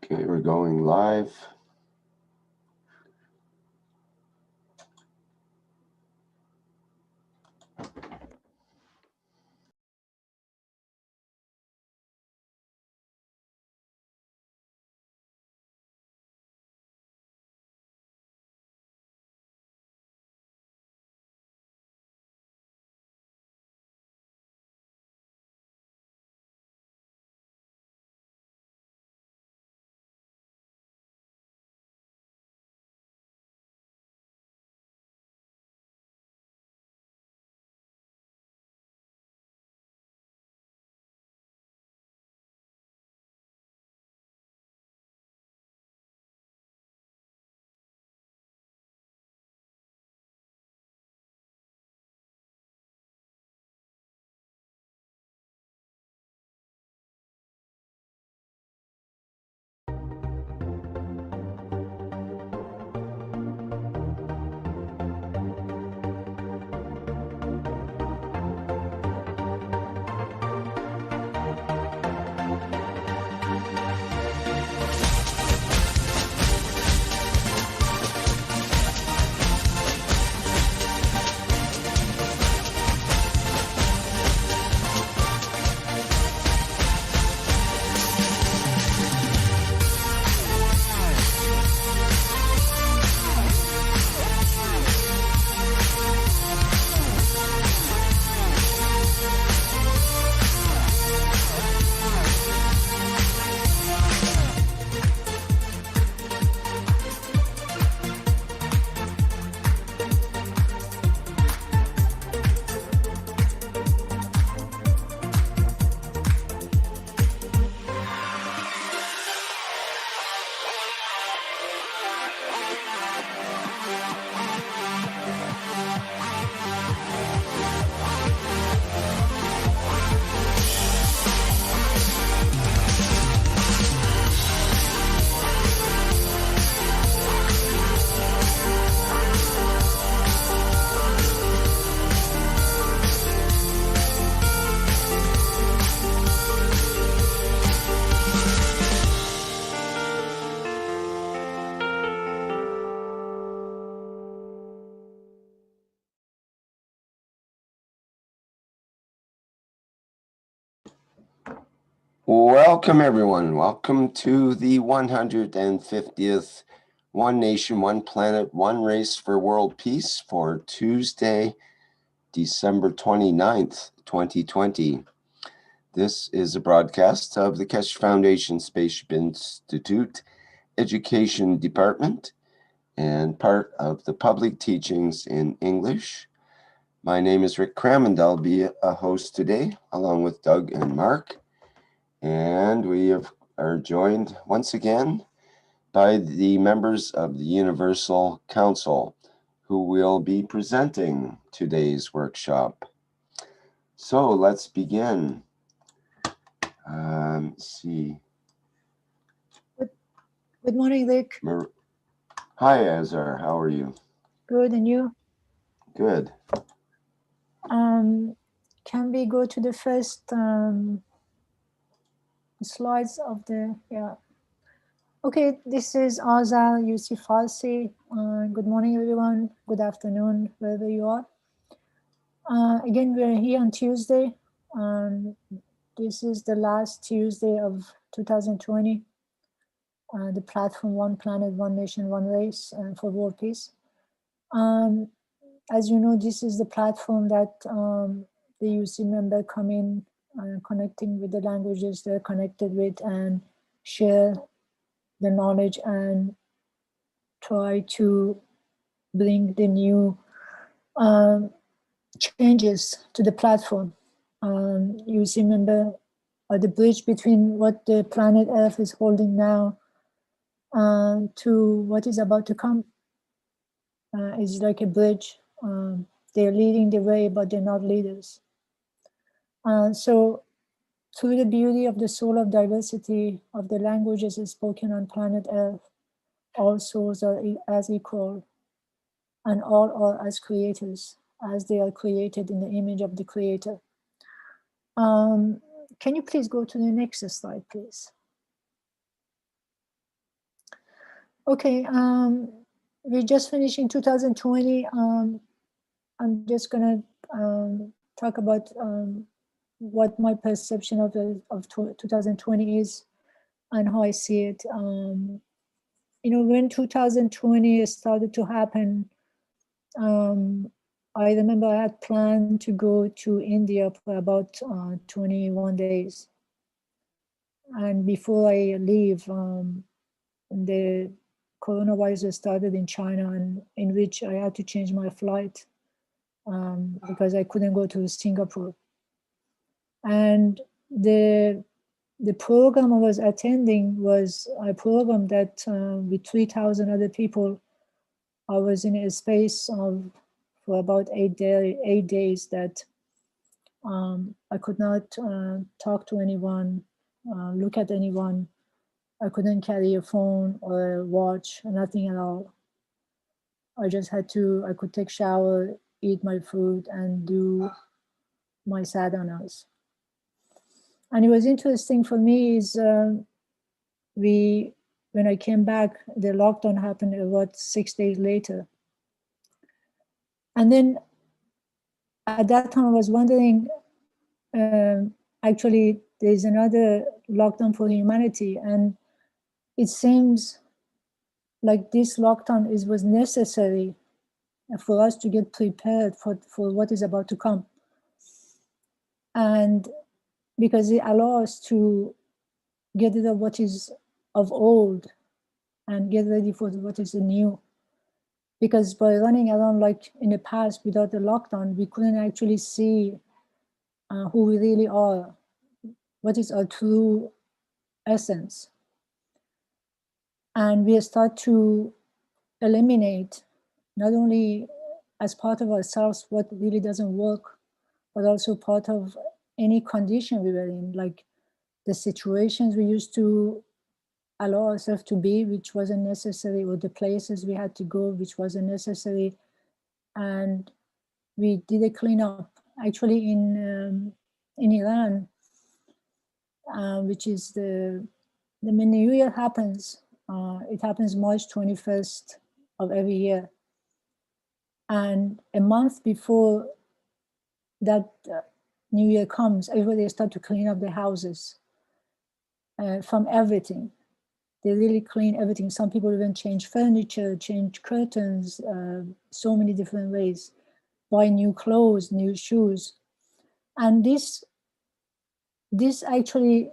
Okay, we're going live. Welcome, everyone. Welcome to the 150th One Nation, One Planet, One Race for World Peace for Tuesday, December 29th, 2020. This is a broadcast of the Keshe Foundation Spaceship Institute Education Department and part of the public teachings in English. My name is Rick Cram, and I'll be a host today, along with Doug and Mark. And we are joined once again by the members of the Universal Council, who will be presenting today's workshop. So let's begin. Let's see. Good morning, Rick. Hi, Azar. How are you? Good, and you? Good. Can we go to the first slides of the, yeah. Okay, this is Azal Yusuf Farsi. Good morning, everyone. Good afternoon, wherever you are. Again, we're here on Tuesday. This is the last Tuesday of 2020. The platform One Planet, One Nation, One Race for World Peace. As you know, this is the platform that the UC member come in, connecting with the languages they're connected with, and share the knowledge and try to bring the new changes to the platform. UC member are the bridge between what the planet Earth is holding now to what is about to come. It's like a bridge. They're leading the way, but they're not leaders. So through the beauty of the soul of diversity of the languages spoken on planet Earth, all souls are as equal, and all are as creators, as they are created in the image of the Creator. Can you please go to the next slide, please? Okay, we're just finishing 2020. I'm just gonna talk about what my perception of 2020 is and how I see it. You know, when 2020 started to happen, I remember I had planned to go to India for about 21 days. And before I leave, the coronavirus started in China, and in which I had to change my flight because I couldn't go to Singapore. And the program I was attending was a program that with 3,000 other people, I was in a space of for about 8 days that I could not talk to anyone, look at anyone. I couldn't carry a phone or a watch, nothing at all. I just had to, I could take shower, eat my food, and do my sadhanas. And it was interesting for me is when I came back, the lockdown happened about 6 days later. And then at that time I was wondering, actually there's another lockdown for humanity, and it seems like this lockdown was necessary for us to get prepared for what is about to come. And because it allows us to get rid of what is of old and get ready for what is new. Because by running around like in the past without the lockdown, we couldn't actually see who we really are, what is our true essence. And we start to eliminate not only as part of ourselves what really doesn't work, but also part of any condition we were in, like the situations we used to allow ourselves to be, which wasn't necessary, or the places we had to go, which wasn't necessary. And we did a cleanup. Actually, in Iran, which is when the New Year happens, it happens March 21st of every year. And a month before that New Year comes, everybody starts to clean up their houses from everything. They really clean everything. Some people even change furniture, change curtains, so many different ways, buy new clothes, new shoes. And this actually,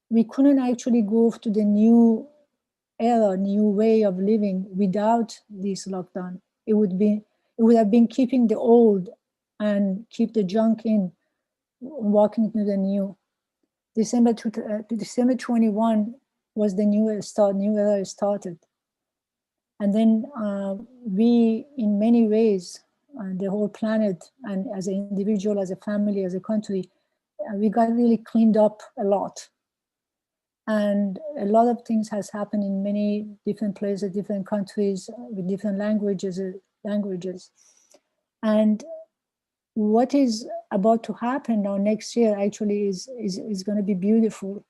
we couldn't actually go to the new era, new way of living without this lockdown. It would have been keeping the old and keep the junk in, walking into the new. December 21 was the new era started. And then we, in many ways, the whole planet, and as an individual, as a family, as a country, we got really cleaned up a lot. And a lot of things has happened in many different places, different countries, with different languages. And what is about to happen now next year actually is going to be beautiful,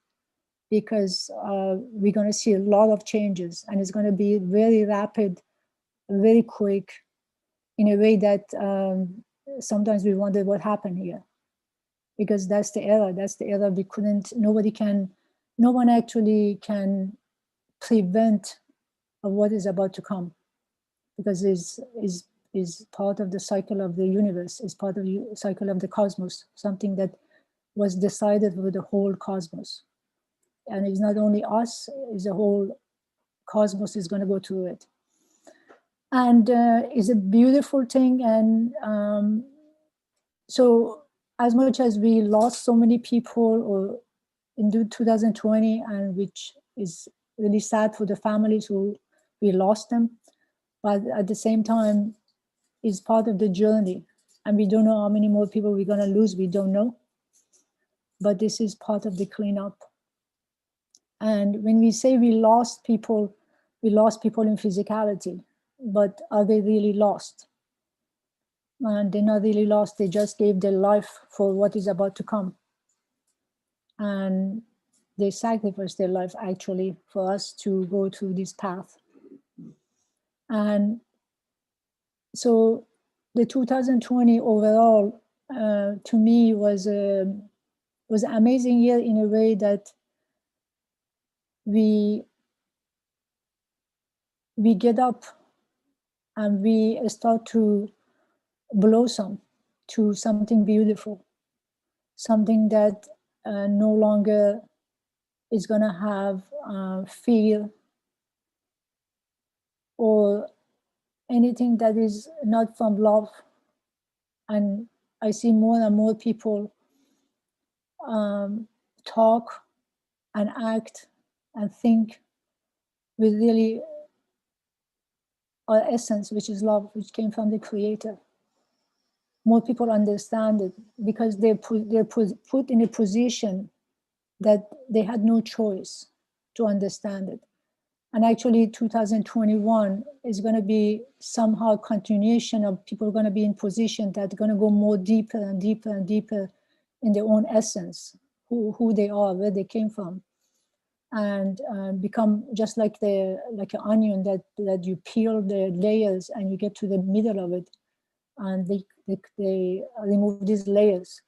because we're going to see a lot of changes, and it's going to be very rapid, very quick, in a way that sometimes we wonder what happened here, because that's the era we couldn't, no one actually can prevent of what is about to come, because is part of the cycle of the universe, is part of the cycle of the cosmos, something that was decided for the whole cosmos. And it's not only us, it's the whole cosmos is going to go through it. And it's a beautiful thing. And so as much as we lost so many people or in 2020, and which is really sad for the families who we lost them, but at the same time, it's part of the journey. And we don't know how many more people we're going to lose. We don't know. But this is part of the cleanup. And when we say we lost people in physicality, but are they really lost? And they're not really lost. They just gave their life for what is about to come. And they sacrificed their life actually for us to go through this path. And so the 2020 overall, to me, was an amazing year in a way that we get up and we start to blossom to something beautiful, something that no longer is going to have fear or anything that is not from love. And I see more and more people talk and act and think with really our essence, which is love, which came from the Creator. More people understand it because they're put in a position that they had no choice to understand it. And actually 2021 is going to be somehow a continuation of people going to be in position that are going to go more deeper and deeper and deeper in their own essence, who they are, where they came from, and become just like an onion that you peel the layers and you get to the middle of it, and they remove these layers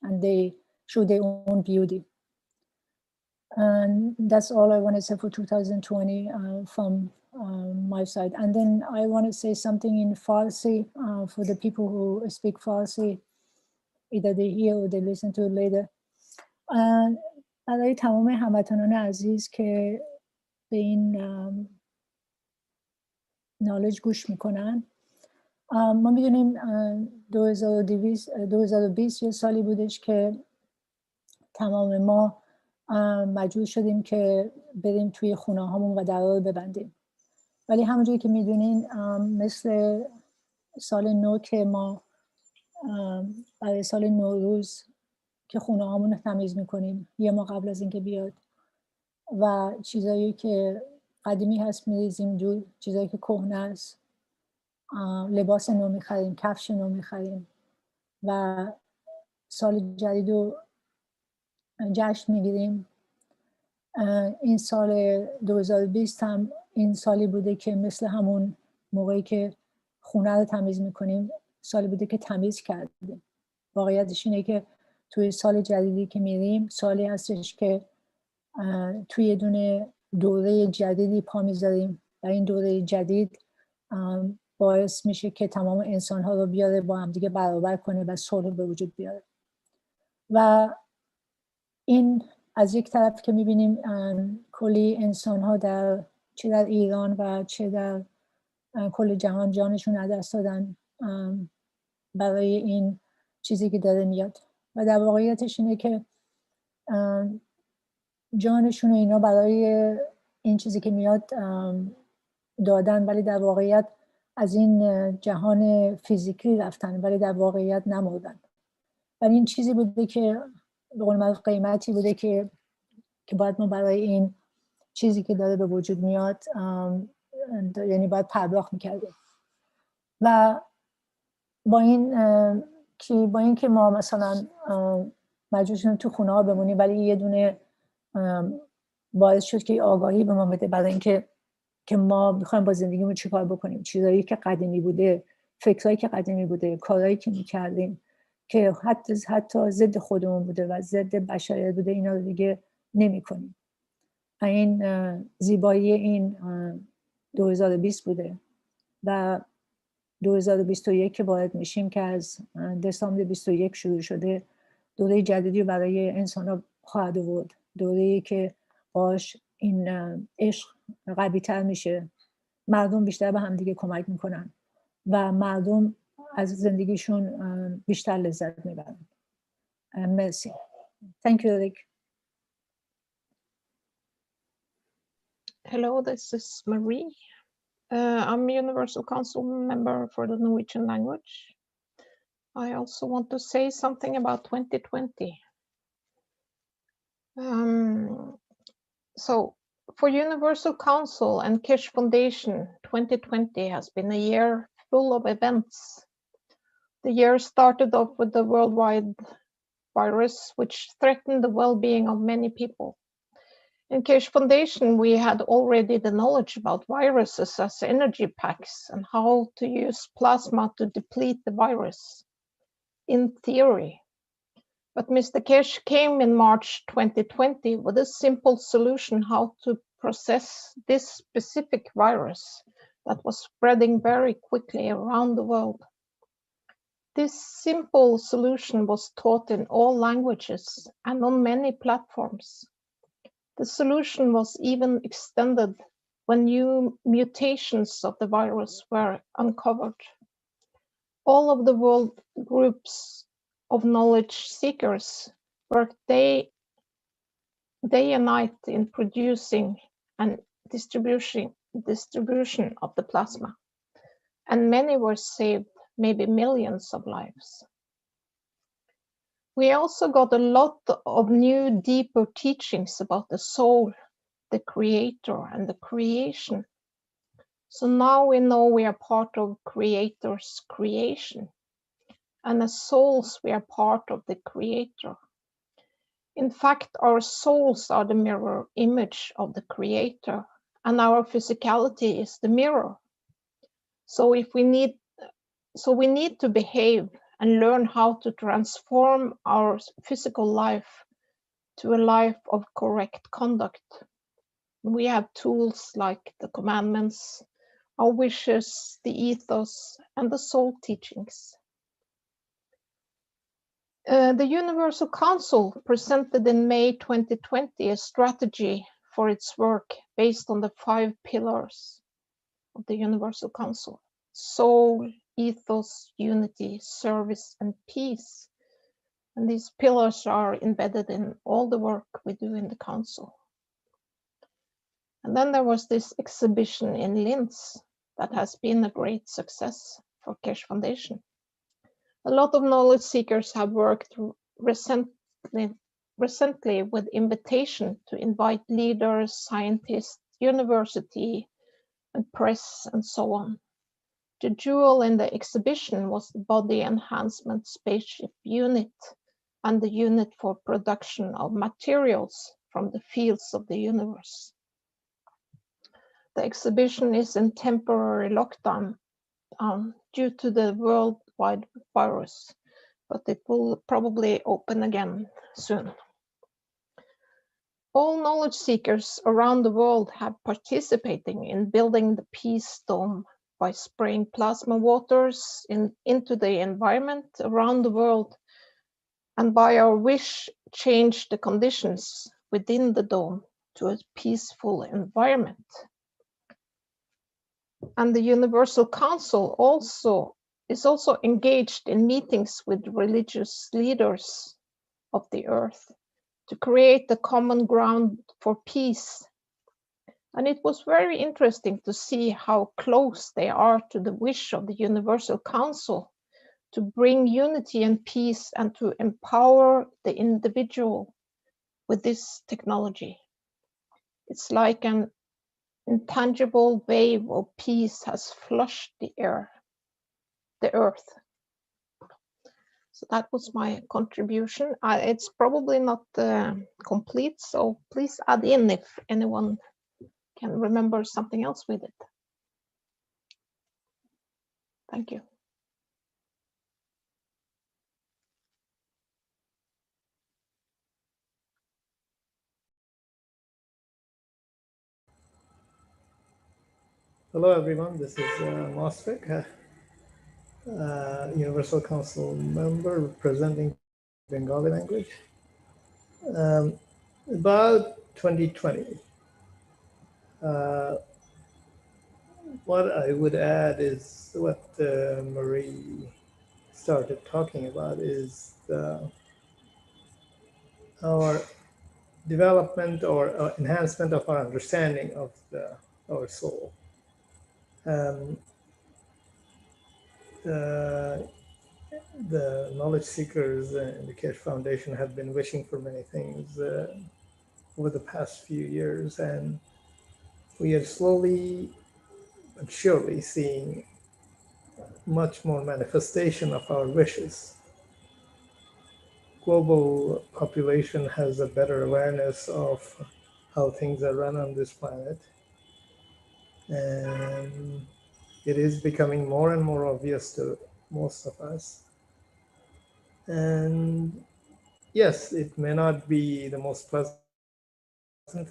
and they show their own beauty. And that's all I want to say for 2020 from my side. And then I want to say something in Farsi for the people who speak Farsi, either they hear or they listen to it later. برای تمام هموطنان عزیز که به این نالج گوش میکنن، ما میدونیم 2020 یه سالی بودش که تمام ما مجبور شدیم که بریم توی خونه هامون و درها رو ببندیم. ولی همونجوری که میدونین مثل سال نو که ما برای سال نوروز که خونه هامون رو تمیز میکنیم یه ماه قبل از اینکه بیاد و چیزایی که قدیمی هست میریزیم دور، چیزایی که کهنه است، لباس نو میخریم، کفش نو میخریم و سال جدید رو جشن میگیریم. این سال 2020 هم این سالی بوده که مثل همون موقعی که خونه رو تمیز میکنیم سالی بوده که تمیز کردیم. واقعیتش اینه که توی سال جدیدی که میریم سالی هستش که توی یه دونه دوره جدیدی پا میذاریم و این دوره جدید باعث میشه که تمام انسانها رو بیاره با هم دیگه برابر کنه و صلح به وجود بیاره. و این از یک طرف که میبینیم کلی انسانها چه در ایران و چه در کل جهان جانشون از دست دادن برای این چیزی که داره میاد و در واقعیتش اینه که جانشون و اینا برای این چیزی که میاد دادن، ولی در واقعیت از این جهان فیزیکی رفتن ولی در واقعیت نمردن. ولی این چیزی بوده که به قول معروف قیمتی بوده که باید ما برای این چیزی که داره به وجود میاد یعنی باید پرداخت میکردیم. و با این که ما مثلا مجبور شدیم تو خونه ها بمونیم ولی یه دونه باعث شد که آگاهی به ما بده برای اینکه ما میخوایم با زندگیمون چیکار بکنیم، چیزایی که قدیمی بوده، فکرایی که قدیمی بوده، کارهایی که میکردیم که حتی ضد خودمون بوده و ضد بشریت بوده، اینا رو دیگه نمی‌کنیم. این زیبایی این 2020 بوده و 2021 که وارد میشیم که از دسامبر 21 شروع شده، دوره جدیدی برای انسان‌ها خواهد آورد، دوره‌ای که باش این عشق قوی‌تر میشه، مردم بیشتر به هم دیگه کمک میکنن و مردم از زندگیشون بیشتر لذت میبرن. مرسی. Thank you, Rick. Hello, this is Marie. I'm a Universal Council member for the Norwegian language. I also want to say something about 2020. So for Universal Council and Keshe Foundation, 2020 has been a year full of events. The year started off with the worldwide virus, which threatened the well-being of many people. In Keshe Foundation, we had already the knowledge about viruses as energy packs and how to use plasma to deplete the virus, in theory. But Mr. Keshe came in March 2020 with a simple solution how to process this specific virus that was spreading very quickly around the world. This simple solution was taught in all languages and on many platforms. The solution was even extended when new mutations of the virus were uncovered. All of the world groups of knowledge seekers worked day and night in producing and distribution of the plasma, and many were saved, maybe millions of lives. We also got a lot of new, deeper teachings about the soul, the creator, and the creation. So now we know we are part of Creator's creation, and as souls we are part of the Creator. In fact, our souls are the mirror image of the Creator, and our physicality is the mirror. So we need to behave and learn how to transform our physical life to a life of correct conduct. We have tools like the commandments, our wishes, the ethos, and the soul teachings. The Universal Council presented in May 2020 a strategy for its work based on the 5 pillars of the Universal Council: soul, ethos, unity, service, and peace. And these pillars are embedded in all the work we do in the Council. And then there was this exhibition in Linz that has been a great success for Keshe Foundation. A lot of knowledge seekers have worked recently with invitation to invite leaders, scientists, university, and press, and so on. The jewel in the exhibition was the body enhancement spaceship unit and the unit for production of materials from the fields of the universe. The exhibition is in temporary lockdown due to the worldwide virus, but it will probably open again soon. All knowledge seekers around the world have participating in building the Peace Dome by spraying plasma waters into the environment around the world, and by our wish change the conditions within the dome to a peaceful environment. And the Universal Council is also engaged in meetings with religious leaders of the earth to create a common ground for peace. And it was very interesting to see how close they are to the wish of the Universal Council to bring unity and peace and to empower the individual with this technology. It's like an intangible wave of peace has flushed the earth. So that was my contribution. It's probably not complete, so please add in if anyone can remember something else with it. Thank you. Hello everyone, this is Mosfik, Universal Council member representing Bengali language. About 2020, what I would add is what Marie started talking about is our development or enhancement of our understanding of our soul. The knowledge seekers in the Keshe Foundation have been wishing for many things over the past few years, and we are slowly but surely seeing much more manifestation of our wishes. Global population has a better awareness of how things are run on this planet. And it is becoming more and more obvious to most of us. And yes, it may not be the most pleasant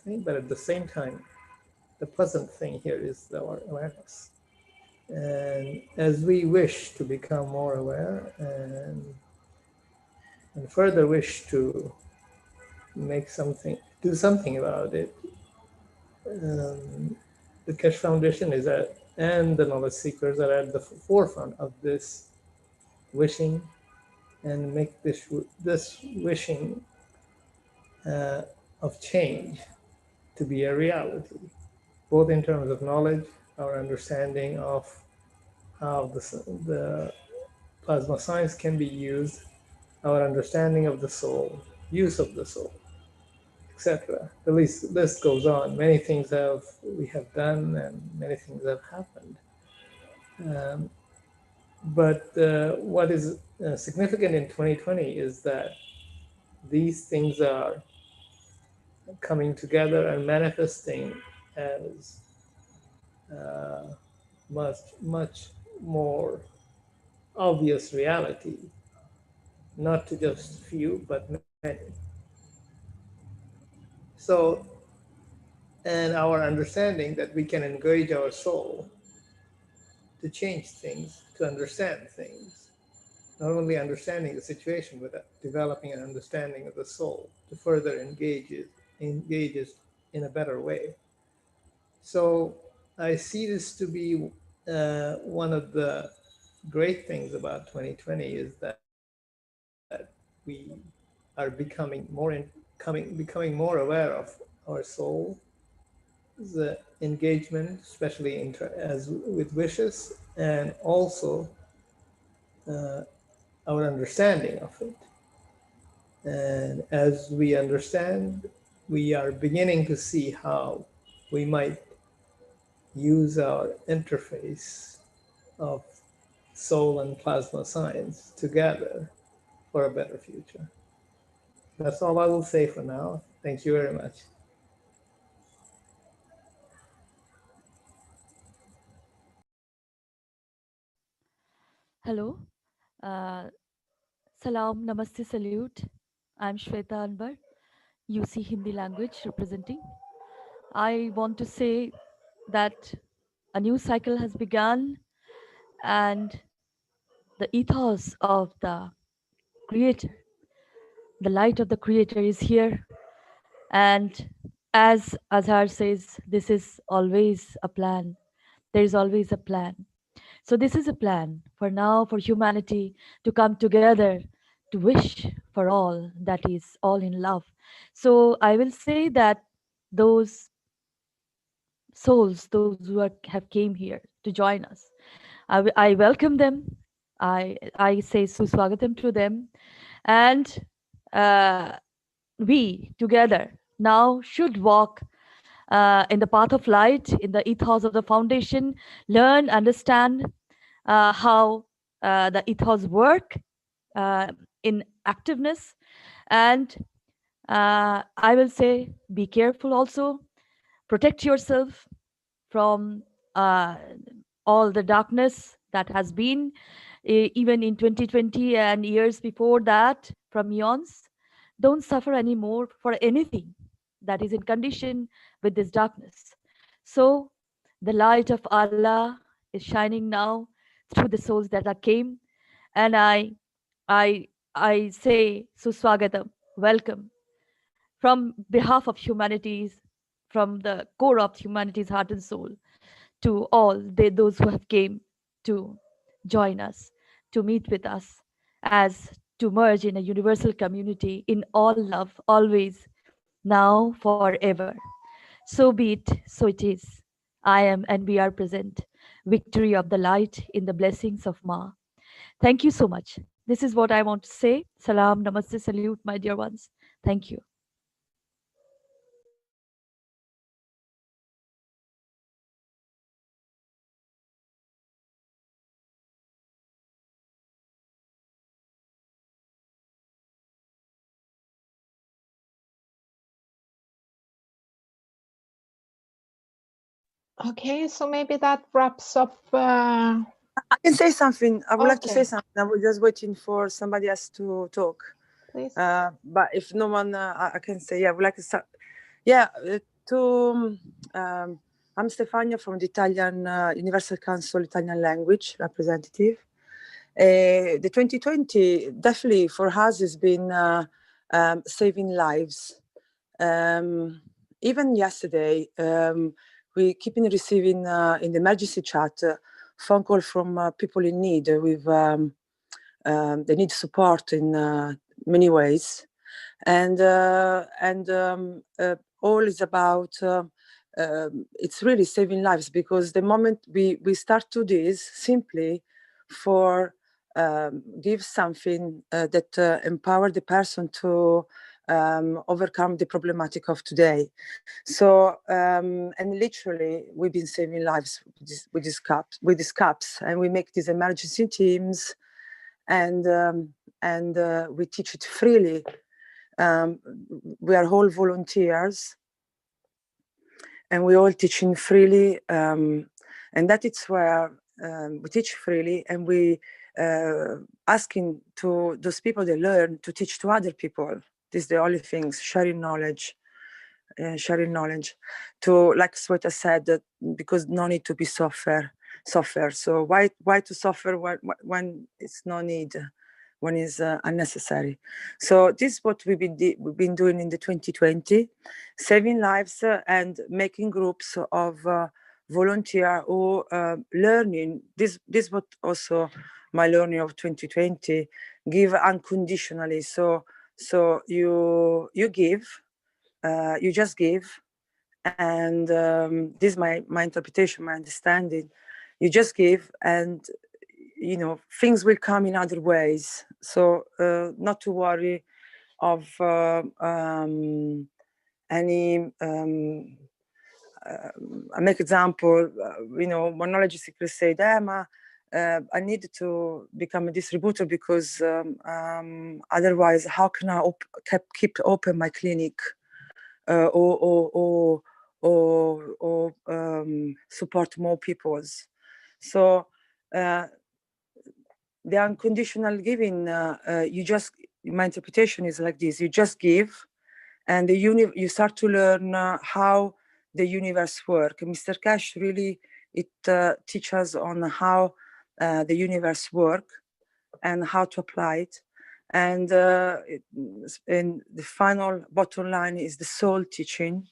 thing, but at the same time, the pleasant thing here is our awareness. And as we wish to become more aware and further wish to make something, do something about it, the Keshe Foundation is at, and the knowledge seekers are at the forefront of this wishing, and make this wishing of change to be a reality, both in terms of knowledge, our understanding of how the plasma science can be used, our understanding of the soul, use of the soul, etc. The list goes on. Many things we have done, and many things have happened. But what is significant in 2020 is that these things are coming together and manifesting as much more obvious reality, not to just few, but many. So, and our understanding that we can engage our soul to change things, to understand things, not only understanding the situation, but developing an understanding of the soul to further engage it in a better way. So I see this to be one of the great things about 2020 is that we are becoming more aware of our soul, the engagement, especially as with wishes, and also our understanding of it. And as we understand, we are beginning to see how we might use our interface of soul and plasma science together for a better future. That's all I will say for now. Thank you very much. Hello. Uh, Salam, Namaste, Salute. I'm Shweta Anbar, UC Hindi language representing. I want to say that a new cycle has begun and the ethos of the creator, the light of the creator is here. And as Azhar says, this is always a plan. There is always a plan. So this is a plan for now, for humanity to come together, to wish for all that is all in love. So I will say that those souls, those who have came here to join us, I welcome them. I say suswagatam to them, and uh, we together now should walk in the path of light, in the ethos of the foundation, learn, understand how the ethos work in activeness. And I will say, be careful also, protect yourself from all the darkness that has been even in 2020 and years before that from eons. Don't suffer anymore for anything that is in condition with this darkness. So the light of Allah is shining now through the souls that are came, and I say suswagatam, welcome from behalf of humanities, from the core of humanity's heart and soul, to all those who have came to join us, to meet with us, as to merge in a universal community in all love, always, now, forever. So be it, so it is. I am and we are present. Victory of the light in the blessings of Ma. Thank you so much. This is what I want to say. Salam, namaste, salute, my dear ones. Thank you. Okay, so maybe that wraps up. I can say something. I would like to say Okay. something. I was just waiting for somebody else to talk. Please. But if no one, I can say, yeah, I would like to start. Yeah, I'm Stefania from the Italian Universal Council Italian Language representative. The 2020 definitely for us has been saving lives. Even yesterday, we keep on receiving in the emergency chat phone call from people in need with they need support in many ways, and all is about it's really saving lives, because the moment we start to do this simply for give something that empower the person to overcome the problematic of today. So and literally we've been saving lives with these cups, and we make these emergency teams, and we teach it freely. We are all volunteers, and we all teaching freely, and that is where we teach freely, and we asking to those people that learn to teach to other people. This is the only things, sharing knowledge, to, like Sweta said, that because no need to be suffer. So why to suffer when it's no need, when it's unnecessary? So this is what we've been doing in the 2020, saving lives and making groups of volunteer or learning. This what also my learning of 2020, give unconditionally. So you give, you just give, and this is my interpretation, my understanding. You just give, and things will come in other ways. So not to worry of any I make example, one knowledge seeker said, I need to become a distributor because otherwise how can I keep open my clinic or support more peoples? So the unconditional giving, my interpretation is like this: you just give, and you start to learn how the universe works. Mr. Keshe really teaches on how the universe works and how to apply it. And and the final bottom line is the soul teaching.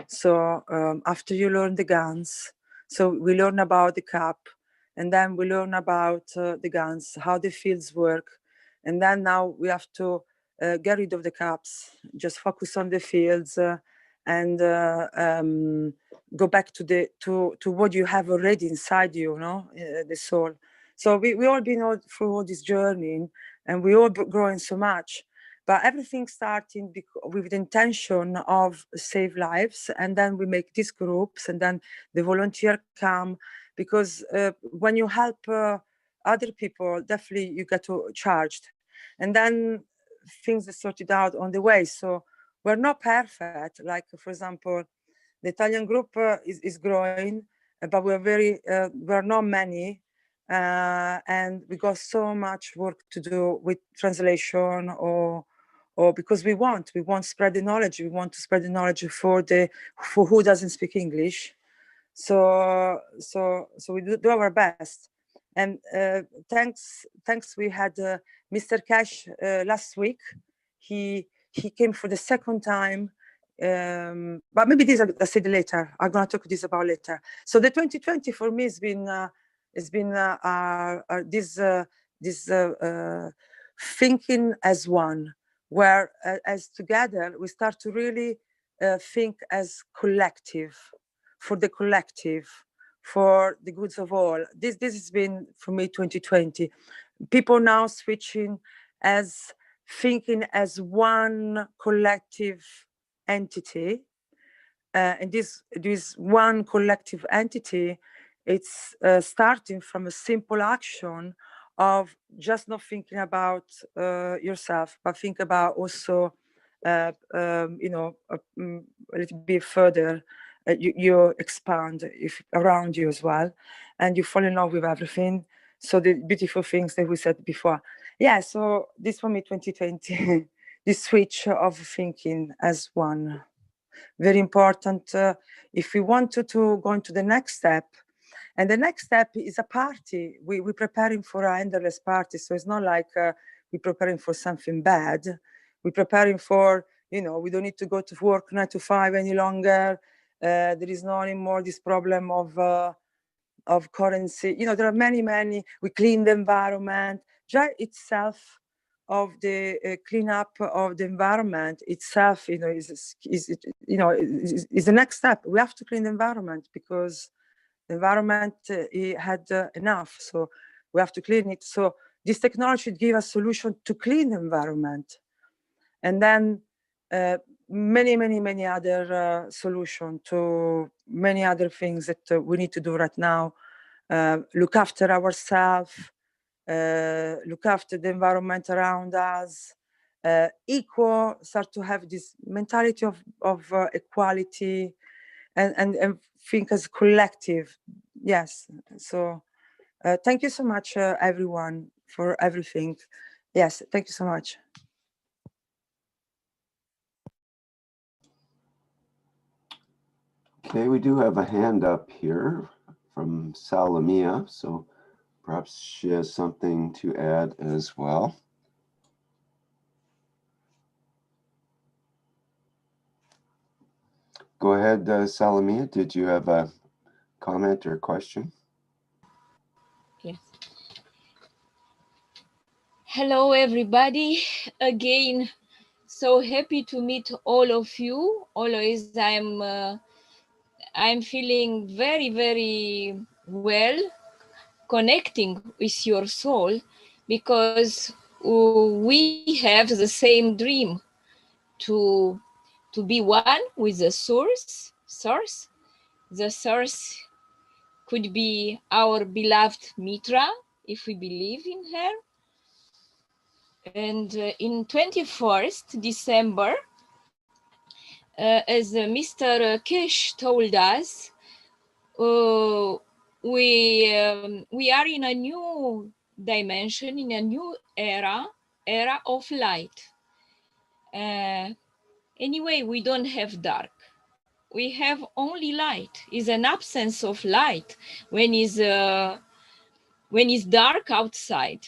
So after you learn the guns, so we learn about the cup, and then we learn about the guns, how the fields work, and then now we have to get rid of the cups, just focus on the fields, and go back to what you have already inside you, the soul. So we all been through all this journey, and we all growing so much. But everything starting with the intention of save lives, and then we make these groups, and then the volunteer come, because when you help other people, definitely you get charged, and then things are sorted out on the way. So we're not perfect. Like, for example, the Italian group is growing, but we're not many. And we got so much work to do with translation, or because we want to spread the knowledge. We want to spread the knowledge for who doesn't speak English. So we do our best. And thanks we had Mr. Keshe last week. He came for the second time. But maybe this I'll say later. I'm gonna talk this about later. So the 2020 for me has been this thinking as one, where as together we start to really think as collective, for the collective, for the goods of all. This has been for me 2020. People now switching as thinking as one collective entity, and this one collective entity, it's starting from a simple action of just not thinking about yourself, but think about also a little bit further, you expand around you as well, and you fall in love with everything. So the beautiful things that we said before. Yeah, so this for me, 2020, this switch of thinking as one. Very important if we wanted to go into the next step. And the next step is a party. We're preparing for an endless party. So it's not like we're preparing for something bad. We're preparing for, we don't need to go to work 9 to 5 any longer. There is no anymore this problem of currency. There are many, we clean the environment. Just itself of the cleanup of the environment itself, is the next step. We have to clean the environment because the environment it had enough, so we have to clean it. So this technology should give a solution to clean the environment, and then many other solutions to many other things that we need to do right now. Look after ourselves, look after the environment around us, start to have this mentality of equality, and think as collective. Yes. So thank you so much, everyone, for everything. Yes, thank you so much. Okay, we do have a hand up here from Salamia, so perhaps she has something to add as well. Go ahead, Salamia. Did you have a comment or question? Yes. Hello, everybody. Again, so happy to meet all of you. Always, I'm feeling very well, connecting with your soul, because we have the same dream to be one with the source. The source could be our beloved Mitra, if we believe in her. And in 21st December, as Mr. Keshe told us, we are in a new dimension, in a new era of light. Anyway, we don't have dark. We have only light. It's an absence of light when it's dark outside.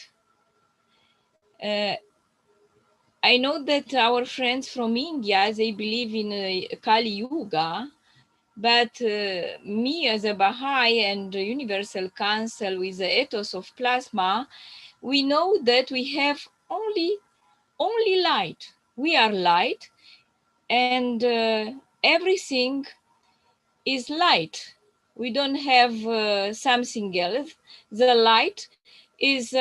I know that our friends from India, they believe in Kali Yuga, but me as a Baha'i and Universal Council with the ethos of plasma, we know that we have only light. We are light, and everything is light. We don't have something else. The light is,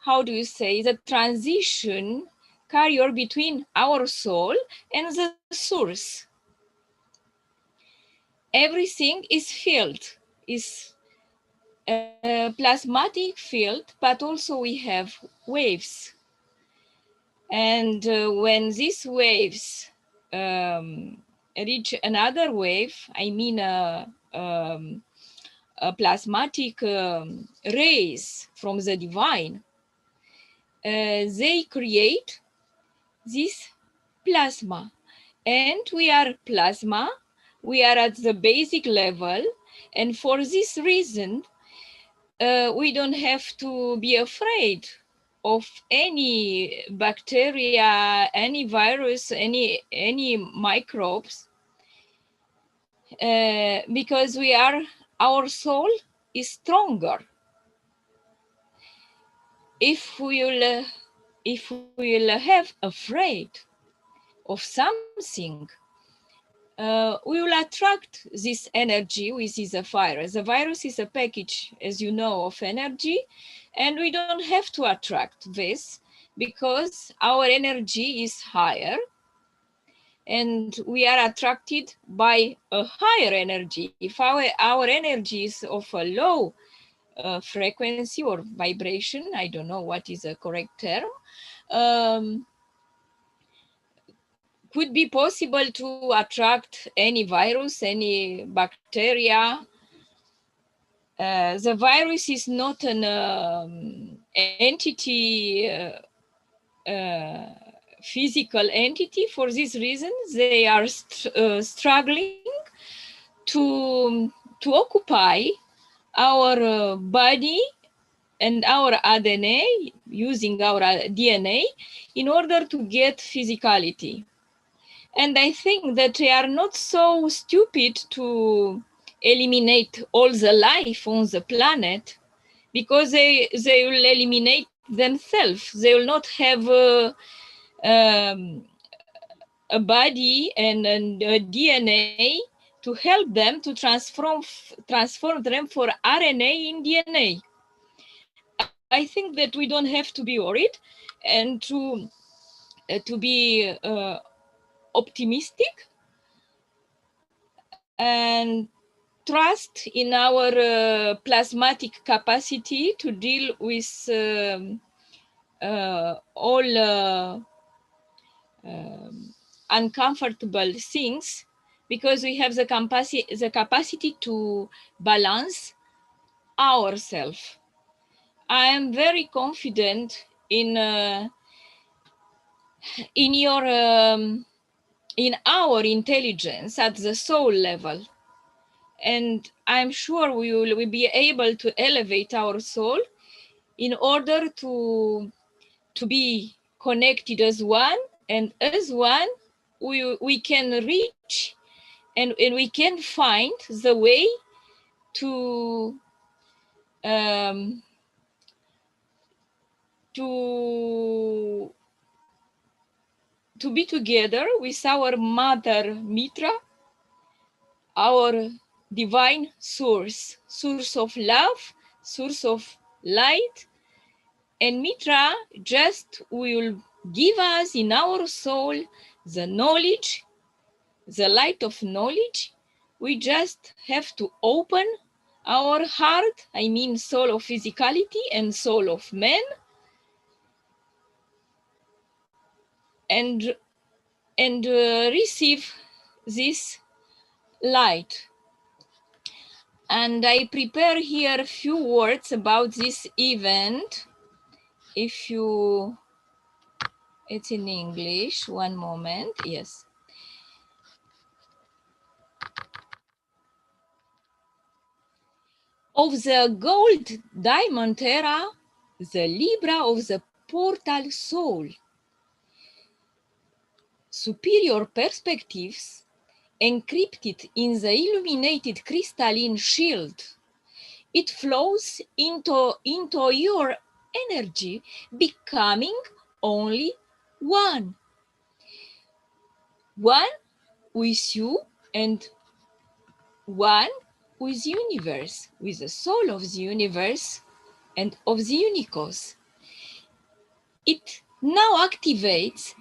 how do you say, the transition carrier between our soul and the source. Everything is field, is a plasmatic field, but also we have waves. And when these waves reach another wave, I mean a plasmatic rays from the divine, they create this plasma. And we are plasma, we are at the basic level. And for this reason, we don't have to be afraid of any bacteria, any virus, any microbes, because our soul is stronger. If we'll have afraid of something, we will attract this energy with this virus. The virus is a package, as you know, of energy, and we don't have to attract this because our energy is higher, and we are attracted by a higher energy. If our energy is of a low frequency or vibration, I don't know what is the correct term, could be possible to attract any virus, any bacteria. The virus is not an entity, physical entity. For this reason, they are struggling to occupy our body and our RNA, using our DNA, in order to get physicality. And I think that they are not so stupid to eliminate all the life on the planet, because they will eliminate themselves. They will not have a body and a DNA to help them to transform them for RNA in DNA. I think that we don't have to be worried, and to be optimistic and trust in our plasmatic capacity to deal with all uncomfortable things, because we have the capacity to balance ourselves. I am very confident in your in our intelligence at the soul level, and I'm sure we will be able to elevate our soul in order to be connected as one, and as one we can reach and we can find the way to be together with our mother Mitra, our divine source of love, source of light. And Mitra just will give us in our soul the knowledge, the light of knowledge. We just have to open our heart, I mean soul of physicality and soul of man, and receive this light. And I prepare here a few words about this event. If you, it's in English, one moment, yes. Of the gold diamond era, the Libra of the portal soul. Superior perspectives encrypted in the illuminated crystalline shield. It flows into your energy, becoming only one. One with you and one with the universe, with the soul of the universe and of the unicos. It now activates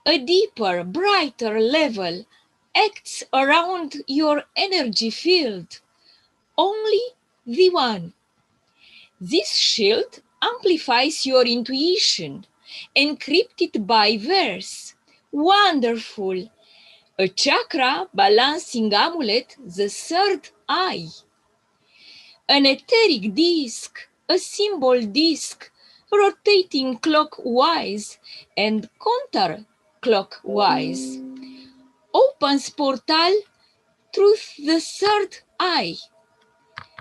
a deeper, brighter level, acts around your energy field, only the one. This shield amplifies your intuition, encrypted by verse. Wonderful! A chakra balancing amulet, the third eye. An etheric disc, a symbol disc, rotating clockwise and counterclockwise. Opens portal through the third eye.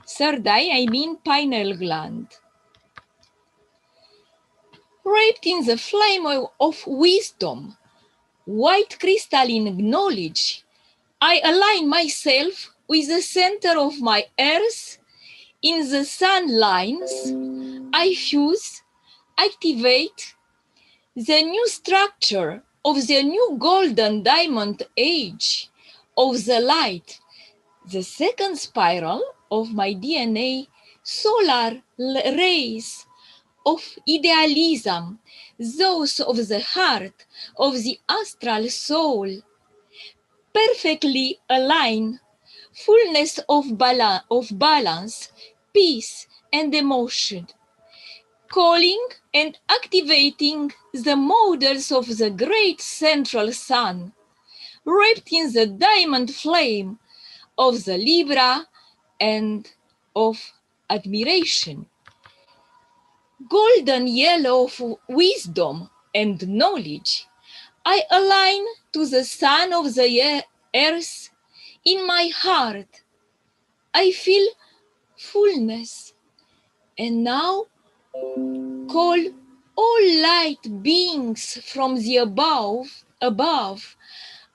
Third eye, I mean pineal gland. Wrapped in the flame of wisdom, white crystalline knowledge, I align myself with the center of my earth. In the sun lines, I fuse, activate the new structure of the new golden diamond age of the light, the second spiral of my DNA, solar rays of idealism, those of the heart, of the astral soul, perfectly aligned, fullness of balance, peace and emotion, calling and activating the models of the great central sun, wrapped in the diamond flame of the Libra and of admiration. Golden yellow of wisdom and knowledge, I align to the sun of the earth in my heart. I feel fullness, and now call all light beings from the above.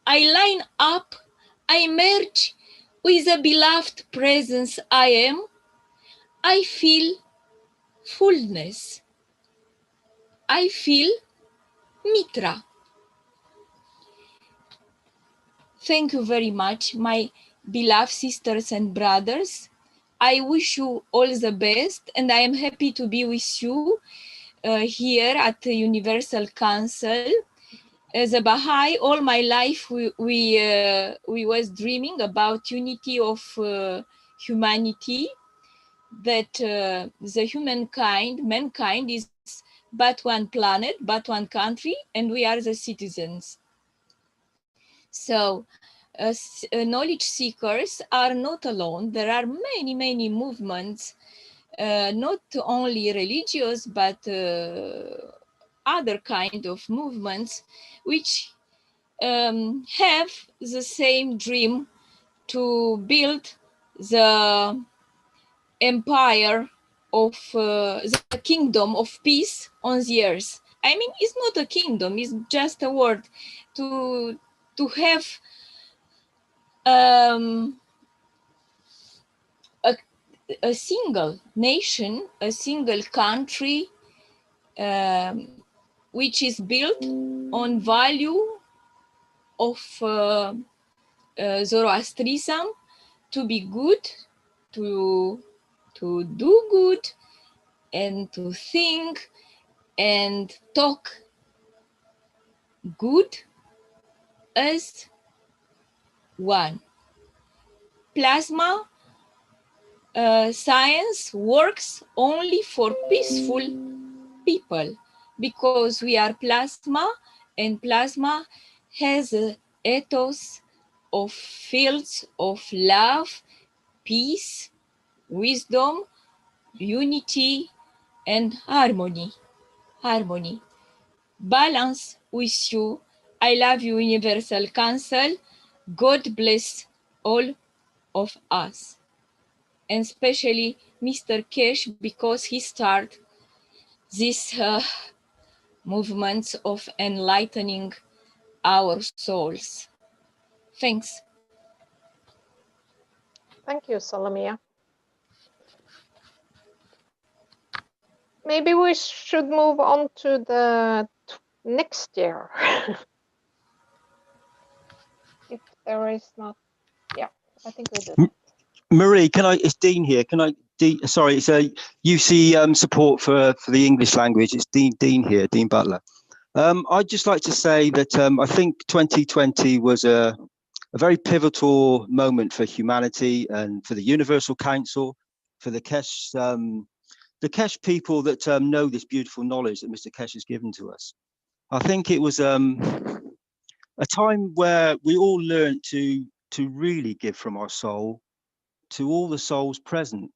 I line up, I merge with the beloved presence I am. I feel fullness. I feel Mitra. Thank you very much, my beloved sisters and brothers. I wish you all the best, and I am happy to be with you here at the Universal Council. As a Baha'i, all my life we was dreaming about unity of humanity, that the mankind is but one planet, but one country, and we are the citizens. So knowledge seekers are not alone. There are many, many movements, not only religious, but other kind of movements, which have the same dream to build the empire of the kingdom of peace on the earth. I mean, it's not a kingdom, it's just a word to have a single nation, a single country, which is built on value of Zoroastrianism, to be good, to do good, and to think and talk good as one. Plasma science works only for peaceful people, because we are plasma, and plasma has an ethos of fields of love, peace, wisdom, unity, and harmony. Balance with you. I love you, Universal Council. God bless all of us, and especially Mr. Keshe, because he started this movements of enlightening our souls. Thanks. Thank you, Salamia. Maybe we should move on to the next year. If there is not, yeah, I think we do. Marie, it's Dean here. Sorry, it's a UC support for the English language. It's Dean here, Dean Butler. I'd just like to say that I think 2020 was a very pivotal moment for humanity and for the Universal Council, for the Keshe people that know this beautiful knowledge that Mr. Keshe has given to us. I think it was a time where we all learned to really give from our soul to all the souls present,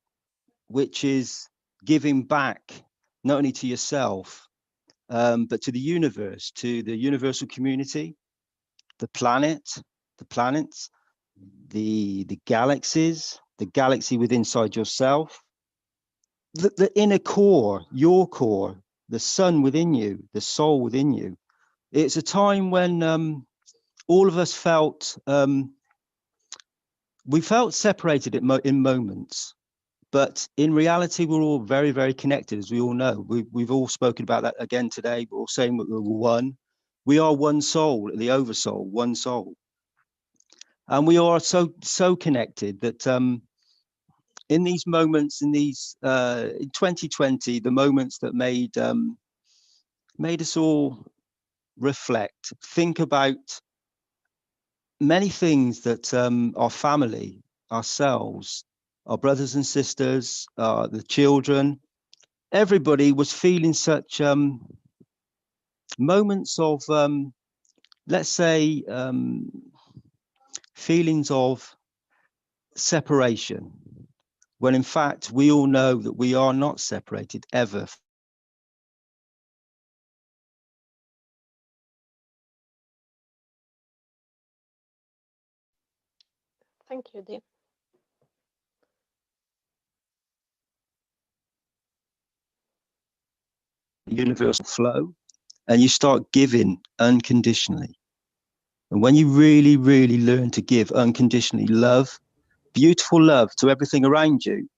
which is giving back not only to yourself, but to the universe, to the universal community, the planets, the galaxies, the galaxy within inside yourself, the inner core, your core, the sun within you, the soul within you. It's a time when all of us felt we felt separated in moments, but in reality, we're all very, very connected, as we all know. We've all spoken about that again today. We're all saying we're one. We are one soul, the oversoul, one soul. And we are so connected that in these moments, in 2020, the moments that made us all reflect, think about many things that our family, ourselves, our brothers and sisters, the children, everybody was feeling such moments of, let's say, feelings of separation, when in fact we all know that we are not separated ever. Thank you, Dean. Universal flow, and you start giving unconditionally. And when you really, really learn to give unconditionally love, beautiful love to everything around you,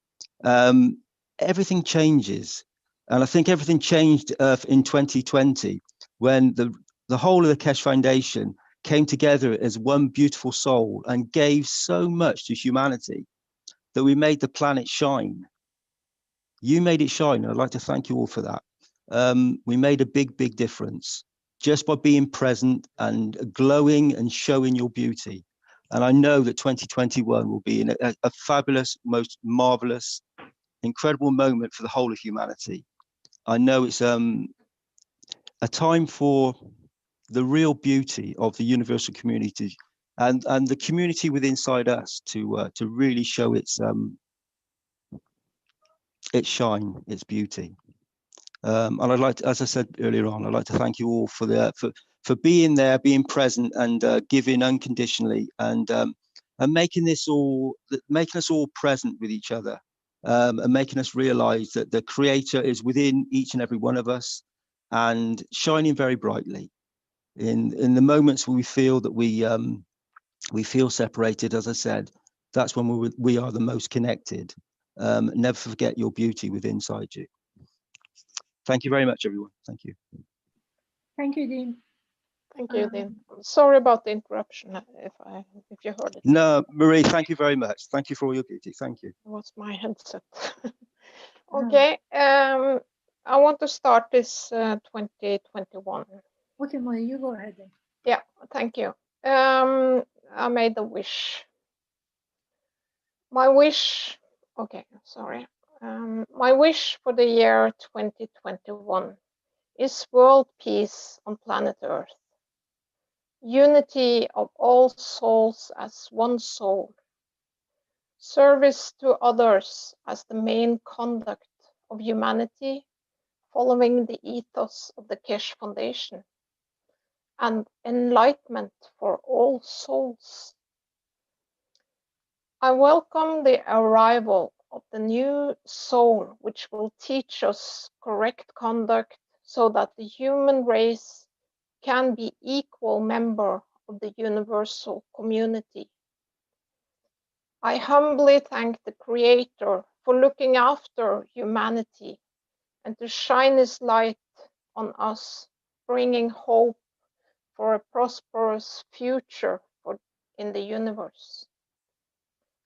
everything changes. And I think everything changed in 2020 when the whole of the Keshe Foundation came together as one beautiful soul and gave so much to humanity that we made the planet shine. You made it shine. I'd like to thank you all for that. We made a big, big difference just by being present and glowing and showing your beauty. And I know that 2021 will be a fabulous, most marvelous, incredible moment for the whole of humanity. I know it's a time for the real beauty of the universal community and the community within inside us to really show its shine, its beauty. And I'd like to, as I said earlier on, I'd like to thank you all for being there, being present, and giving unconditionally, and making us all present with each other, and making us realize that the Creator is within each and every one of us, and shining very brightly. In the moments where we feel that we feel separated, as I said, that's when we are the most connected. Never forget your beauty within inside you. Thank you very much, everyone. Thank you. Thank you, Dean. Thank you, Dean. Sorry about the interruption if you heard it. No, Marie, thank you very much. Thank you for all your beauty. Thank you. It was my headset. Okay, I want to start this 2021. Okay, Marie, you go ahead then. Yeah, thank you. I made a wish. My wish, okay, sorry. My wish for the year 2021 is world peace on planet Earth. Unity of all souls as one soul. Service to others as the main conduct of humanity, following the ethos of the Keshe Foundation. And enlightenment for all souls. I welcome the arrival of the new soul, which will teach us correct conduct so that the human race can be equal member of the universal community. I humbly thank the Creator for looking after humanity and to shine His light on us, bringing hope for a prosperous future in the universe.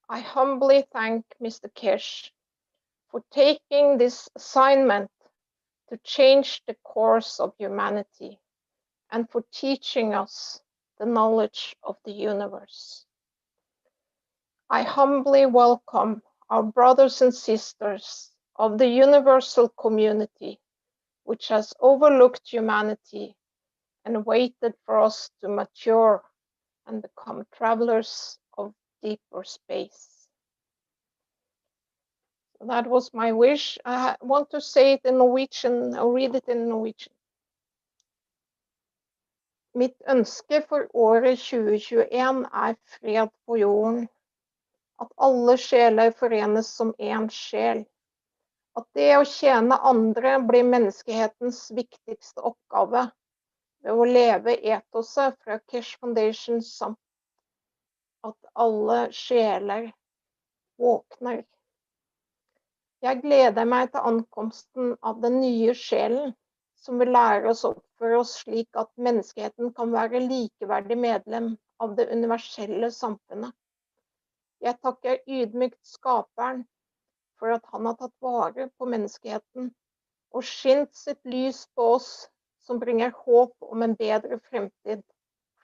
I humbly thank Mr. Keshe for taking this assignment to change the course of humanity and for teaching us the knowledge of the universe. I humbly welcome our brothers and sisters of the universal community, which has overlooked humanity and waited for us to mature and become travelers of deeper space. So that was my wish. I want to say it in Norwegian, or read it in Norwegian. Mitt ønske for året 2021 fred på jorden. At alle sjeler forenes som en sjel. At det å tjene andre blir menneskehetens viktigste oppgave ved å leve etoset fra Keshe Foundation, samt at alle sjeler våkner. Jeg gleder meg til ankomsten av den nye sjelen, som vil lære oss å oppføre oss slik at menneskeheten kan være likeverdig medlem av det universelle samfunnet. Jeg takker ydmykt skaperen for at han har tatt vare på menneskeheten og skint sitt lys på oss, som bringer håp om en bedre fremtid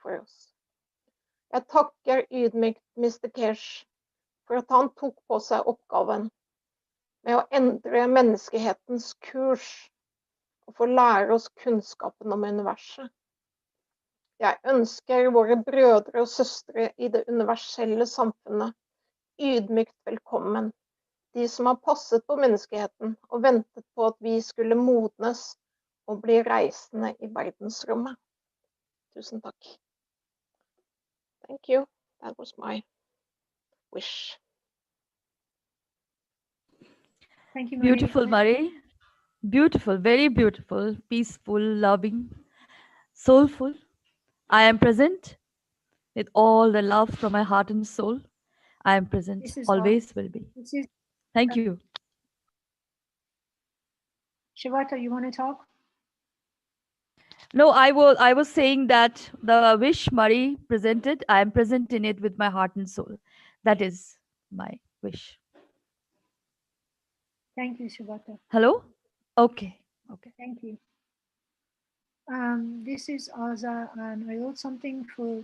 for oss. Jeg takker ydmykt Mr. Keshe for at han tok på seg oppgaven med å endre menneskehetens kurs og få lære oss kunnskapen om universet. Jeg ønsker våre brødre og søstre i det universelle samfunnet ydmykt velkommen. De som har passet på menneskeheten og ventet på at vi skulle modnes og bli reisende i verdensrommet. Tusen takk. Thank you. That was my wish. Thank you, Marie. Beautiful, Marie. Beautiful, very beautiful, peaceful, loving, soulful. I am present with all the love from my heart and soul. I am present, This is always will be. This is Thank you. Shivata, you want to talk? No, I was saying that the wish Marie presented, I am present in it with my heart and soul. That is my wish. Thank you, Shivata. Hello? Okay. Okay. Thank you. This is Aza, and I wrote something for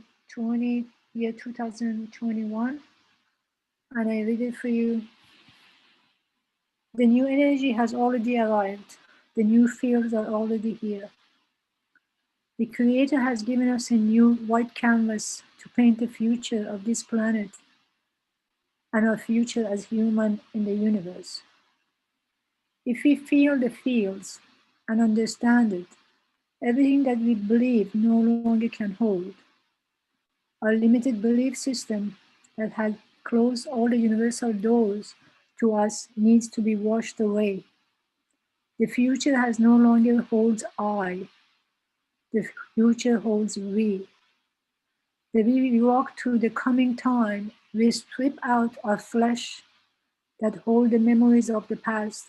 year 2021, and I read it for you. The new energy has already arrived. The new fields are already here. The Creator has given us a new white canvas to paint the future of this planet and our future as human in the universe. If we feel the fields and understand it, everything that we believe no longer can hold. Our limited belief system that had closed all the universal doors to us needs to be washed away. The future has no longer holds I. The future holds we. The way we walk through the coming time, we strip out our flesh that hold the memories of the past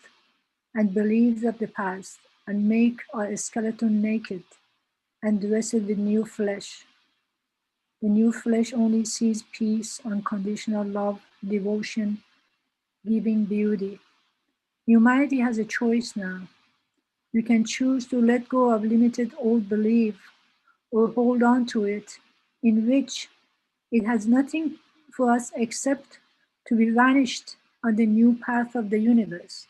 and beliefs of the past and make our skeleton naked and dress it with new flesh. The new flesh only sees peace, unconditional love, devotion, giving beauty. Humanity has a choice now. You can choose to let go of limited old belief or hold on to it, in which it has nothing for us except to be vanished on the new path of the universe.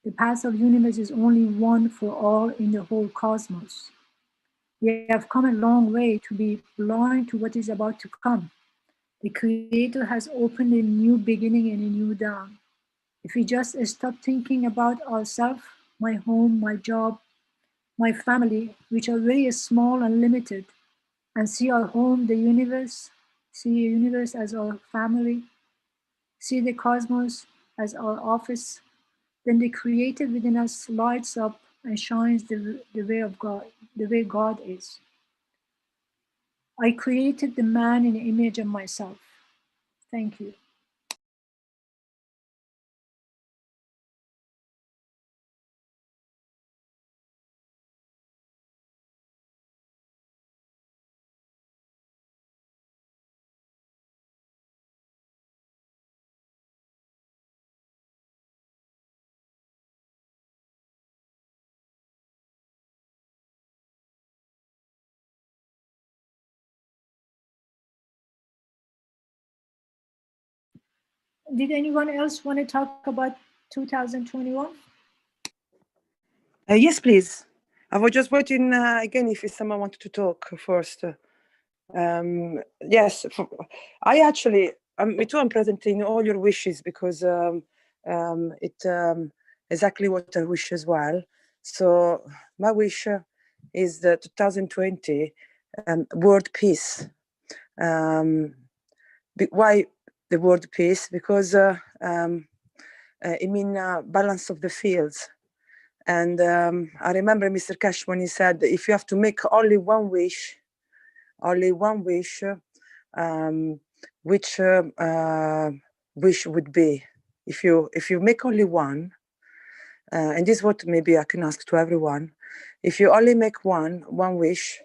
The path of the universe is only one for all in the whole cosmos. We have come a long way to be blind to what is about to come. The Creator has opened a new beginning and a new dawn. If we just stop thinking about ourselves, my home, my job, my family, which are very small and limited, and see our home, the universe, see the universe as our family, see the cosmos as our office, then the Creator within us lights up and shines the way of God, the way God is. I created the man in the image of myself. Thank you. Did anyone else want to talk about 2021? Yes, please. I was just waiting again if someone wanted to talk first. Yes, I actually, me too, I'm presenting all your wishes because exactly what I wish as well. So my wish is the 2020 world peace. Why the word peace? Because it means balance of the fields. And I remember Mr. Keshe when he said, if you have to make only one wish, which wish would be? If you make only one, and this is what maybe I can ask to everyone, if you only make one wish,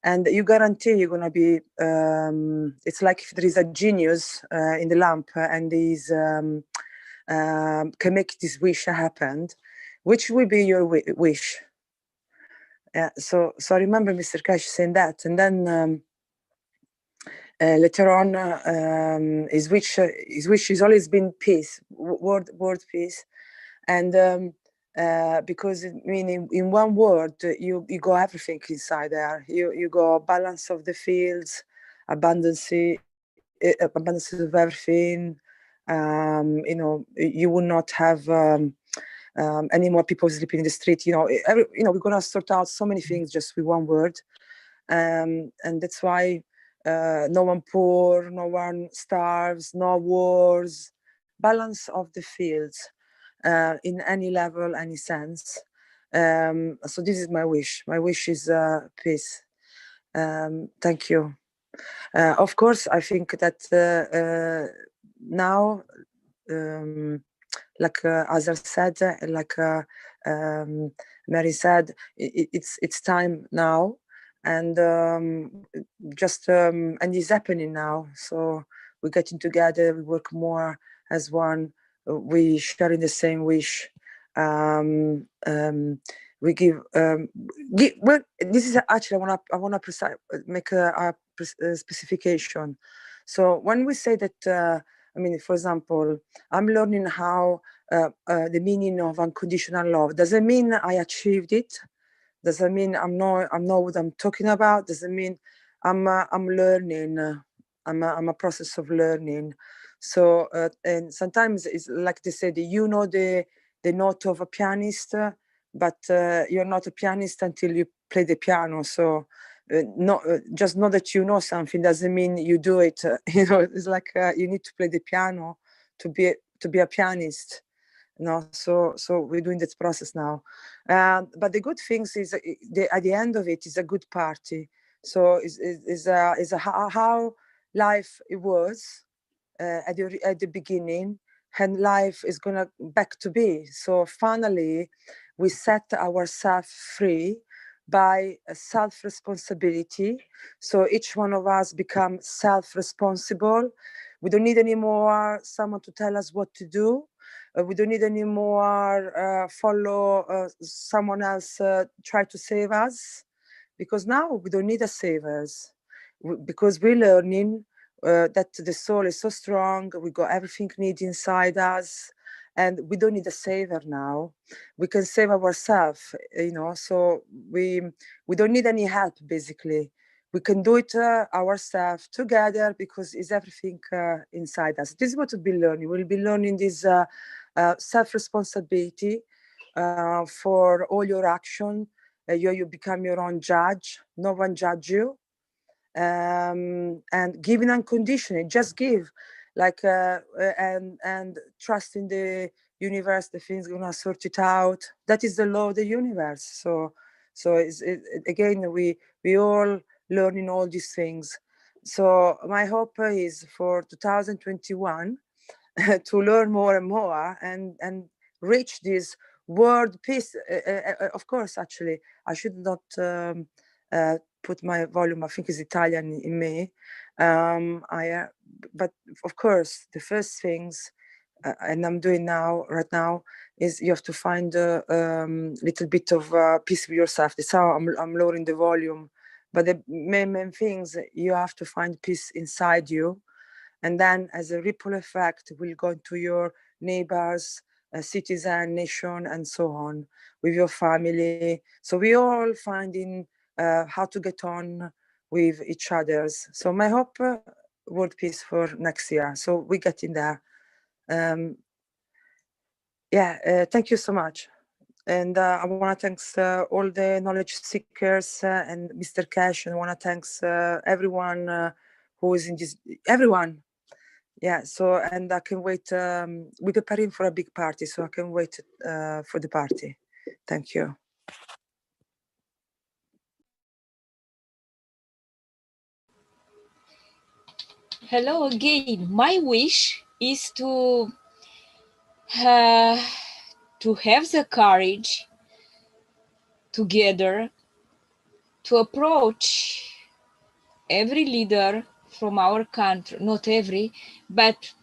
and you guarantee you're gonna be, it's like if there is a genius in the lamp and he's can make this wish happen, which will be your wish? So I remember Mr. Keshe saying that, and then later on, his wish has always been peace, world peace, and because I mean, in one word, you go everything inside there. You go balance of the fields, abundance of everything. You know, you will not have any more people sleeping in the street. You know, we're gonna sort out so many things just with one word, and that's why no one poor, no one starves, no wars, balance of the fields. In any level, any sense. So this is my wish. My wish is peace. Thank you. Of course, I think that now, like Azar said, like Mary said, it's time now, and and it's happening now. So we're getting together, we work more as one. We sharing the same wish. We give. Well, this is actually I wanna make a specification. So when we say that, I mean, for example, I'm learning how the meaning of unconditional love. Doesn't mean I achieved it. Doesn't mean I'm know what I'm talking about. Doesn't mean I'm learning. I'm a process of learning. So and sometimes it's like they say, you know the note of a pianist, but you're not a pianist until you play the piano. So just know that you know something doesn't mean you do it. You know, it's like you need to play the piano to be a pianist. No, so we're doing this process now, but the good things is at the end of it is a good party. So is how life it was at the beginning, and life is gonna back to be. So finally, we set ourselves free by self-responsibility. So each one of us become self-responsible. We don't need anymore someone to tell us what to do. We don't need anymore follow someone else try to save us, because now we don't need a savers, because we're learning that the soul is so strong. We got everything needed inside us, and we don't need a saver now. We can save ourselves, you know. So we don't need any help. Basically, we can do it ourselves together, because it's everything inside us. This is what we'll be learning. We'll be learning this self-responsibility for all your action. You become your own judge. No one judge you. And giving unconditionally, just give, like and trust in the universe. The things gonna sort it out. That is the law of the universe. So again, we all learning all these things. So my hope is for 2021 to learn more and more and reach this world peace. Of course, actually, I should not put my volume. I think it's Italian in me. But of course, the first things, and I'm doing right now, is you have to find a little bit of peace with yourself. That's how I'm lowering the volume. But the main things, you have to find peace inside you. And then as a ripple effect, will go into your neighbors, citizen, nation, and so on, with your family. So we all finding how to get on with each other's. So my hope, world peace for next year. So we get in there. Thank you so much. And I want to thank all the knowledge seekers and Mr. Keshe, and I want to thank everyone who is in this, everyone. Yeah, so, and I can wait, we're preparing for a big party, so I can wait for the party. Thank you. Hello again. My wish is to have the courage together to approach every leader from our country, not every, but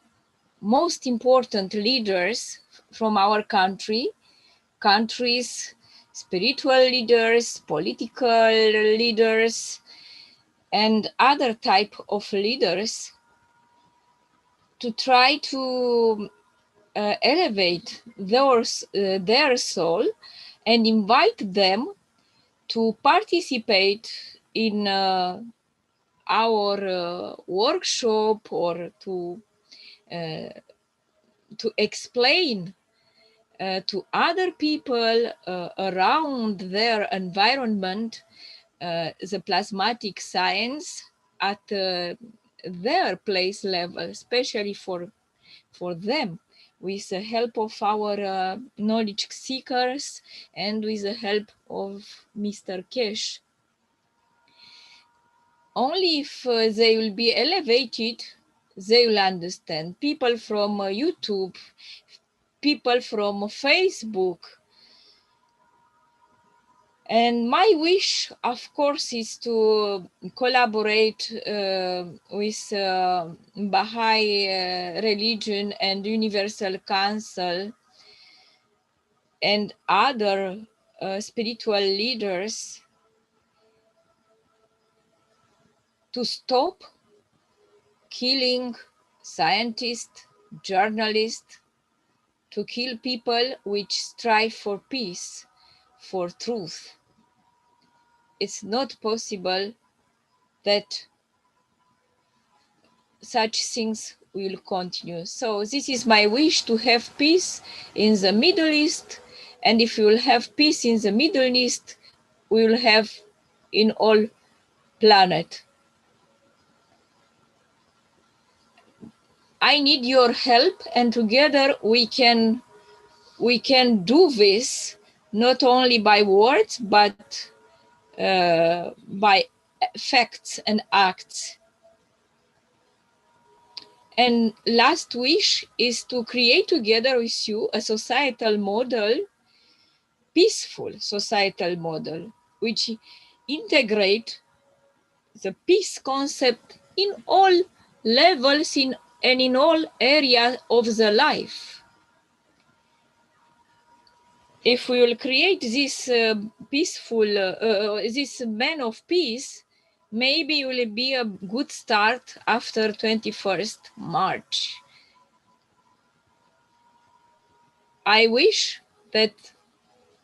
most important leaders from our countries, spiritual leaders, political leaders, and other type of leaders, to try to elevate their soul and invite them to participate in our workshop, or to explain to other people around their environment the plasmatic science at their place level, especially for them, with the help of our knowledge seekers and with the help of Mr. Keshe. Only if they will be elevated, they will understand. People from YouTube, people from Facebook. And my wish, of course, is to collaborate with Baha'i religion and Universal Council and other spiritual leaders to stop killing scientists, journalists, to kill people which strive for peace, for truth. It's not possible that such things will continue. So this is my wish, to have peace in the Middle East. And if we will have peace in the Middle East, we will have in all planet. I need your help, and together we can do this, not only by words, but by facts and acts. And last wish is to create together with you a societal model, peaceful societal model, which integrate the peace concept in all levels and in all areas of the life. If we will create this peaceful, this man of peace, maybe it will be a good start after 21st March. I wish that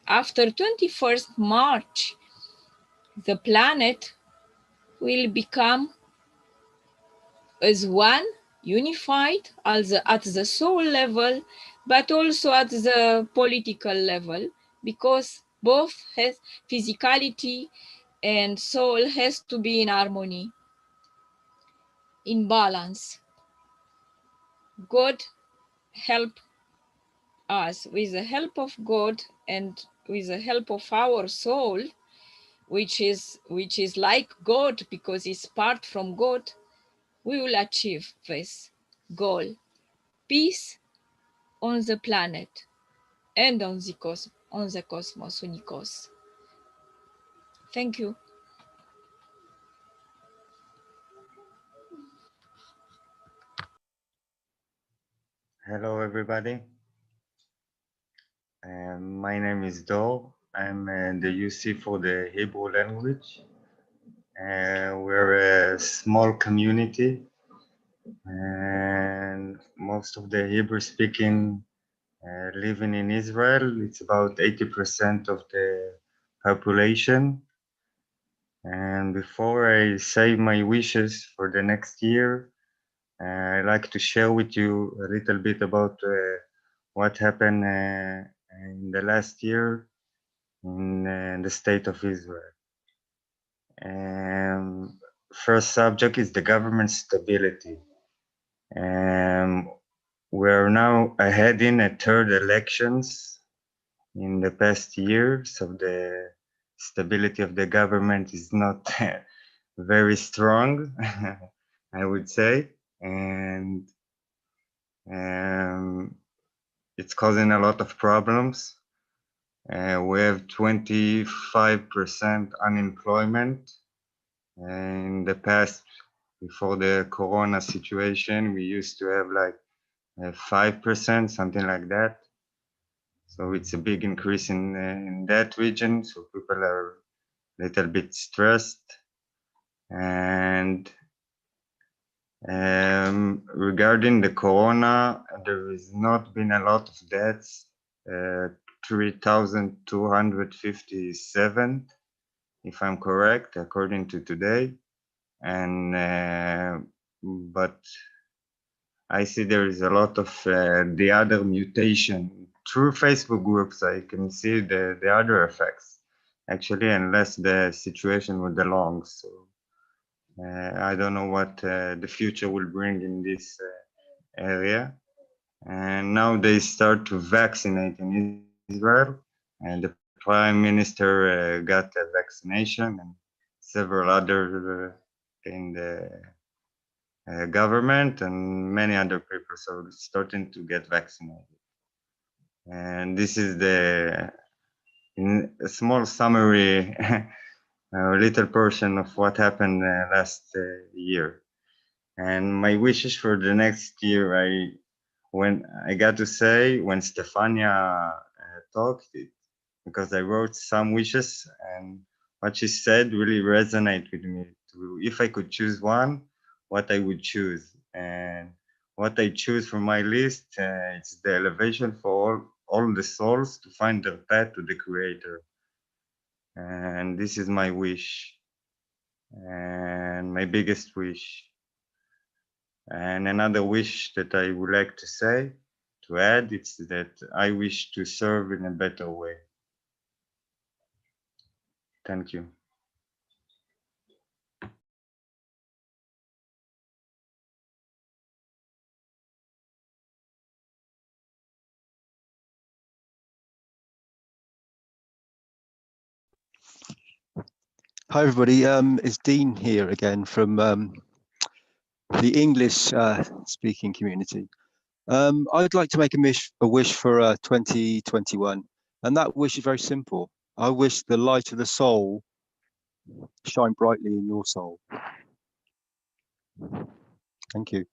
after 21st March, the planet will become as one, unified at the soul level, but also at the political level, because both has physicality and soul has to be in harmony, in balance. God help us. With the help of God and with the help of our soul, which is like God because it's part from God, we will achieve this goal. Peace on the planet and on the cosmos, unicos. Thank you. Hello, everybody. My name is Dor. I'm the UC for the Hebrew language. We're a small community, and most of the Hebrew-speaking living in Israel. It's about 80% of the population. And before I say my wishes for the next year, I'd like to share with you a little bit about what happened in the last year in the state of Israel. First subject is the government stability. We're now heading a third elections in the past year, so the stability of the government is not very strong, I would say, and it's causing a lot of problems. We have 25% unemployment. In the past, before the Corona situation, we used to have like 5%, something like that. So it's a big increase in that region. So people are a little bit stressed. And Regarding the corona, there has not been a lot of deaths, 3,257, if I'm correct, according to today. And but I see there is a lot of the other mutation. Through Facebook groups, I can see the other effects, actually, unless the situation with the lungs. So I don't know what the future will bring in this area. And now they start to vaccinate in Israel, and the prime minister got a vaccination, and several other in the government, and many other people are starting to get vaccinated. And this is in a small summary, a little portion of what happened last year. And my wishes for the next year, when I got to say, when Stefania talked, because I wrote some wishes, and what she said really resonated with me. If I could choose one, what I would choose. And what I choose from my list, it's the elevation for all the souls to find their path to the Creator. And this is my wish, and my biggest wish. And another wish that I would like to say, to add, it's that I wish to serve in a better way. Thank you. Hi everybody, it's Dean here again from the English speaking community. I'd like to make a wish for 2021, and that wish is very simple. I wish the light of the soul shine brightly in your soul. Thank you.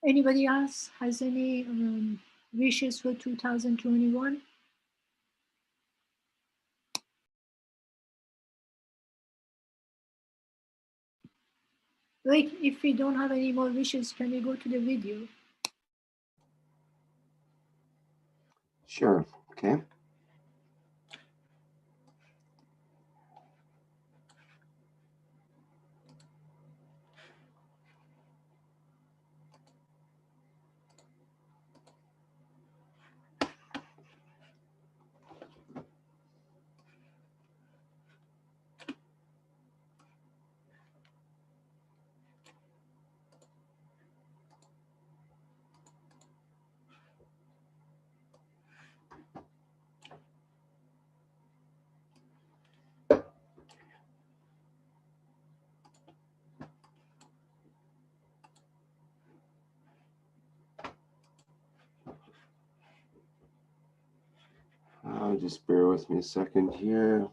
Anybody else has any wishes for 2021? Like, if we don't have any more wishes, can we go to the video? Sure, okay. Just bear with me a second here. Get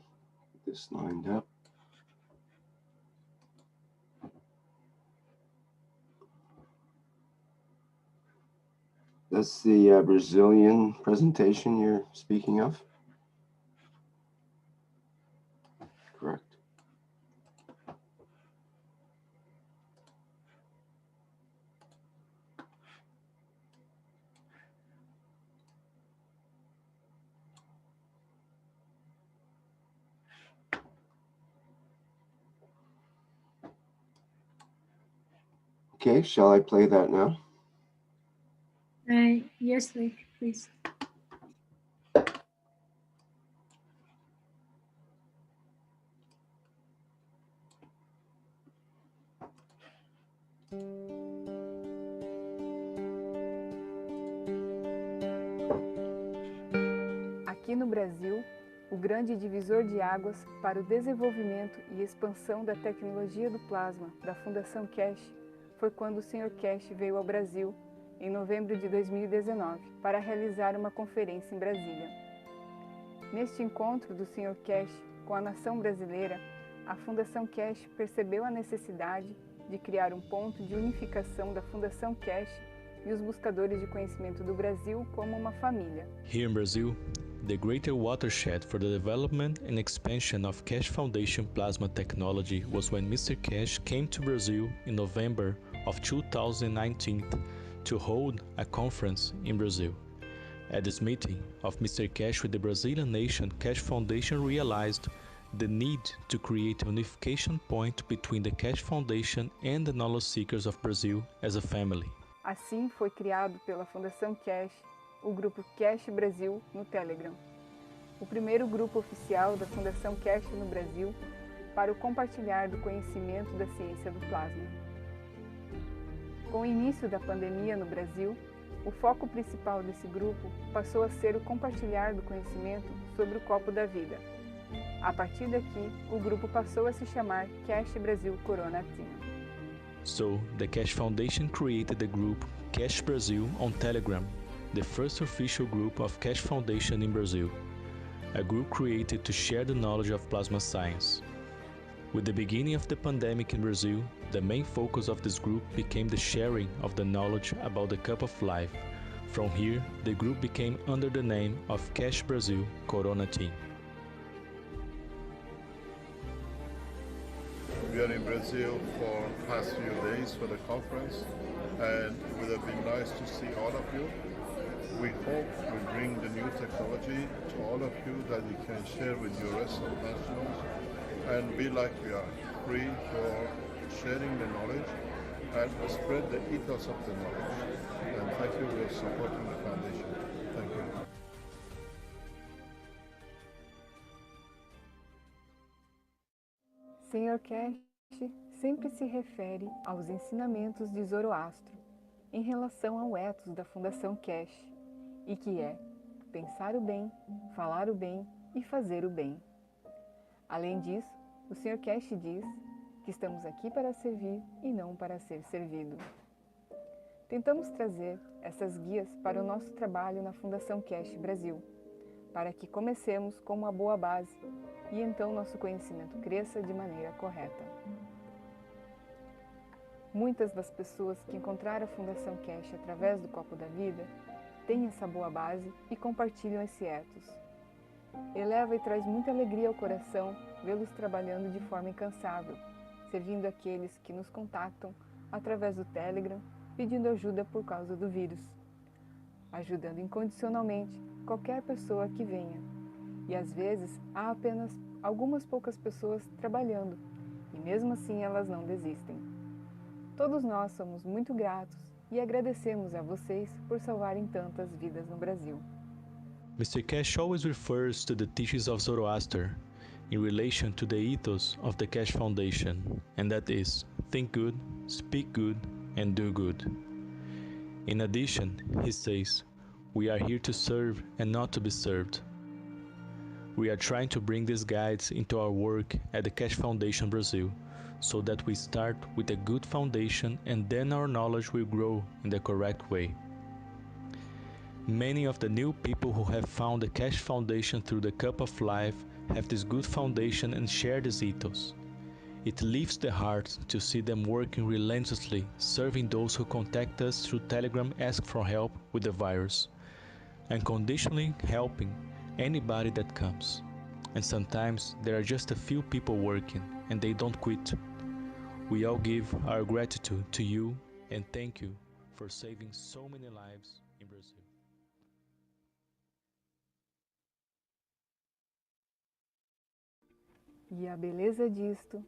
this lined up. That's the Brazilian presentation you're speaking of? Correct. Okay, shall I play that now? Yes, please. Aqui no Brasil, o grande divisor de águas para o desenvolvimento e expansão da tecnologia do plasma da Fundação Keshe foi quando o Sr. Keshe veio ao Brasil em novembro de 2019 para realizar uma conferência em Brasília. Neste encontro do Sr. Keshe com a nação brasileira, a Fundação Keshe percebeu a necessidade de criar um ponto de unificação da Fundação Keshe e os buscadores de conhecimento do Brasil como uma família. Here in Brazil, the greater watershed for the development and expansion of Keshe Foundation plasma technology was when Mr. Keshe came to Brazil in November of 2019 to hold a conference in Brazil. At this meeting of Mr. Keshe with the Brazilian nation, Keshe Foundation realized the need to create a unification point between the Keshe Foundation and the knowledge seekers of Brazil as a family. Assim foi criado pela Fundação Keshe o grupo Keshe Brasil no Telegram, o primeiro grupo oficial da Fundação Keshe no Brasil para o compartilhar do conhecimento da ciência do plasma. Com o início da pandemia no Brasil, o foco principal desse grupo passou a ser o compartilhar do conhecimento sobre o copo da vida. A partir daqui, o grupo passou a se chamar Keshe Brasil Corona Team. So, the Keshe Foundation created the group Keshe Brasil on Telegram, the first official group of Keshe Foundation in Brazil, a group created to share the knowledge of plasma science. With the beginning of the pandemic in Brazil, the main focus of this group became the sharing of the knowledge about the cup of life. From here, the group became under the name of Keshe Brasil Corona Team. We are in Brazil for the past few days for the conference, and it would have been nice to see all of you. We hope we bring the new technology to all of you that you can share with your rest of nationals and be like we are, free for sharing the knowledge and spread the ethos of the knowledge. And thank you for supporting the foundation. Thank you. Sr. Keshe sempre se refere aos ensinamentos de Zoroastro em relação ao ethos da Fundação Keshe, e que é pensar o bem, falar o bem e fazer o bem. Além disso, o Sr. Keshe diz que estamos aqui para servir e não para ser servido. Tentamos trazer essas guias para o nosso trabalho na Fundação Keshe Brasil, para que comecemos com uma boa base e então nosso conhecimento cresça de maneira correta. Muitas das pessoas que encontraram a Fundação Keshe através do Copo da Vida têm essa boa base e compartilham esse ethos. Eleva e traz muita alegria ao coração vê-los trabalhando de forma incansável, servindo aqueles que nos contactam através do Telegram, pedindo ajuda por causa do vírus, ajudando incondicionalmente qualquer pessoa que venha. E às vezes há apenas algumas poucas pessoas trabalhando, e mesmo assim elas não desistem. Todos nós somos muito gratos e agradecemos a vocês por salvarem tantas vidas no Brasil. Mr. Keshe always refers to the teachings of Zoroaster in relation to the ethos of the Keshe Foundation, and that is, think good, speak good, and do good. In addition, he says, we are here to serve and not to be served. We are trying to bring these guides into our work at the Keshe Foundation Brazil, so that we start with a good foundation and then our knowledge will grow in the correct way. Many of the new people who have found the Keshe Foundation through the Cup of Life have this good foundation and share this ethos. It lifts the heart to see them working relentlessly, serving those who contact us through Telegram, ask for help with the virus, unconditionally helping anybody that comes. And sometimes there are just a few people working and they don't quit. We all give our gratitude to you and thank you for saving so many lives in Brazil. E a beleza disto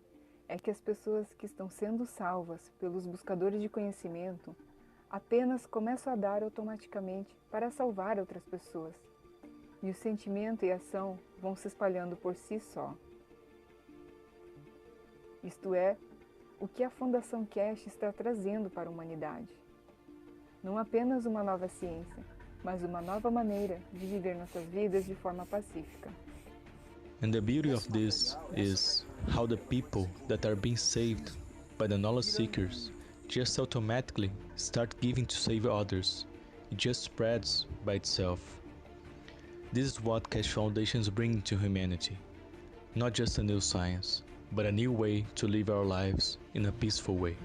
é que as pessoas que estão sendo salvas pelos buscadores de conhecimento apenas começam a dar automaticamente para salvar outras pessoas. E o sentimento e a ação vão se espalhando por si só. Isto é, o que a Fundação Keshe está trazendo para a humanidade. Não apenas uma nova ciência, mas uma nova maneira de viver nossas vidas de forma pacífica. And the beauty of this is how the people that are being saved by the knowledge seekers just automatically start giving to save others. It just spreads by itself. This is what Keshe Foundation is bringing to humanity. Not just a new science, but a new way to live our lives in a peaceful way.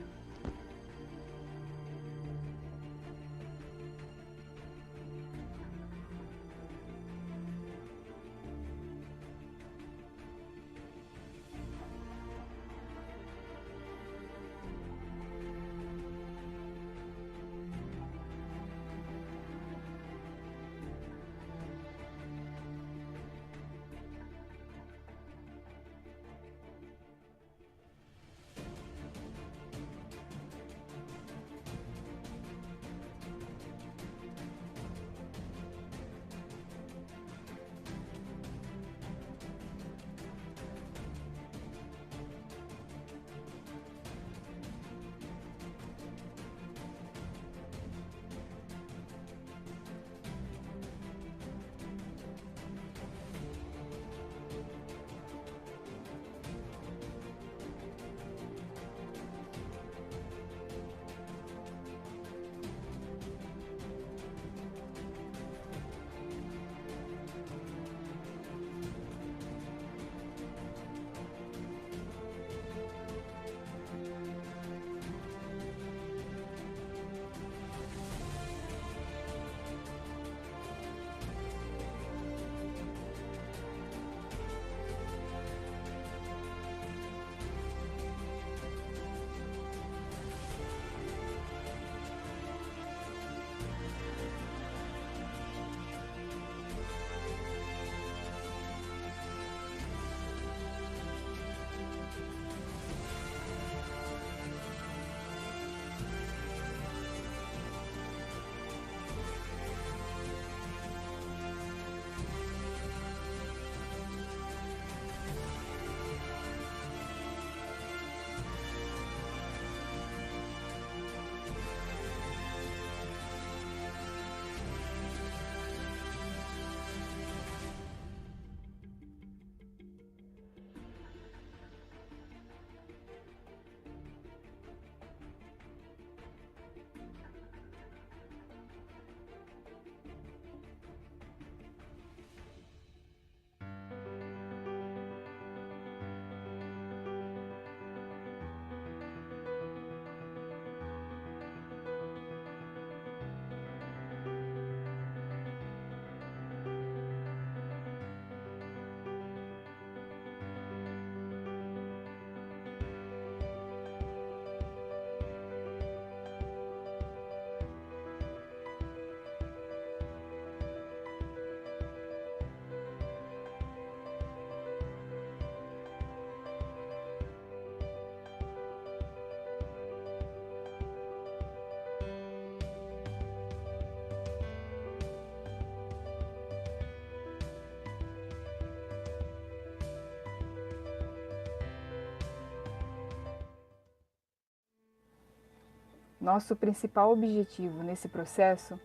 Nosso principal objetivo nesse processo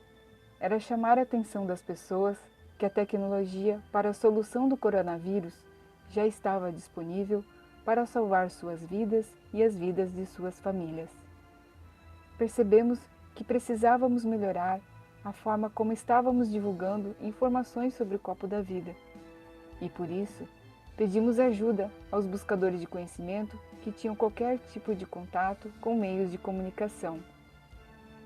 era chamar a atenção das pessoas que a tecnologia para a solução do coronavírus já estava disponível para salvar suas vidas e as vidas de suas famílias. Percebemos que precisávamos melhorar a forma como estávamos divulgando informações sobre o copo da vida e, por isso, pedimos ajuda aos buscadores de conhecimento que tinham qualquer tipo de contato com meios de comunicação.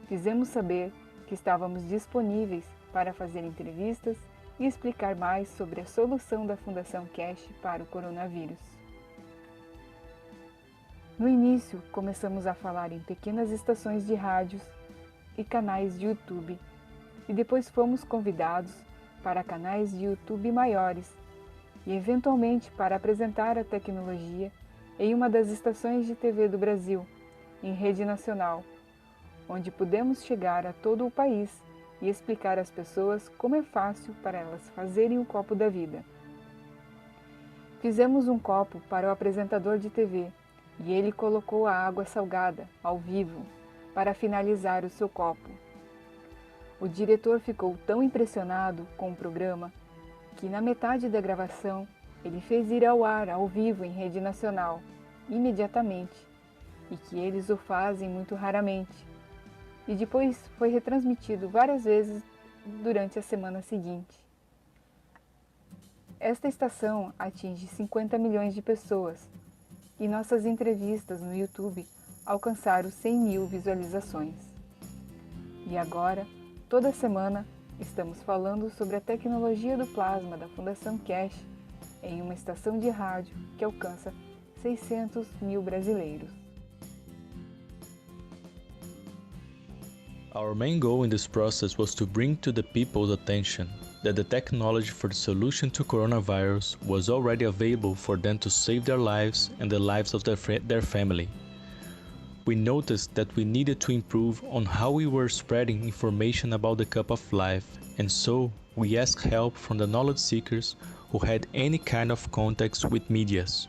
Fizemos saber que estávamos disponíveis para fazer entrevistas e explicar mais sobre a solução da Fundação Keshe para o coronavírus. No início, começamos a falar em pequenas estações de rádios e canais de YouTube, e depois fomos convidados para canais de YouTube maiores e, eventualmente, para apresentar a tecnologia em uma das estações de TV do Brasil, em rede nacional, onde pudemos chegar a todo o país e explicar às pessoas como é fácil para elas fazerem o copo da vida. Fizemos um copo para o apresentador de TV e ele colocou a água salgada, ao vivo, para finalizar o seu copo. O diretor ficou tão impressionado com o programa que, na metade da gravação, ele fez ir ao ar, ao vivo, em rede nacional, imediatamente, e que eles o fazem muito raramente. E depois foi retransmitido várias vezes durante a semana seguinte. Esta estação atinge 50 milhões de pessoas e nossas entrevistas no YouTube alcançaram 100 mil visualizações. E agora, toda semana, estamos falando sobre a tecnologia do plasma da Fundação Keshe em uma estação de rádio que alcança 600 mil brasileiros. Our main goal in this process was to bring to the people's attention that the technology for the solution to coronavirus was already available for them to save their lives and the lives of their family. We noticed that we needed to improve on how we were spreading information about the cup of life, and so we asked help from the knowledge seekers who had any kind of contacts with medias.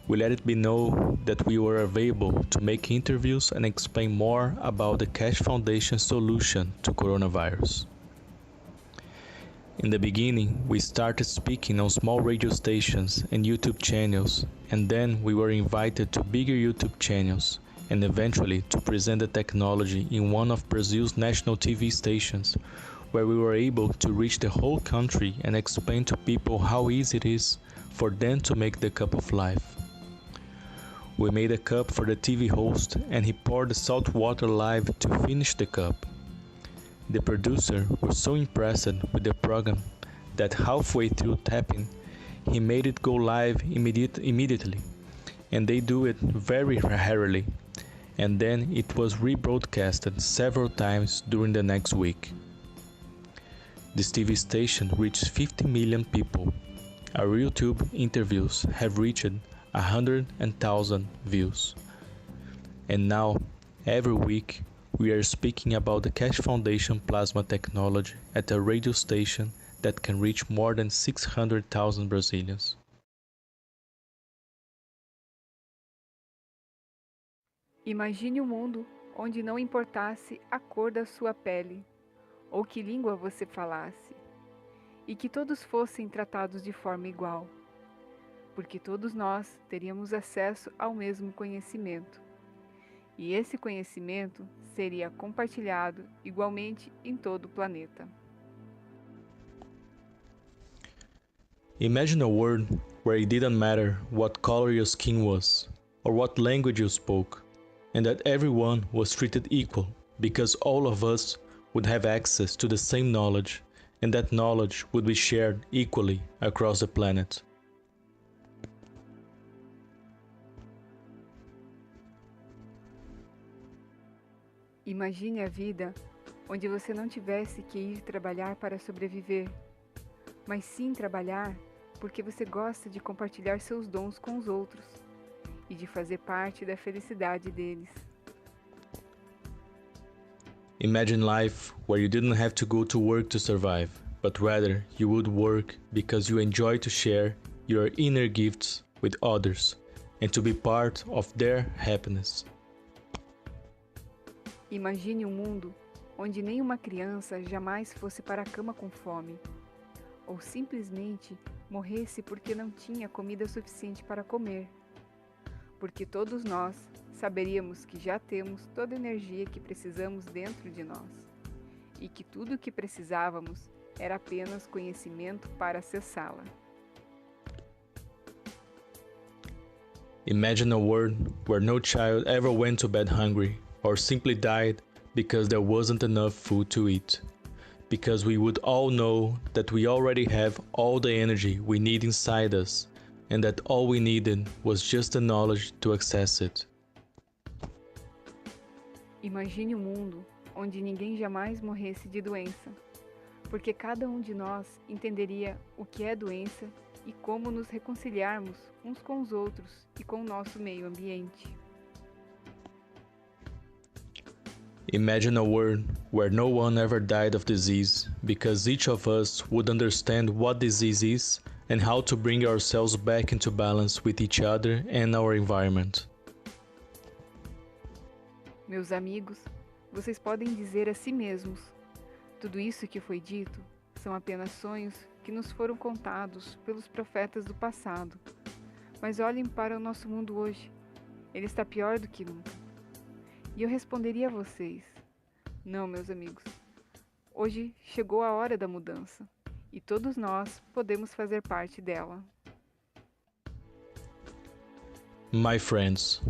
We let it be known that we were available to make interviews and explain more about the Keshe Foundation solution to coronavirus. In the beginning, we started speaking on small radio stations and YouTube channels, and then we were invited to bigger YouTube channels, and eventually to present the technology in one of Brazil's national TV stations, where we were able to reach the whole country and explain to people how easy it is for them to make the cup of life. We made a cup for the TV host, and he poured the salt water live to finish the cup. The producer was so impressed with the program that halfway through tapping, he made it go live immediately, and they do it very rarely, and then it was rebroadcasted several times during the next week. This TV station reached 50 million people. Our YouTube interviews have reached 100,000 views. And now, every week, we are speaking about the Keshe Foundation plasma technology at a radio station that can reach more than 600,000 Brazilians. Imagine um mundo onde não importasse a cor da sua pele ou que língua você falasse, e que todos fossem tratados de forma igual, porque todos nós teríamos acesso ao mesmo conhecimento, e esse conhecimento seria compartilhado igualmente em todo o planeta. Imagine a world where it didn't matter what color your skin was, or what language you spoke, and that everyone was treated equal, because all of us would have access to the same knowledge, and that knowledge would be shared equally across the planet. Imagine a vida onde você não tivesse que ir trabalhar para sobreviver, mas sim trabalhar porque você gosta de compartilhar seus dons com os outros e de fazer parte da felicidade deles. Imagine life where you didn't have to go to work to survive, but rather you would work because you enjoy to share your inner gifts with others and to be part of their happiness. Imagine um mundo onde nenhuma criança jamais fosse para a cama com fome, ou simplesmente morresse porque não tinha comida suficiente para comer, porque todos nós saberíamos que já temos toda a energia que precisamos dentro de nós, e que tudo o que precisávamos era apenas conhecimento para acessá-la. Imagine a world where no child ever went to bed hungry or simply died because there wasn't enough food to eat, because we would all know that we already have all the energy we need inside us, and that all we needed was just the knowledge to access it. Imagine um mundo onde ninguém jamais morresse de doença, porque cada um de nós entenderia o que é doença e como nos reconciliarmos uns com os outros e com o nosso meio ambiente. Imagine a world where no one ever died of disease, because each of us would understand what disease is and how to bring ourselves back into balance with each other and our environment. Meus amigos, vocês podem dizer a si mesmos: tudo isso que foi dito são apenas sonhos que nos foram contados pelos profetas do passado. Mas olhem para o nosso mundo hoje. Ele está pior do que nunca. E eu responderia a vocês: não, meus amigos. Hoje chegou a hora da mudança e todos nós podemos fazer parte dela. My friends,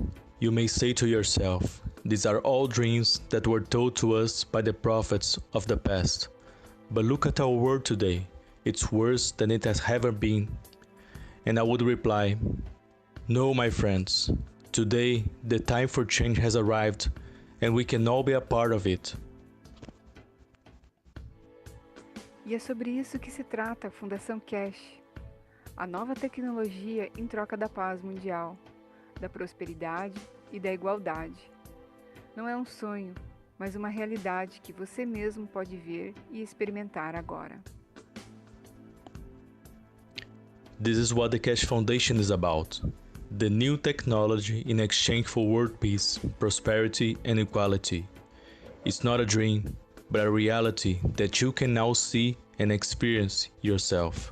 you may say to yourself, these are all dreams that were told to us by the prophets of the past. But look at our world today. It's worse than it has ever been. And I would reply, no, my friends. Today, the time for change has arrived, and we can all be a part of it. E é sobre isso que se trata a Fundação Keshe. A nova tecnologia em troca da paz mundial, da prosperidade e da igualdade. Não é um sonho, mas uma realidade que você mesmo pode ver e experimentar agora. This is what the Keshe Foundation is about. The new technology in exchange for world peace, prosperity and equality. It's not a dream, but a reality that you can now see and experience yourself.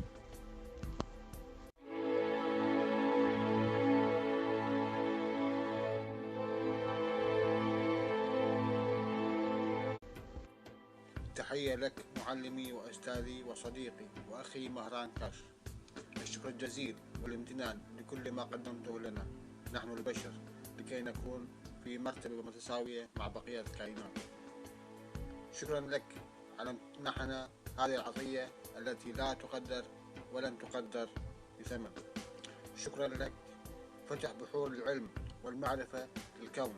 تحية لك معلمي وأستاذي وصديقي وأخي مهران كاش. الشكر الجزيل والامتنان لكل ما قدمته لنا نحن البشر لكي نكون في مرتبة متساوية مع بقية الكائنات. شكرا لك على منحنا هذه العطية التي لا تقدر ولن تقدر بثمن. شكرا لك فتح بحور العلم والمعرفة للكون.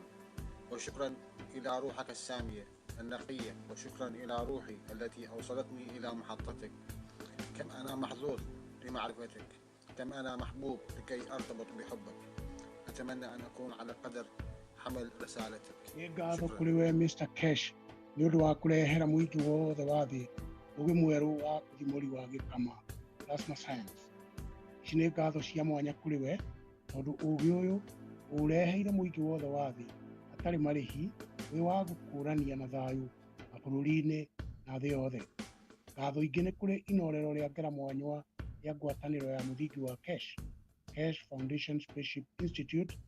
وشكرا إلى روحك السامية النقية. وشكرا إلى روحي التي أوصلتني إلى محطتك. كم أنا محظوظ لمعرفتك. كم أنا محبوب لكي أرتبط بحبك. أتمنى أن أكون على قدر حمل رسالتك. شكرا. Mr. Keshe nĩ ũndũ wa kũrehera mũingĩ wothe wa thĩ ũgĩ mwerũ wa ũthimũri wa gĩkama plasma science. Ici nĩ ngatho cia mwanya kũrĩ we tondũ ũgĩ ũyũ ũreheire mũingĩ wothe wa thĩ hatarĩ marĩhi wĩ wa gũkũrania na thayũ mabũrũri-inĩ na thĩ yothe. Ngatho ingĩ nĩ kũrĩ inorero rĩa ngeramwanywa ya ngwatanĩro ya mũthingi wa Keshe Foundation Spaceship Institute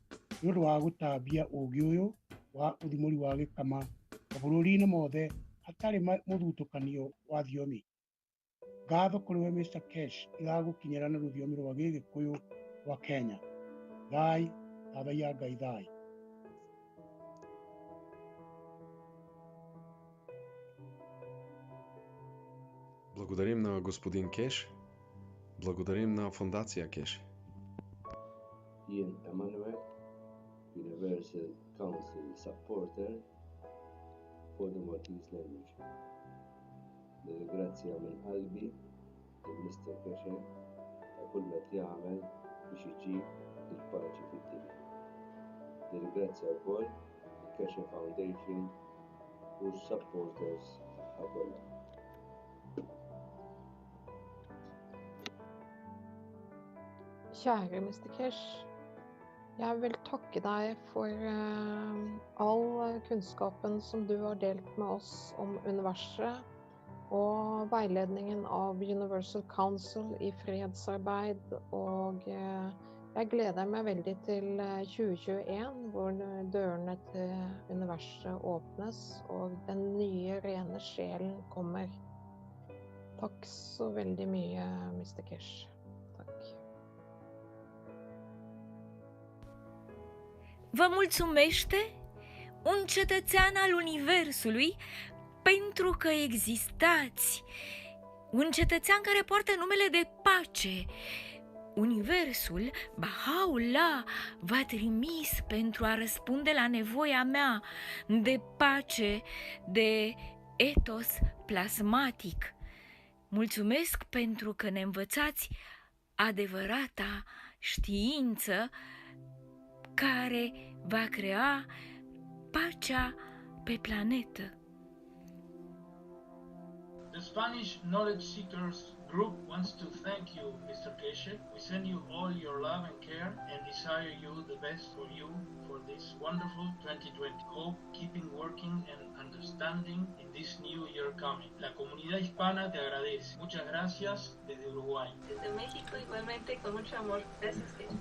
nĩ ũndũ wa gũtambia ũgĩ ũyũ wa ũthimũri wa gĩkama mabũrũri-inĩ mothe hatarĩ mũthutũkanio wa thiomi. Ngatho kũrĩ we Mr. Keshe igagũkinyĩra na rũthiomi rwa Gĩgĩkũyũ rwa Kenya. Thai, Thathaiya Ngai thai. Благодарим на господин Кеш. Благодарим на Фундация Кеш. Ian Emanuel, Universal Council supporter for the Maltese language. Nirringrazzja minn qalbi il-Mr. Keshe ta' kull ma jagħmel biex iġib il-paċi fid-dinja. Nirringrazzja wkoll il-Keshe Foundation u s-supporters tagħha kollha. Kjære Mr. Keshe, jeg vil takke deg for all kunnskapen som du har delt med oss om universet og veiledningen av Universal Council i fredsarbeid, og jeg gleder meg veldig til 2021, hvor dørene til universet åpnes og den nye rene sjelen kommer. Takk så veldig mye, Mr. Keshe. Takk. Vă mulțumește un cetățean al Universului pentru că existați. Un cetățean care poartă numele de pace. Universul, Baha'u'llah, v-a trimis pentru a răspunde la nevoia mea de pace, de etos plasmatic. Mulțumesc pentru că ne învățați adevărata știință care va crea pacea pe planetă. The Spanish Knowledge Seekers Group wants to thank you, Mr. Keshe. We send you all your love and care and desire you the best for you for this wonderful 2020. Hope, keeping working and understanding in this new year coming. La comunidad hispana te agradece. Muchas gracias desde Uruguay. Desde México igualmente con mucho amor. Gracias, Keshe.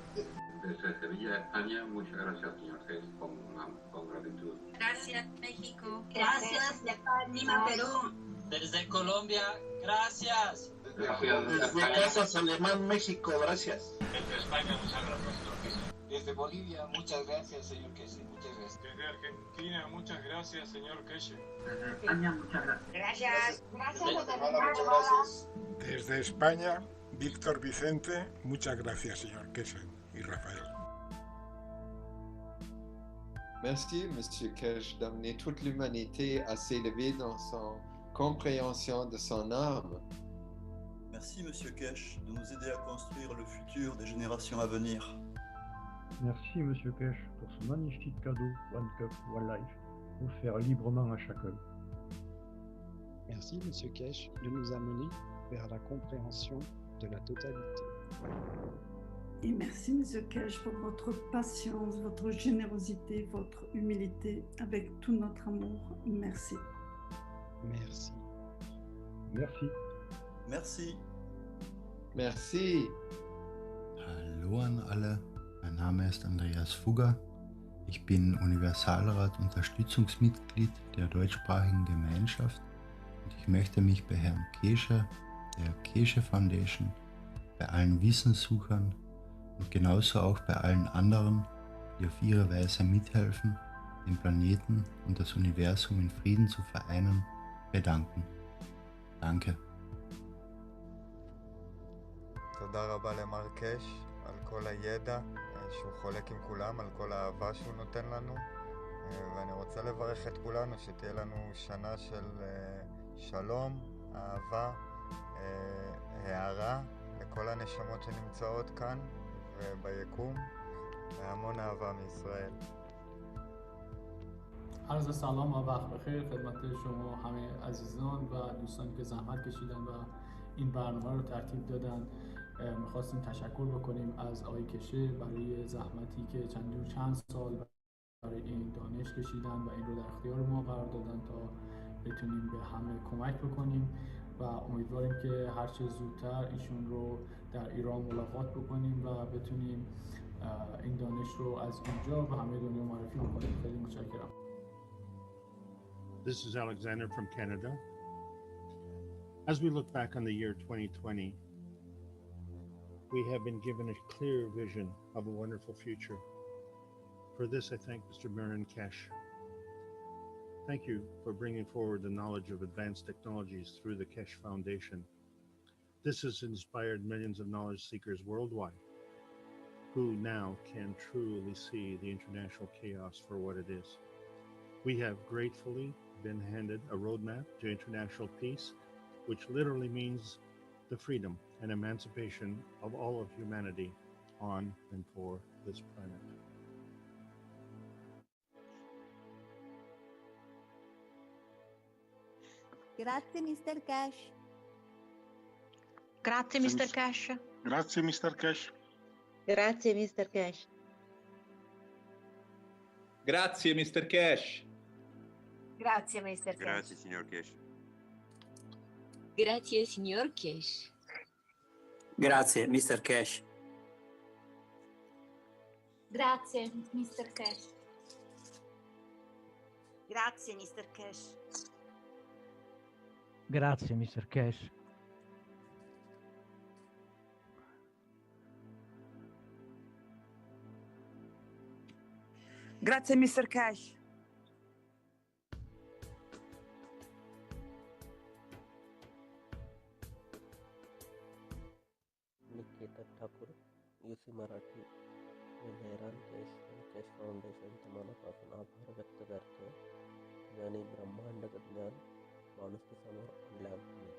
The desde Sevilla, España. Muchas gracias, señor Keshe, con gratitud. Gracias, México. Gracias, Lima, Perú. Desde Colombia, gracias. Desde Casas Alemán, México, gracias. Desde España, muchas gracias, señor Keshe. Desde Bolivia, muchas gracias, señor Keshe. Muchas gracias. Desde Argentina, muchas gracias, señor Keshe. Desde España, muchas gracias. Gracias. Gracias, muchas gracias. Desde España, Víctor Vicente, muchas gracias, señor Keshe y Rafael. Merci, Monsieur Keshe, d'amener toute l'humanité à s'élever dans son compréhension de son âme. Merci, Monsieur Keshe, de nous aider à construire le futur des générations à venir. Merci, Monsieur Keshe, pour ce magnifique cadeau One Cup, One Life, offert librement à chacun. Merci, Monsieur Keshe, de nous amener vers la compréhension de la totalité. Et merci, Monsieur Keshe, pour votre patience, votre générosité, votre humilité, avec tout notre amour. Merci. Merci. Merci. Merci. Merci. Hallo an alle, mein Name ist Andreas Fugger. Ich bin Universalrat-Unterstützungsmitglied der deutschsprachigen Gemeinschaft und ich möchte mich bei Herrn Keshe, der Keshe Foundation, bei allen Wissenssuchern und genauso auch bei allen anderen, die auf ihre Weise mithelfen, den Planeten und das Universum in Frieden zu vereinen, bedanken. Danke. תודה רבה למר קש על כל הידע שהוא חולק עם כולם, על כל האהבה שהוא נותן לנו, ואני רוצה לברך את כולנו שתהיה לנו שנה של שלום, אהבה, הערה לכל הנשמות שנמצאות כאן וביקום, והמון אהבה מישראל. عرض سلام و وقت بخیر خدمت شما همه عزیزان و دوستانی که زحمت کشیدن و این برنامه رو ترتیب دادن. میخواستیم تشکر بکنیم از آقای کشه برای زحمتی که چند سال برای این دانش کشیدن و این رو در اختیار ما قرار دادن تا بتونیم به همه کمک بکنیم و امیدواریم که هر چه زودتر ایشون رو در ایران ملاقات بکنیم و بتونیم این دانش رو از اینجا به همه دنیا معرفی بکنیم. خیلی متشکرم. This is Alexander from Canada. As we look back on the year 2020, we have been given a clear vision of a wonderful future. For this, I thank Mr. Mehran Keshe. Thank you for bringing forward the knowledge of advanced technologies through the Keshe Foundation. This has inspired millions of knowledge seekers worldwide who now can truly see the international chaos for what it is. We have gratefully been handed a roadmap to international peace, which literally means the freedom and emancipation of all of humanity on and for this planet. Grazie, Mr. Keshe. Grazie, Mr. Keshe. Grazie, Mr. Keshe. Grazie, Mr. Keshe. Grazie, Mr. Keshe. Grazie, Mr. Keshe. Grazie, signor Keshe. Grazie, signor Keshe. Grazie, Mr. Keshe. Grazie, Mr. Keshe. Grazie, Mr. Keshe. Grazie, Mr. Keshe. Grazie, Mr. Keshe. Thakur UC Marathi में मेहरान केश foundation तुम्हालापासून आभार व्यक्त करतो ज्याने ब्रह्मांडाचं ज्ञान माणुसकीसमोर आणले आहे.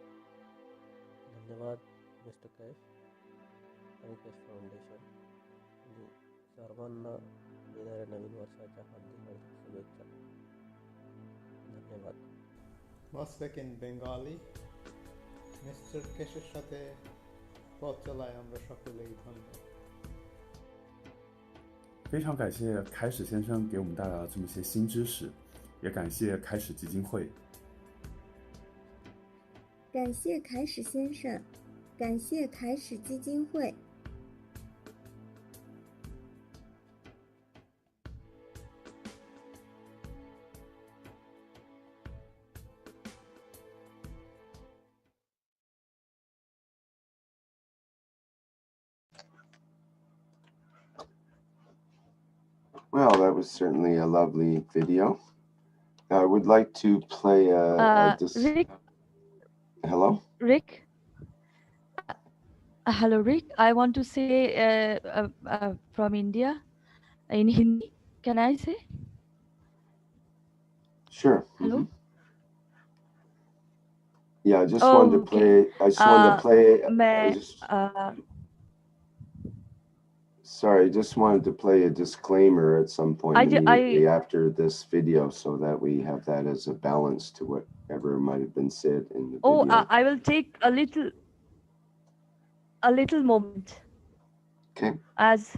धन्यवाद mister केश आणि केश फाउंडेशन. सर्वांना येणाऱ्या नवीन वर्षाच्या हार्दिक शुभेच्छा. धन्यवाद. Mosbek in Bengali, Mr. Keshe's সাথে পথ চলায় আমরা সকলেই ধন্য。非常感谢开始先生给我们带来了这么些新知识，也感谢开始基金会。感谢开始先生，感谢开始基金会。was certainly a lovely video. I would like to play Rick. Hello? Rick? Hello, Rick. I want to say from India in Hindi. Can I say? Sure. Hello? Yeah, I just wanted to play. I just wanted to play. Sorry, I just wanted to play a disclaimer at some point immediately after this video, so that we have that as a balance to whatever might have been said in the video. I will take a little moment. Okay. As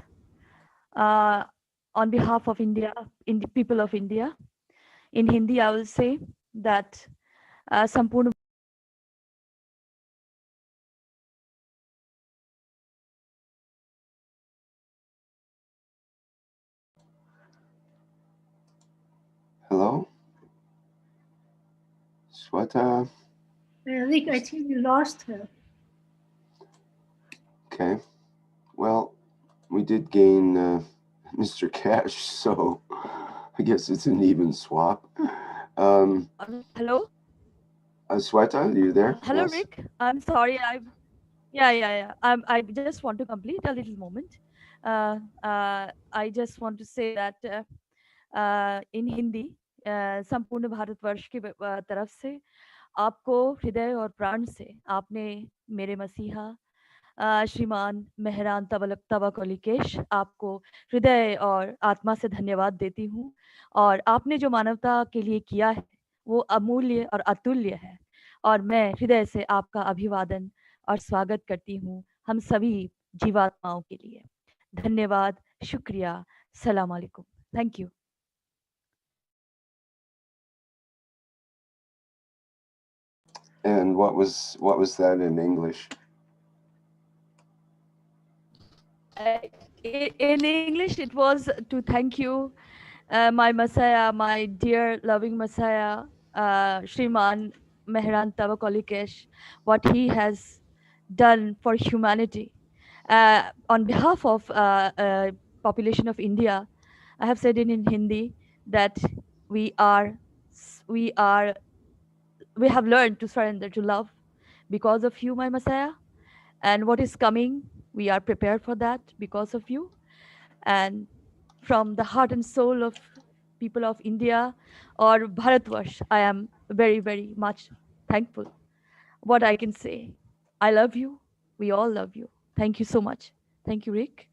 on behalf of India, in the people of India, in Hindi, I will say that Sampurna. Hello? Sweta? Rick, I think you lost her. Okay. Well, we did gain Mr. Keshe, so I guess it's an even swap. Hello? Sweta, are you there? Hello, Yes. Rick. I'm sorry. Yeah. I just want to complete a little moment. I just want to say that in Hindi, संपूर्ण भारतवर्ष की तरफ से आपको हृदय और प्राण से आपने मेरे मसीहा श्रीमान मेहरान तवकोली केश आपको हृदय और आत्मा से धन्यवाद देती हूँ और आपने जो मानवता के लिए किया है वो अमूल्य और अतुल्य है और मैं हृदय से आपका अभिवादन और स्वागत करती हूँ हम सभी जीवात्माओं के लिए धन्यवाद शुक्रिया सलाम अलैकुम thank you And what was that in English? In English, it was to thank you, my Messiah, my dear loving Messiah, Shriman Mehran Tavakoli Keshe, what he has done for humanity. On behalf of population of India, I have said it in Hindi that we have learned to surrender to love because of you, my Messiah. And what is coming, we are prepared for that because of you. And from the heart and soul of people of India or Bharatvarsh, I am very, very much thankful. What I can say, I love you. We all love you. Thank you so much. Thank you, Rick.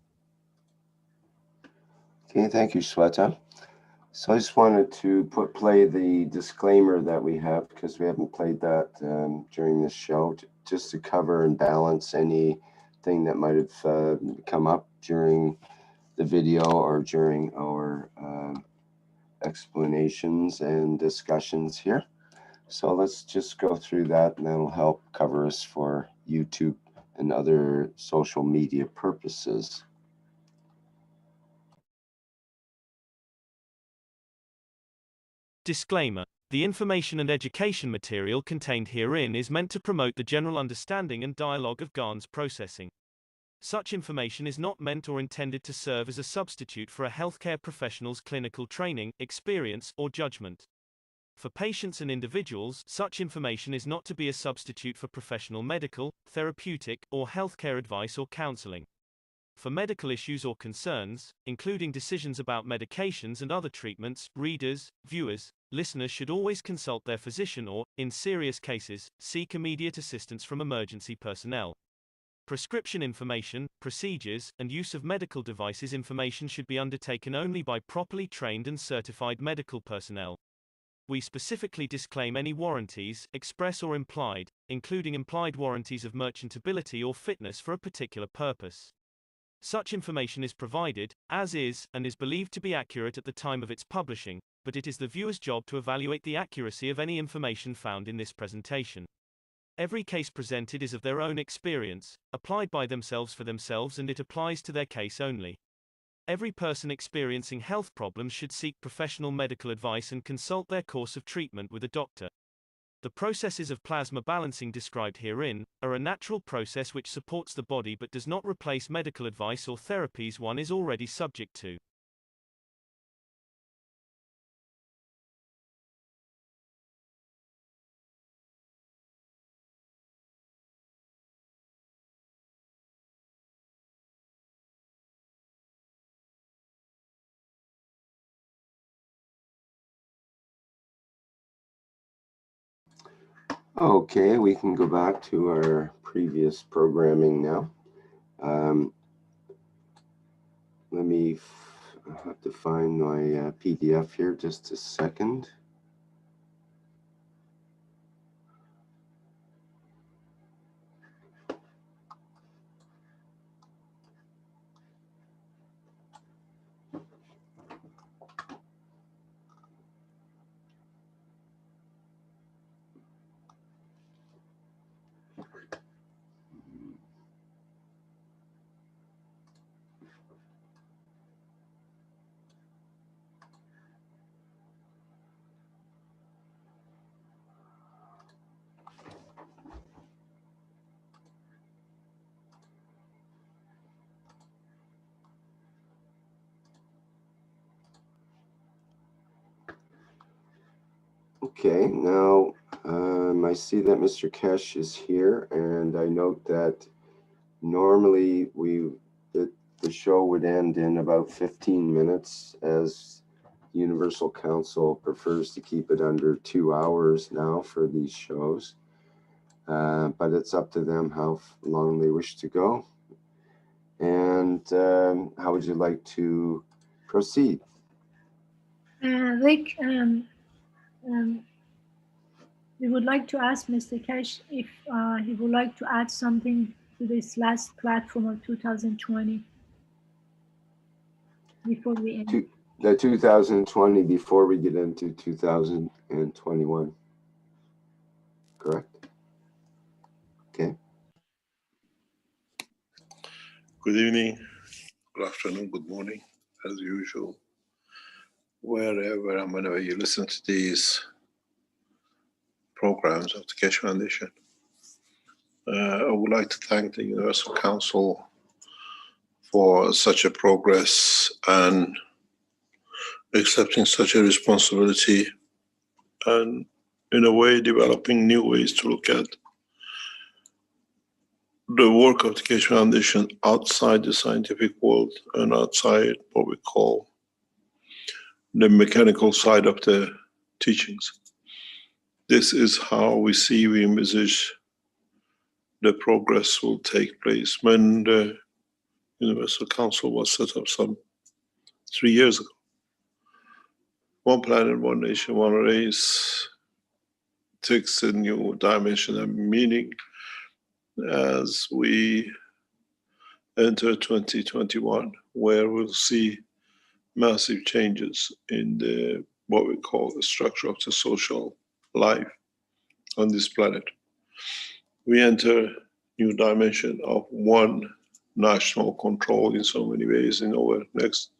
Okay, thank you, Sweta. So I just wanted to play the disclaimer that we have, because we haven't played that during this show, just to cover and balance anything that might have come up during the video or during our explanations and discussions here. So let's just go through that, and that'll help cover us for YouTube and other social media purposes. Disclaimer. The information and education material contained herein is meant to promote the general understanding and dialogue of GAN's processing. Such information is not meant or intended to serve as a substitute for a healthcare professional's clinical training, experience, or judgment. For patients and individuals, such information is not to be a substitute for professional medical, therapeutic, or healthcare advice or counseling. For medical issues or concerns, including decisions about medications and other treatments, readers, viewers, listeners should always consult their physician or, in serious cases, seek immediate assistance from emergency personnel. Prescription information, procedures, and use of medical devices information should be undertaken only by properly trained and certified medical personnel. We specifically disclaim any warranties, express or implied, including implied warranties of merchantability or fitness for a particular purpose. Such information is provided, as is, and is believed to be accurate at the time of its publishing, but it is the viewer's job to evaluate the accuracy of any information found in this presentation. Every case presented is of their own experience, applied by themselves for themselves, and it applies to their case only. Every person experiencing health problems should seek professional medical advice and consult their course of treatment with a doctor. The processes of plasma balancing described herein are a natural process which supports the body but does not replace medical advice or therapies one is already subject to. Okay, we can go back to our previous programming now. Let me, I have to find my PDF here, just a second. Okay, now I see that Mr. Keshe is here, and I note that normally the show would end in about 15 minutes, as Universal Council prefers to keep it under 2 hours now for these shows. But it's up to them how long they wish to go. And how would you like to proceed? Rick, we would like to ask Mr. Keshe if he would like to add something to this last platform of 2020 before we end. The 2020 before we get into 2021, correct? Okay. Good evening, good afternoon, good morning, as usual. Wherever and whenever you listen to these programs of the Keshe Foundation, I would like to thank the Universal Council for such a progress and accepting such a responsibility, and in a way developing new ways to look at the work of the Keshe Foundation outside the scientific world and outside what we call the mechanical side of the teachings. This is how we envisage the progress will take place. When the Universal Council was set up some 3 years ago, One Planet, One Nation, One Race takes a new dimension and meaning as we enter 2021, where we'll see massive changes in the what we call the structure of the social life on this planet. We enter new dimension of one national control in so many ways. In over the next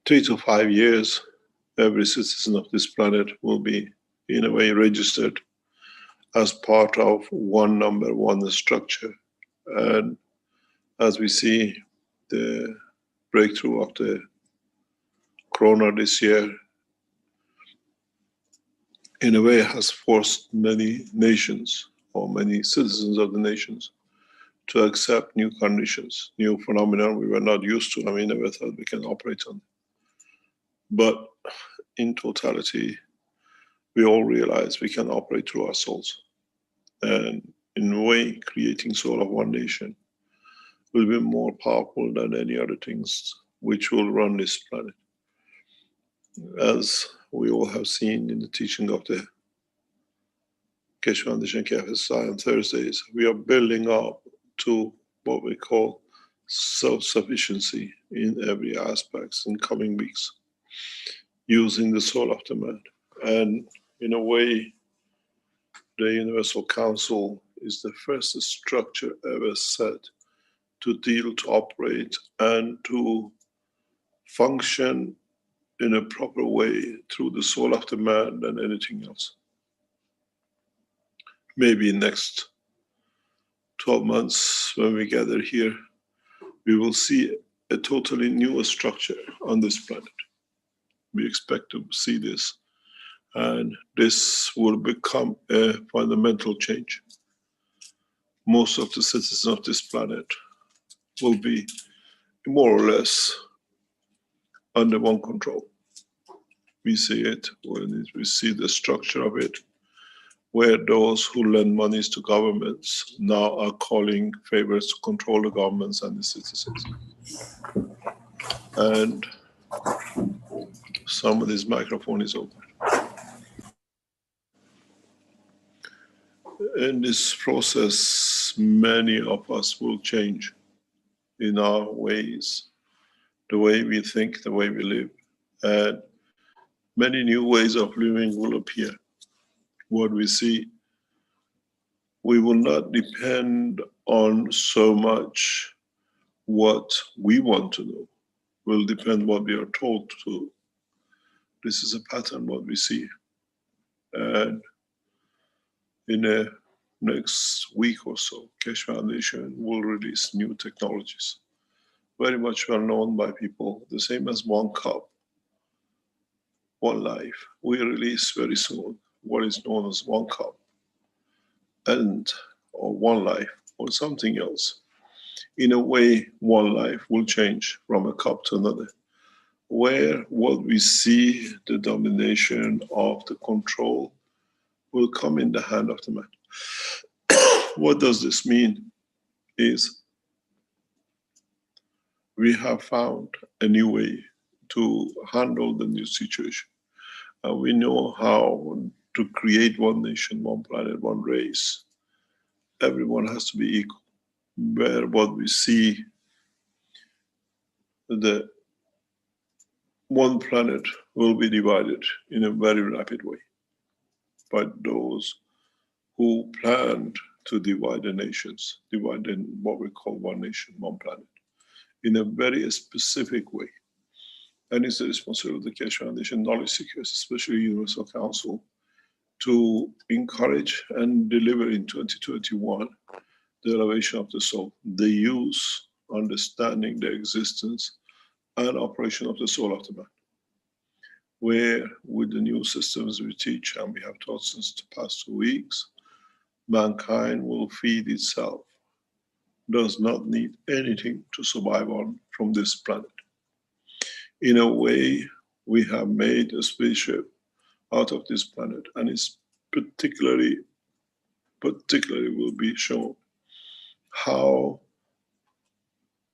3 to 5 years, every citizen of this planet will be in a way registered as part of one number, one structure. And as we see the breakthrough of the corona this year, in a way has forced many nations or many citizens of the nations to accept new conditions, new phenomena we were not used to. I mean, never thought we can operate on. But in totality, we all realize we can operate through our souls. And in a way, creating soul of one nation will be more powerful than any other things which will run this planet. As we all have seen in the teaching of the Keshe Foundation, KF SSI on Thursdays, we are building up to what we call self-sufficiency in every aspect in coming weeks, using the soul of the man. And in a way, the Universal Council is the first structure ever set to deal, to operate, and to function in a proper way through the soul of the man than anything else. Maybe next 12 months when we gather here, we will see a totally new structure on this planet. We expect to see this, and this will become a fundamental change. Most of the citizens of this planet will be more or less under one control. We see it when we see the structure of it, where those who lend monies to governments now are calling favors to control the governments and the citizens. And somebody's microphone is open. In this process, many of us will change in our ways, the way we think, the way we live, and many new ways of living will appear. What we see, we will not depend on so much what we want to know, will depend what we are told to do. This is a pattern what we see. And in the next week or so, Keshe Foundation will release new technologies, very much well known by people, the same as one cup, one life. We release very soon what is known as one cup, and or one life, or something else. In a way, one life will change from a cup to another, where what we see, the domination of the control, will come in the hand of the man. What does this mean? Is we have found a new way to handle the new situation. And we know how to create one nation, one planet, one race. Everyone has to be equal. Where what we see, the one planet will be divided in a very rapid way by those who planned to divide the nations, divide in what we call one nation, one planet, in a very specific way. And it's the responsibility of the Keshe Foundation, knowledge seekers, especially Universal Council, to encourage and deliver in 2021 the elevation of the soul, the use, understanding the existence and operation of the soul of the man. Where with the new systems we teach, and we have taught since the past 2 weeks, mankind will feed itself, does not need anything to survive on from this planet. In a way, we have made a spaceship out of this planet, and it's particularly will be shown how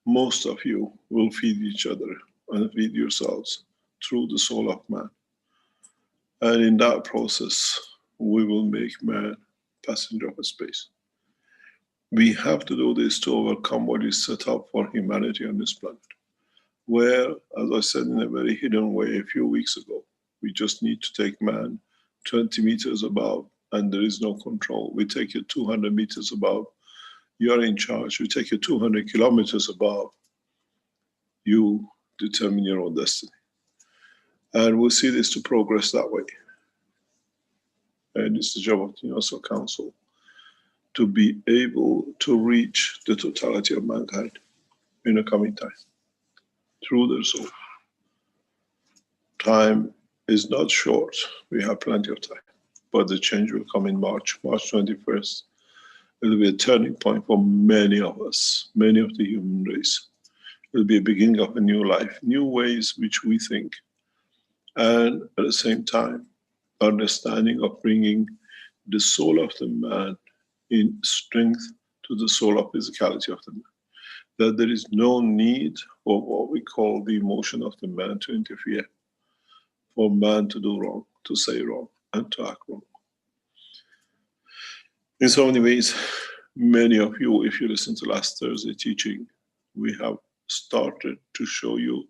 most of you will feed each other and feed yourselves through the soul of man. And in that process, we will make man passenger of space. We have to do this to overcome what is set up for humanity on this planet, where, as I said in a very hidden way a few weeks ago, we just need to take man 20 meters above and there is no control. We take you 200 meters above, you're in charge. We take you 200 kilometers above, you determine your own destiny. And we'll see this to progress that way. And it's the job of the Universal Council to be able to reach the totality of mankind in the coming time through their soul. Time is not short. We have plenty of time, but the change will come in March 21st. It will be a turning point for many of us, many of the human race. It will be a beginning of a new life, new ways which we think, and at the same time, understanding of bringing the soul of the man in strength to the soul of physicality of the man. That there is no need for what we call the emotion of the man to interfere, for man to do wrong, to say wrong, and to act wrong. In so many ways, many of you, if you listen to last Thursday teaching, we have started to show you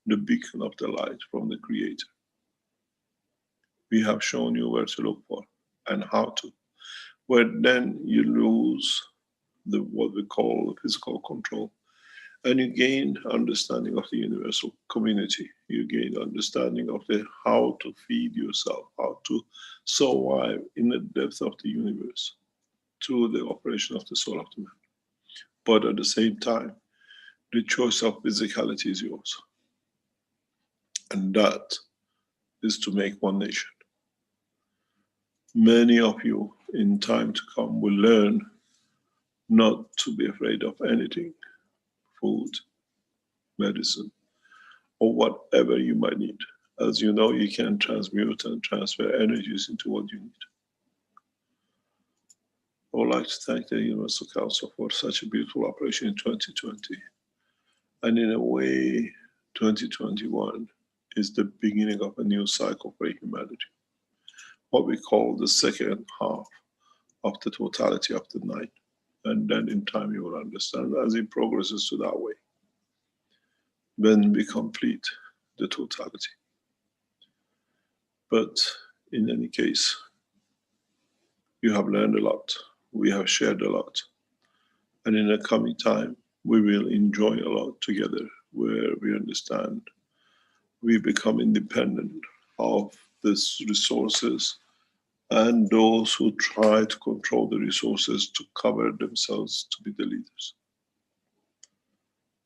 the beacon of the light from the Creator. We have shown you where to look for and how to, where then you lose the what we call physical control, and you gain understanding of the universal community. You gain understanding of the how to feed yourself, how to survive in the depth of the universe through the operation of the soul of the man. But at the same time, the choice of physicality is yours. And that is to make one nation. Many of you in time to come will learn not to be afraid of anything, food, medicine, or whatever you might need. As you know, you can transmute and transfer energies into what you need. I would like to thank the Universal Council for such a beautiful operation in 2020. And in a way, 2021 is the beginning of a new cycle for humanity, what we call the second half of the totality of the night. And then in time you will understand as it progresses to that way, when we complete the totality. But in any case, you have learned a lot. We have shared a lot. And in the coming time, we will enjoy a lot together where we understand we become independent of these resources and those who try to control the resources to cover themselves to be the leaders.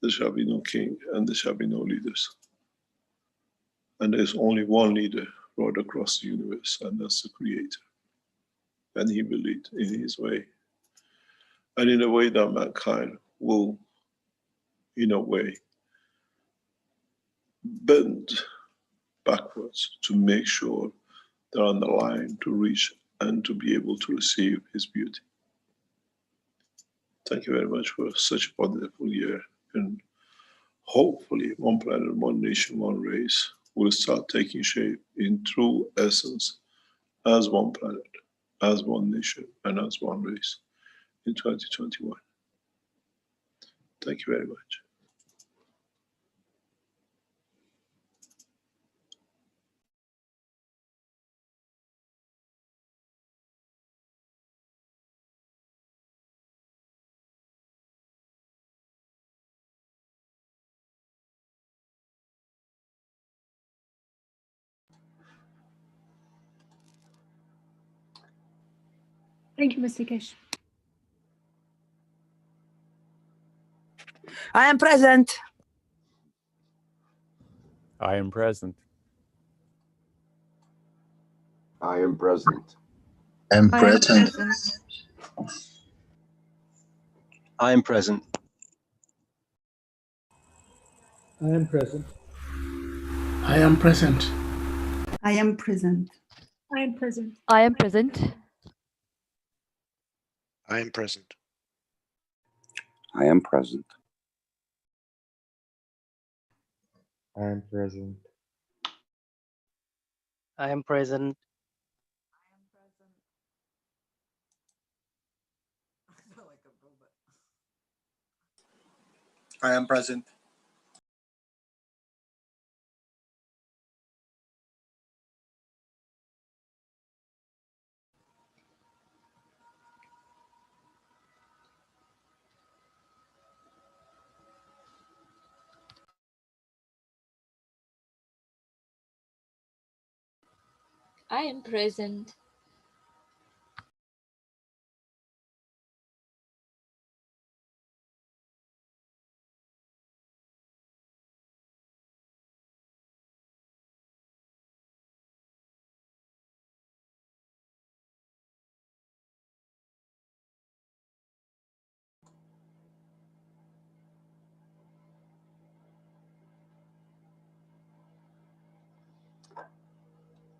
There shall be no king and there shall be no leaders. And there's only one leader right across the universe, and that's the Creator. And He will lead in His way. And in a way that mankind will, in a way, bend backwards to make sure they're on the line to reach and to be able to receive His beauty. Thank you very much for such a wonderful year. And hopefully, one planet, one nation, one race will start taking shape in true essence as one planet, as one nation, and as one race in 2021. Thank you very much. Thank you, Mr. Keshe. I am present. I am present. I am present. I'm I am present. present. I am present. I am present. I am present. I am present. I am present. I am present. I am present. I am present. I am present. I am present. I am present. I am present.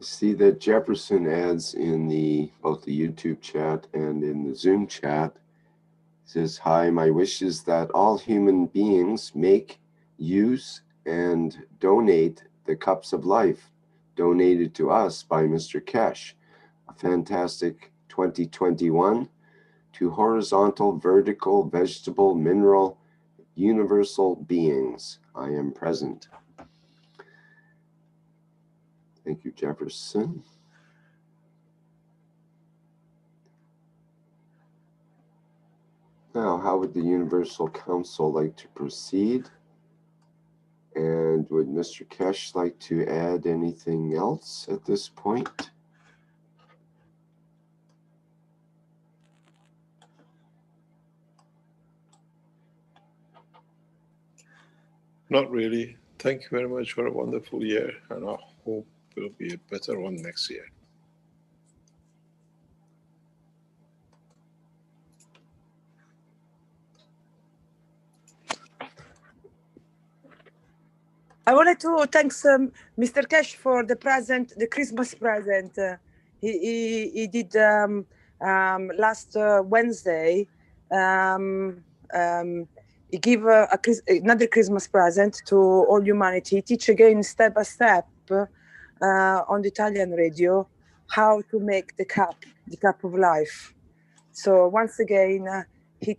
See that Jefferson adds in both the YouTube chat and in the Zoom chat, says, hi, my wish is that all human beings make, use, and donate the cups of life donated to us by Mr. Keshe. A fantastic 2021 to horizontal, vertical, vegetable, mineral, universal beings. I am present. Thank you, Jefferson. Now, how would the Universal Council like to proceed? And would Mr. Keshe like to add anything else at this point? Not really. Thank you very much for a wonderful year, and I hope it will be a better one next year. I wanted to thank Mr. Keshe for the present, the Christmas present. He did last Wednesday, he gave another Christmas present to all humanity. He teach again step by step on the Italian radio how to make the cup of life. So once again, he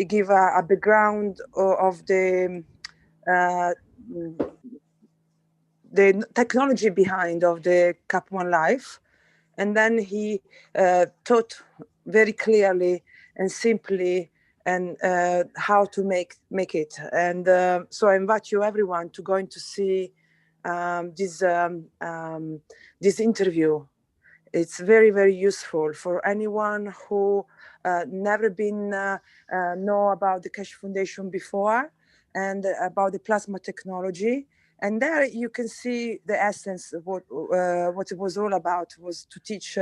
gave a background of the technology behind of the cup one life, and then he taught very clearly and simply and how to make it. And so I invite you everyone to going to see this interview. It's very, very useful for anyone who never been know about the Keshe Foundation before and about the plasma technology. And there you can see the essence of what it was all about, was to teach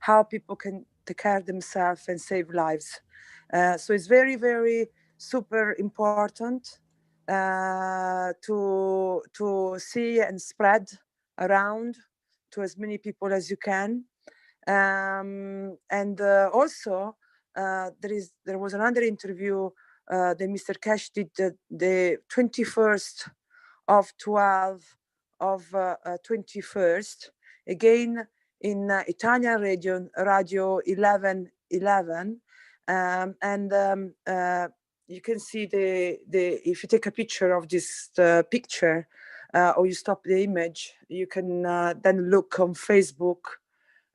how people can take care of themselves and save lives. So it's very, very super important to see and spread around to as many people as you can. And also there was another interview that Mr. Keshe did the 21st of 12 of 21st, again in Italian radio 1111. You can see if you take a picture of this picture or you stop the image, you can then look on Facebook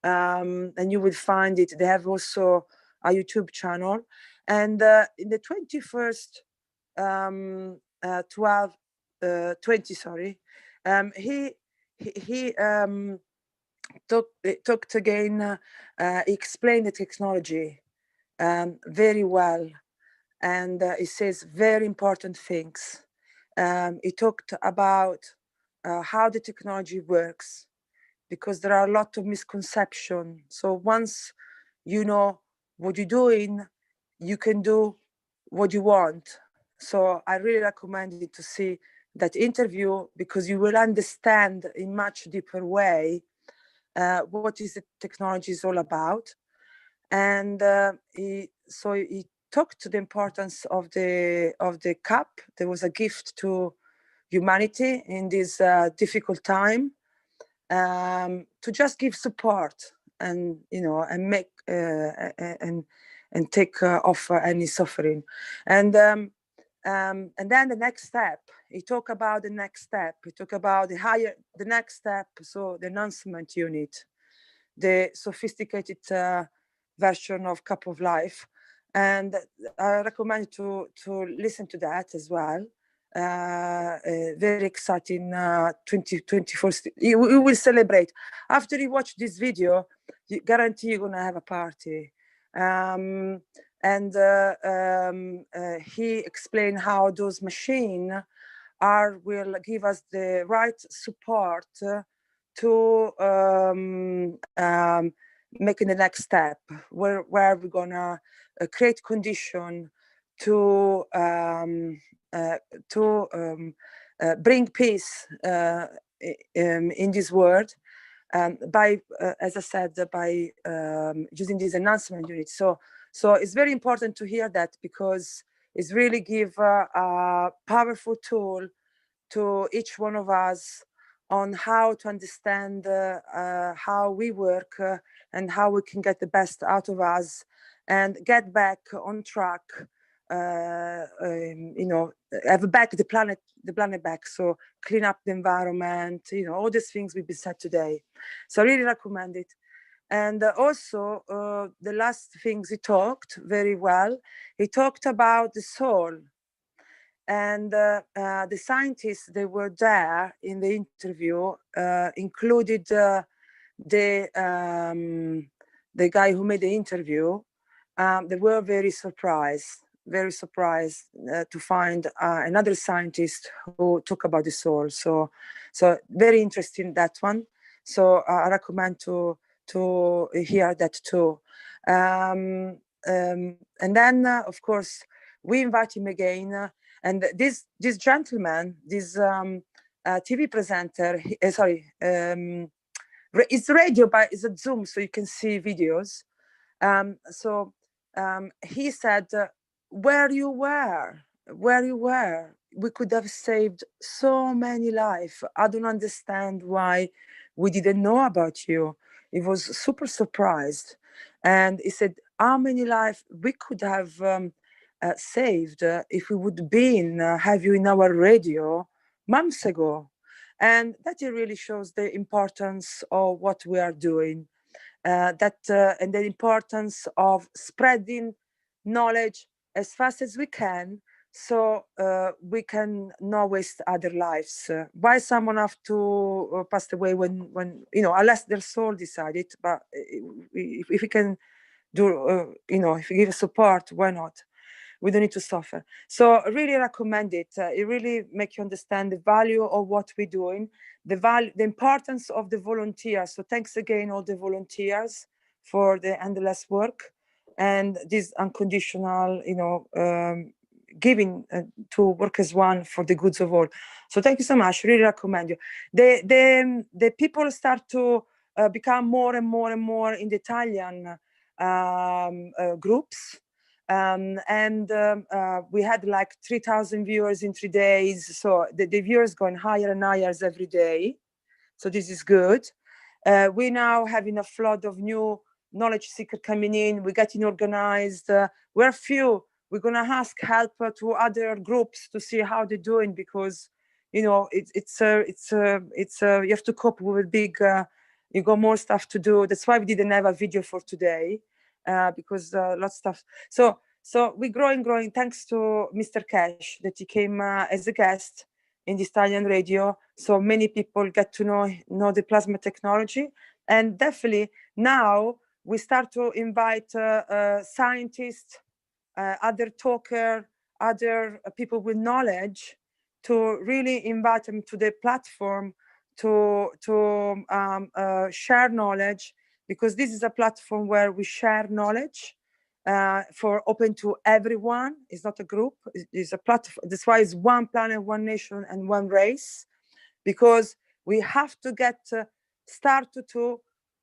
and you will find it. They have also a YouTube channel. And in the 21st 20, sorry, he talked again, he explained the technology very well, and he says very important things. He talked about how the technology works, because there are a lot of misconceptions. So once you know what you're doing, you can do what you want. So I really recommend you to see that interview, because you will understand in much deeper way what is the technology is all about. And he talked to the importance of the cup. There was a gift to humanity in this difficult time, to just give support and and make and take off any suffering. And then the next step, he talked about the next step. He talked about the next step, so the announcement unit, the sophisticated version of Cup of Life. And I recommend to listen to that as well. Very exciting 2024. We will celebrate. After you watch this video, you guarantee you're gonna have a party. He explained how those machines will give us the right support to making the next step, where we're gonna create condition to bring peace in this world, by, as I said, by using this announcement unit. So it's very important to hear that, because it's really give a powerful tool to each one of us on how to understand how we work and how we can get the best out of us and get back on track. Have back the planet back. So clean up the environment, all these things we've been said today. So I really recommend it. And also the last things he talked very well. He talked about the soul. And the scientists that were there in the interview included the guy who made the interview. They were very surprised to find another scientist who talked about the soul. So very interesting, that one. So I recommend to hear that too. And then of course we invite him again. And this gentleman, this TV presenter, it's radio, but it's a Zoom, so you can see videos. He said, where you were, we could have saved so many lives. I don't understand why we didn't know about you. He was super surprised. And he said, how many lives we could have saved if we would have you in our radio months ago. And that really shows the importance of what we are doing, and the importance of spreading knowledge as fast as we can, so we can not waste other lives. Why someone have to pass away when unless their soul decided, but if we can do, if we give support, why not? We don't need to suffer. So I really recommend it. It really makes you understand the value of what we're doing, the importance of the volunteers. So thanks again, all the volunteers, for the endless work and this unconditional, giving to work as one for the goods of all. So thank you so much. Really recommend you. The people start to become more and more and more in the Italian groups. We had like 3,000 viewers in 3 days. So the viewers going higher and higher every day. So this is good. We now having a flood of new knowledge seekers coming in. We're getting organized. We're few. We're gonna ask help to other groups to see how they're doing, because you have to cope with big. You got more stuff to do. That's why we didn't have a video for today. Because lots of stuff. So we're growing thanks to Mr. Keshe, that he came as a guest in the Italian radio. So many people get to know the plasma technology. And definitely now we start to invite scientists, other talker, other people with knowledge, to really invite them to the platform to share knowledge, because this is a platform where we share knowledge for open to everyone. It's not a group, it's a platform. That's why it's one planet, one nation, and one race, because we have to start to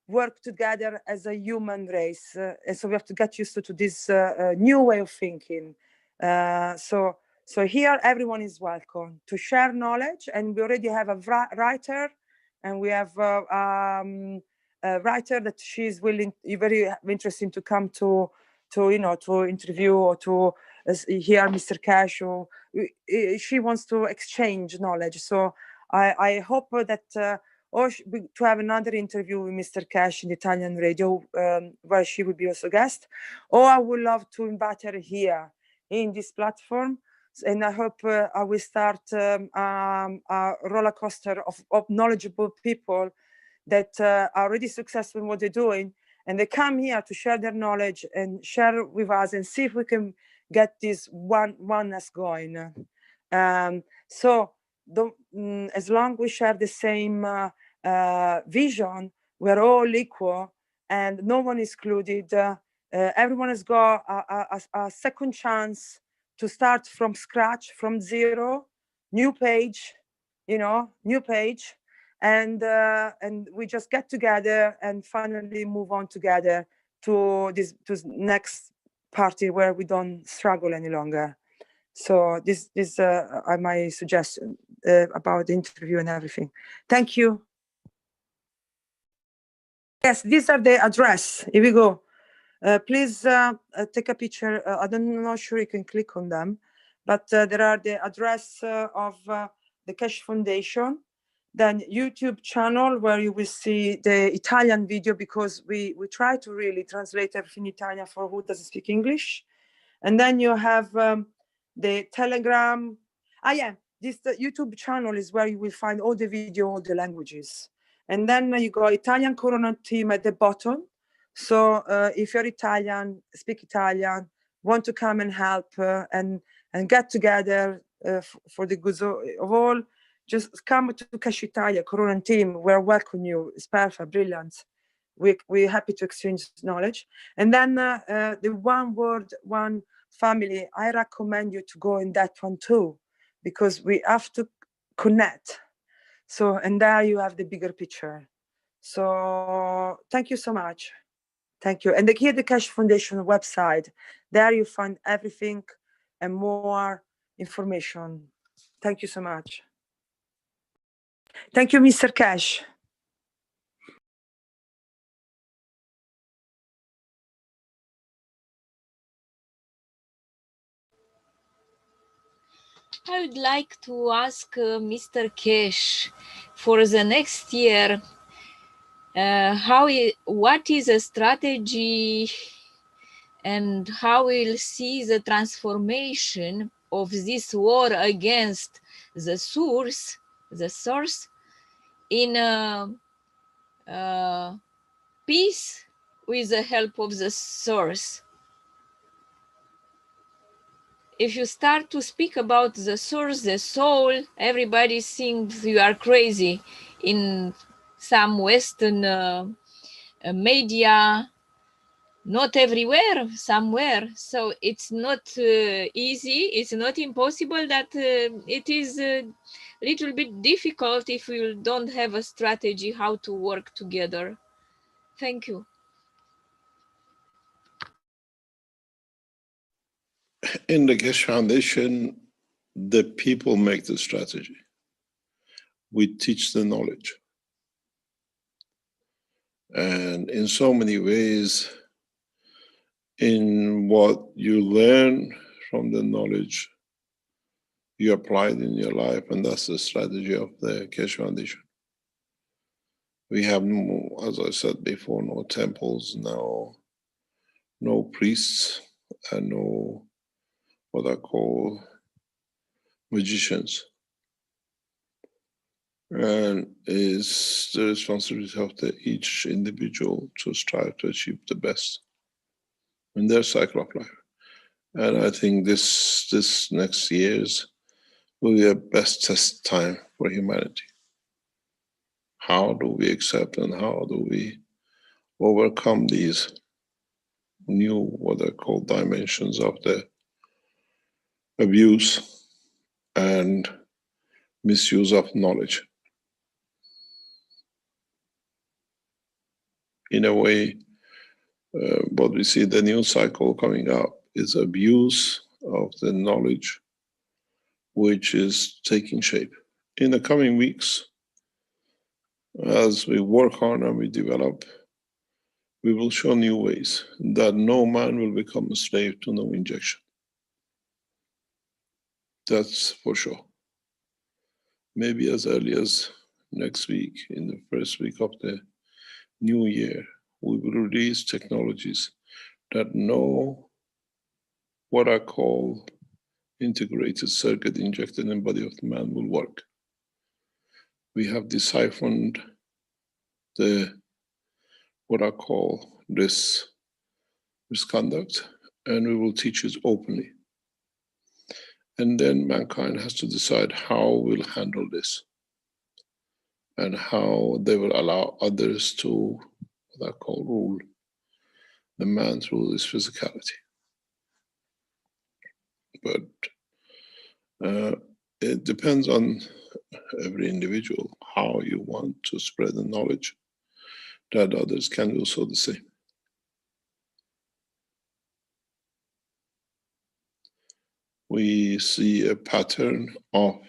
work together as a human race. And so we have to get used to this new way of thinking. So here everyone is welcome to share knowledge, and we already have a writer, and we have a writer that she's very interesting to come to interview or to hear Mr. Keshe, or she wants to exchange knowledge. So I hope that to have another interview with Mr. Keshe in the Italian radio, where she will be also guest, or I would love to invite her here in this platform. And I hope I will start a roller coaster of knowledgeable people that are already successful in what they're doing, and they come here to share their knowledge and share with us, and see if we can get this oneness going. As long as we share the same vision, we're all equal and no one is excluded. Everyone has got a second chance to start from scratch, from zero, new page, and we just get together and finally move on together to this next party where we don't struggle any longer. So this are my suggestion about the interview and everything. Thank you. Yes, these are the address. Here we go. Please take a picture. I'm not sure you can click on them, but there are the address of the Keshe Foundation, then YouTube channel where you will see the Italian video, because we try to really translate everything in Italian for who doesn't speak English. And then you have the Telegram. This YouTube channel is where you will find all the video, all the languages. And then you got Italian Corona team at the bottom. So if you're Italian, speak Italian, want to come and help and get together for the goods of all, just come to Keshe Italia, Corona team. We're welcome you. It's perfect, brilliant. We're happy to exchange knowledge. And then the one word, one family, I recommend you to go in that one too, because we have to connect. So, and there you have the bigger picture. So thank you so much. Thank you. And here the Keshe Foundation website, there you find everything and more information. Thank you so much. Thank you, Mr. Keshe. I would like to ask Mr. Keshe for the next year, what is a strategy and how we'll see the transformation of this war against the source in peace with the help of the source. If you start to speak about the source, the soul, everybody thinks you are crazy in some Western media, not everywhere, somewhere. So it's not easy, it's not impossible, that it is a little bit difficult if we don't have a strategy how to work together. Thank you. In the Keshe Foundation, the people make the strategy. We teach the knowledge. And in so many ways, in what you learn from the knowledge, you apply it in your life, and that's the strategy of the Keshe Foundation. We have, no, as I said before, no temples, no priests, and no what I call magicians. And it's the responsibility of each individual to strive to achieve the best in their cycle of life. And I think this next year's will be a best test time for humanity. How do we accept and how do we overcome these new, what I call, dimensions of the abuse and misuse of knowledge? In a way, what we see the new cycle coming up is abuse of the knowledge, which is taking shape. In the coming weeks, as we work on and we develop, we will show new ways that no man will become a slave to no injection. That's for sure. Maybe as early as next week, in the first week of the new year, we will release technologies that know what I call integrated circuit injected in the body of the man will work. We have deciphered what I call this misconduct, and we will teach it openly. And then mankind has to decide how we'll handle this and how they will allow others to, what I call, rule the man through his physicality. But it depends on every individual how you want to spread the knowledge that others can do so the same. We see a pattern of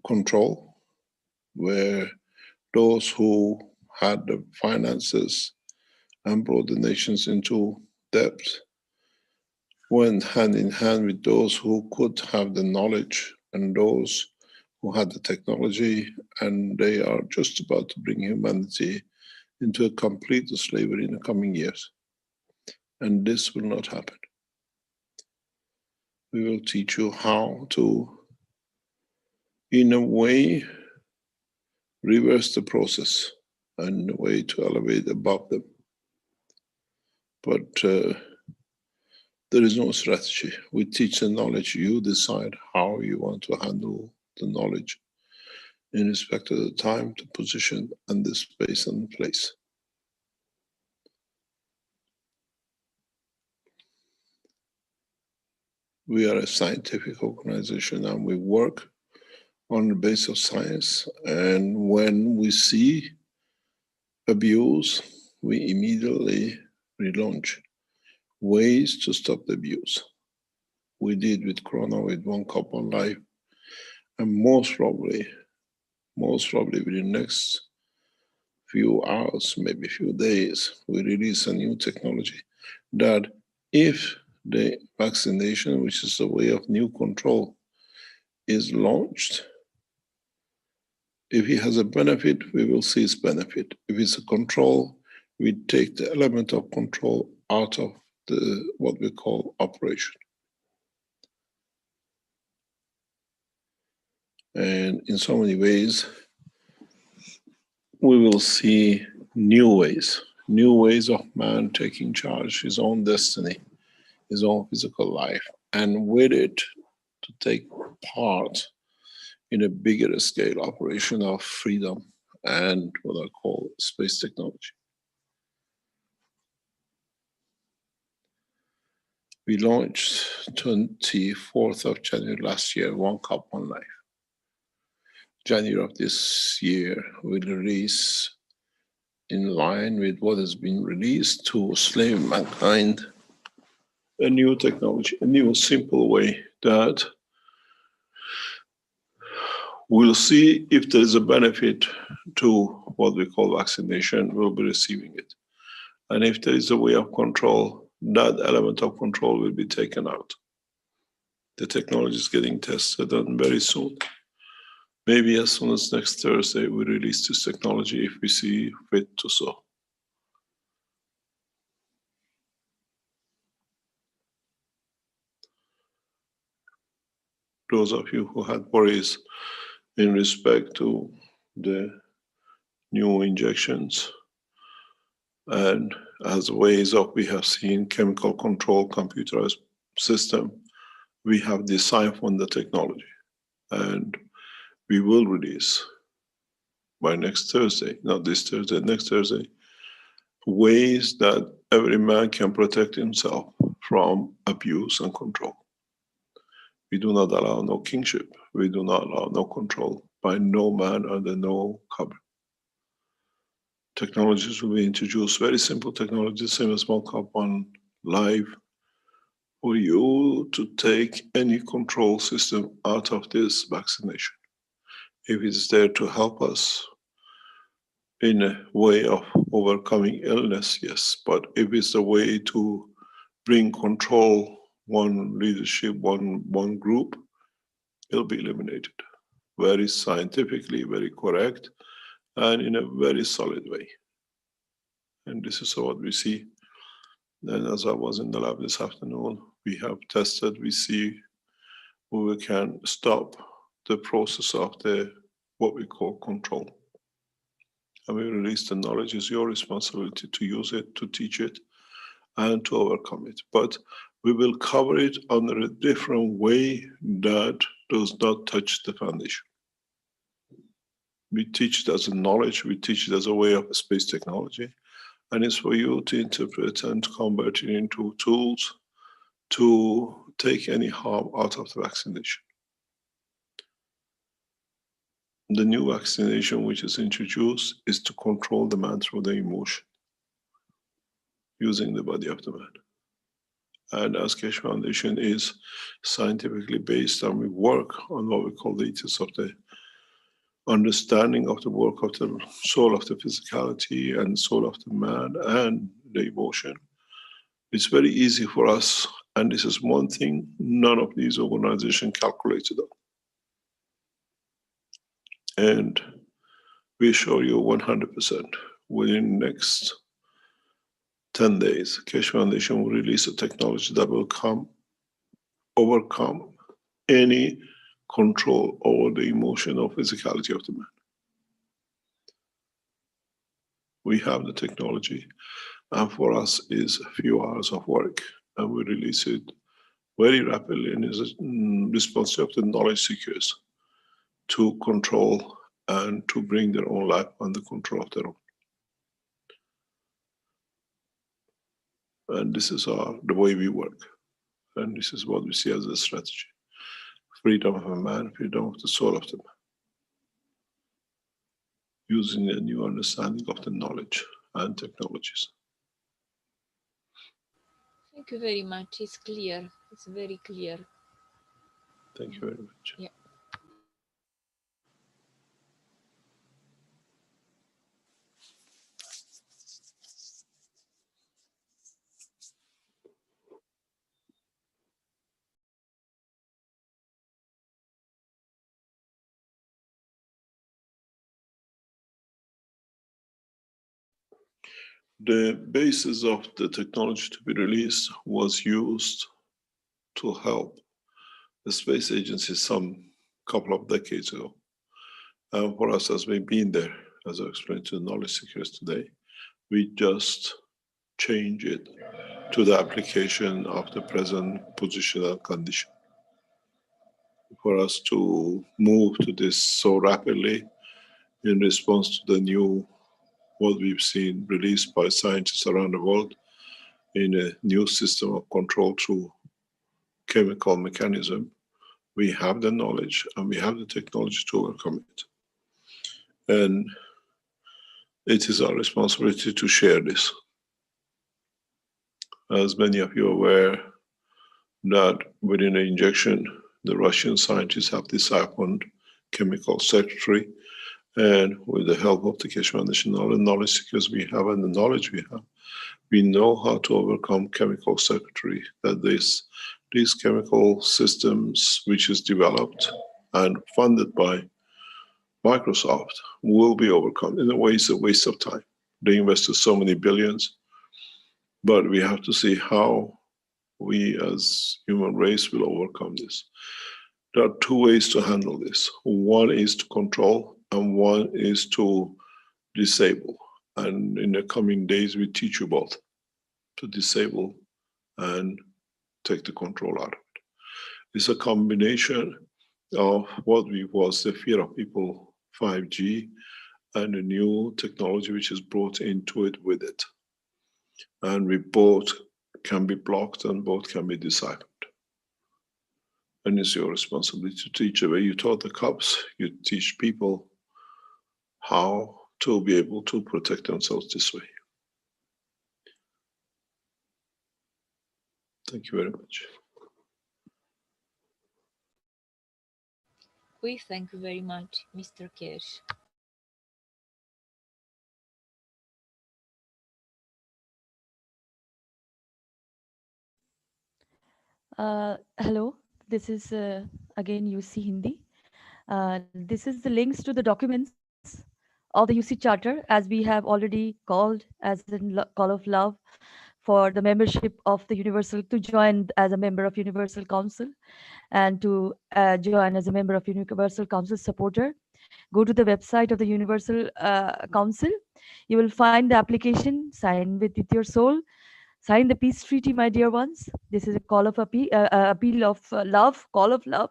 control where those who had the finances and brought the nations into debt went hand in hand with those who could have the knowledge and those who had the technology, and they are just about to bring humanity into a complete slavery in the coming years. And this will not happen. We will teach you how to, in a way, reverse the process and a way to elevate above them. But there is no strategy. We teach the knowledge. You decide how you want to handle the knowledge in respect of the time, the position, and the space and place. We are a scientific organization and we work on the basis of science. And when we see abuse we immediately relaunch ways to stop the abuse. We did with Corona, with One Cup One Life, and most probably within the next few hours, maybe few days, we release a new technology that if the vaccination, which is a way of new control, is launched, if it has a benefit, we will see its benefit. If it's a control, we take the element of control out of the what we call operation. And in so many ways, we will see new ways of man taking charge, his own destiny, his own physical life, and with it to take part in a bigger scale operation of freedom and what I call space technology. We launched 24th of January last year, One Cup One Life. January of this year, we'll release, in line with what has been released to slave mankind, a new technology, a new simple way that we'll see if there is a benefit to what we call vaccination, we'll be receiving it. And if there is a way of control, that element of control will be taken out. The technology is getting tested, and very soon, maybe as soon as next Thursday, we release this technology if we see fit to so. Those of you who had worries in respect to the new injections, and as ways of, we have seen chemical control computerized system, we have deciphered the technology, and we will release by next Thursday, not this Thursday, next Thursday, ways that every man can protect himself from abuse and control. We do not allow no kingship. We do not allow no control by no man under no cover. Technologies will be introduced, very simple technologies, same as One Cup One Life, for you to take any control system out of this vaccination. If it's there to help us in a way of overcoming illness, yes, but if it's a way to bring control, one leadership, one group, it'll be eliminated. Very scientifically, very correct, and in a very solid way. And this is what we see. And as I was in the lab this afternoon, we have tested, we see where we can stop the process of the what we call control. And we release the knowledge. It's your responsibility to use it, to teach it, and to overcome it. But we will cover it under a different way that does not touch the foundation. We teach it as a knowledge, we teach it as a way of space technology, and it's for you to interpret and to convert it into tools to take any harm out of the vaccination. The new vaccination which is introduced is to control the man through the emotion, using the body of the man. And as Keshe Foundation is scientifically based, and we work on what we call the ethos of the understanding of the work of the soul of the physicality and soul of the man and the emotion. It's very easy for us, and this is one thing none of these organizations calculated on. And we assure you 100% within the next 10 days, Keshe Foundation will release a technology that will overcome any control over the emotion or physicality of the man. We have the technology, and for us is a few hours of work, and we release it very rapidly, and is a response of the knowledge seekers to control and to bring their own life under control of their own. And this is the way we work, and this is what we see as a strategy. Freedom of a man, freedom of the soul of the man. Using a new understanding of the knowledge and technologies. Thank you very much. It's clear. It's very clear. Thank you very much. Yeah. The basis of the technology to be released was used to help the space agency some couple of decades ago. And for us, as we've been there, as I explained to the knowledge seekers today, we just change it to the application of the present position and condition. For us to move to this so rapidly in response to the new, what we've seen released by scientists around the world in a new system of control through chemical mechanism, we have the knowledge and we have the technology to overcome it. And it is our responsibility to share this. As many of you are aware, that within an injection, the Russian scientists have deciphered chemical circuitry, and with the help of the Keshe Foundation, all the knowledge seekers we have and the knowledge we have, we know how to overcome chemical circuitry, that these chemical systems, which is developed and funded by Microsoft, will be overcome. In a way, it's a waste of time. They invested so many billions, but we have to see how we as human race will overcome this. There are two ways to handle this. One is to control and one is to disable. And in the coming days, we teach you both, to disable and take the control out of it. It's a combination of what was the fear of people, 5G, and the new technology which is brought into it with it. And we both can be blocked and both can be deciphered. And it's your responsibility to teach the way you taught the cops. You teach people how to be able to protect themselves this way. Thank you very much. We thank you very much, Mr. Keshe. Hello, this is again UC Hindi. This is the links to the documents of the UC Charter, as we have already called as a call of love for the membership of the Universal, to join as a member of Universal Council and to join as a member of Universal Council supporter. Go to the website of the Universal Council. You will find the application, sign with your soul. Sign the peace treaty, my dear ones. This is a call of appeal of love, call of love.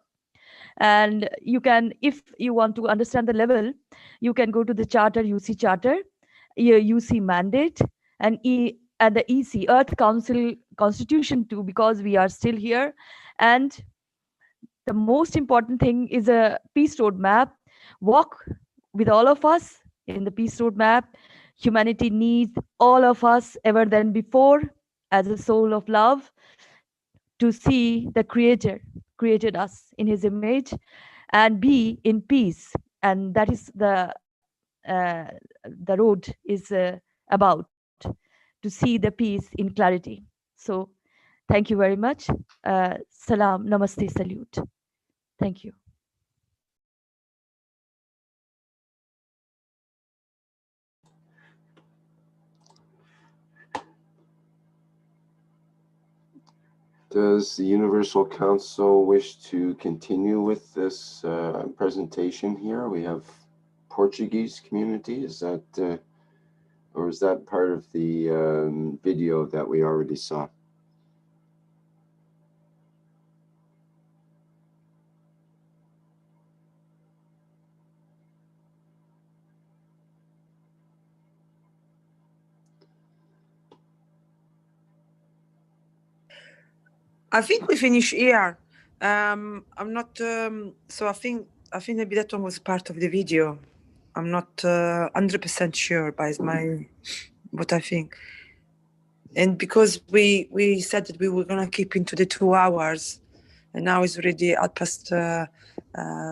And you can, if you want to understand the level, you can go to the charter, UC Charter, UC mandate, and the EC, Earth Council Constitution too, because we are still here. And the most important thing is a peace roadmap. Walk with all of us in the peace roadmap. Humanity needs all of us ever than before as a soul of love to see the Creator created us in His image and be in peace. And that is the road is about, to see the peace in clarity. So thank you very much. Salam, namaste, salute. Thank you. Does the Universal Council wish to continue with this presentation here? We have Portuguese community. Is that, or is that part of the video that we already saw? I think we finish here. I'm not. So I think maybe that one was part of the video. I'm not 100% sure, but it's what I think. And because we said that we were gonna keep into the 2 hours, and now it's already at past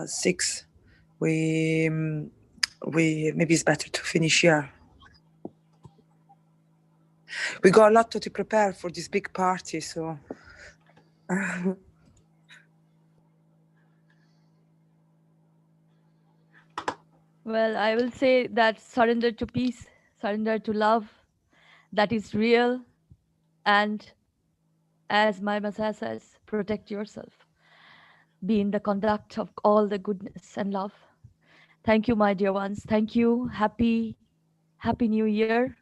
6. We maybe it's better to finish here. We got a lot to prepare for this big party, so. Well, I will say that surrender to peace, surrender to love that is real, and as my Messiah says, protect yourself. Be in the conduct of all the goodness and love. Thank you, my dear ones. Thank you. Happy New Year,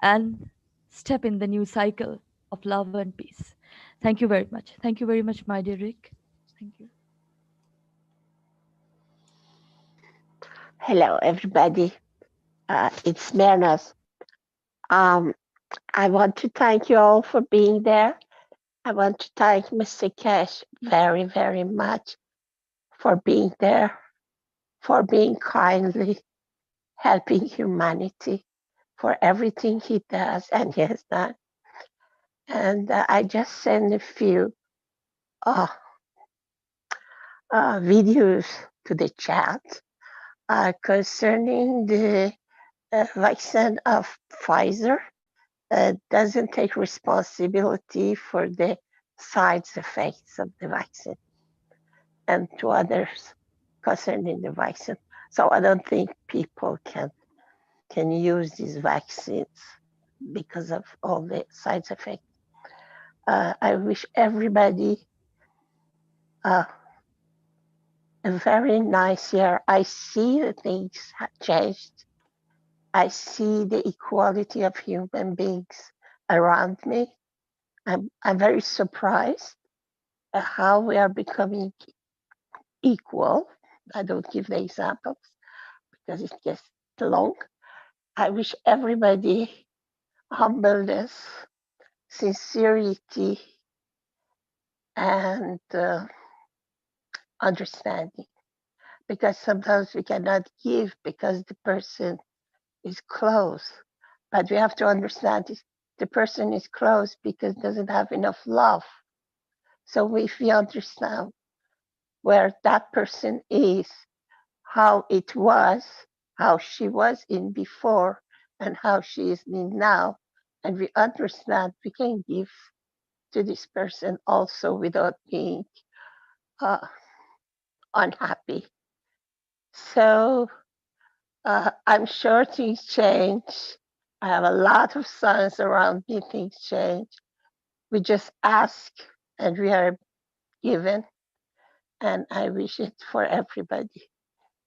and step in the new cycle of love and peace. Thank you very much. Thank you very much, my dear Rick. Thank you. Hello, everybody. It's Mehran. I want to thank you all for being there. I want to thank Mr. Keshe very, very much for being there, for being kindly helping humanity, for everything he does and he has done. And I just sent a few videos to the chat concerning the vaccine of Pfizer. Doesn't take responsibility for the side effects of the vaccine, and to others concerning the vaccine. So I don't think people can use these vaccines because of all the side effects. I wish everybody a very nice year. I see that things have changed. I see the equality of human beings around me. I'm very surprised at how we are becoming equal. I don't give the examples because it gets long. I wish everybody humbleness, sincerity, and understanding. Because sometimes we cannot give because the person is close. But we have to understand this. The person is close because doesn't have enough love. So if we understand where that person is, how it was, how she was in before, and how she is in now, and we understand we can give to this person also without being unhappy. So I'm sure things change. I have a lot of sons around me, things change. We just ask and we are given. And I wish it for everybody.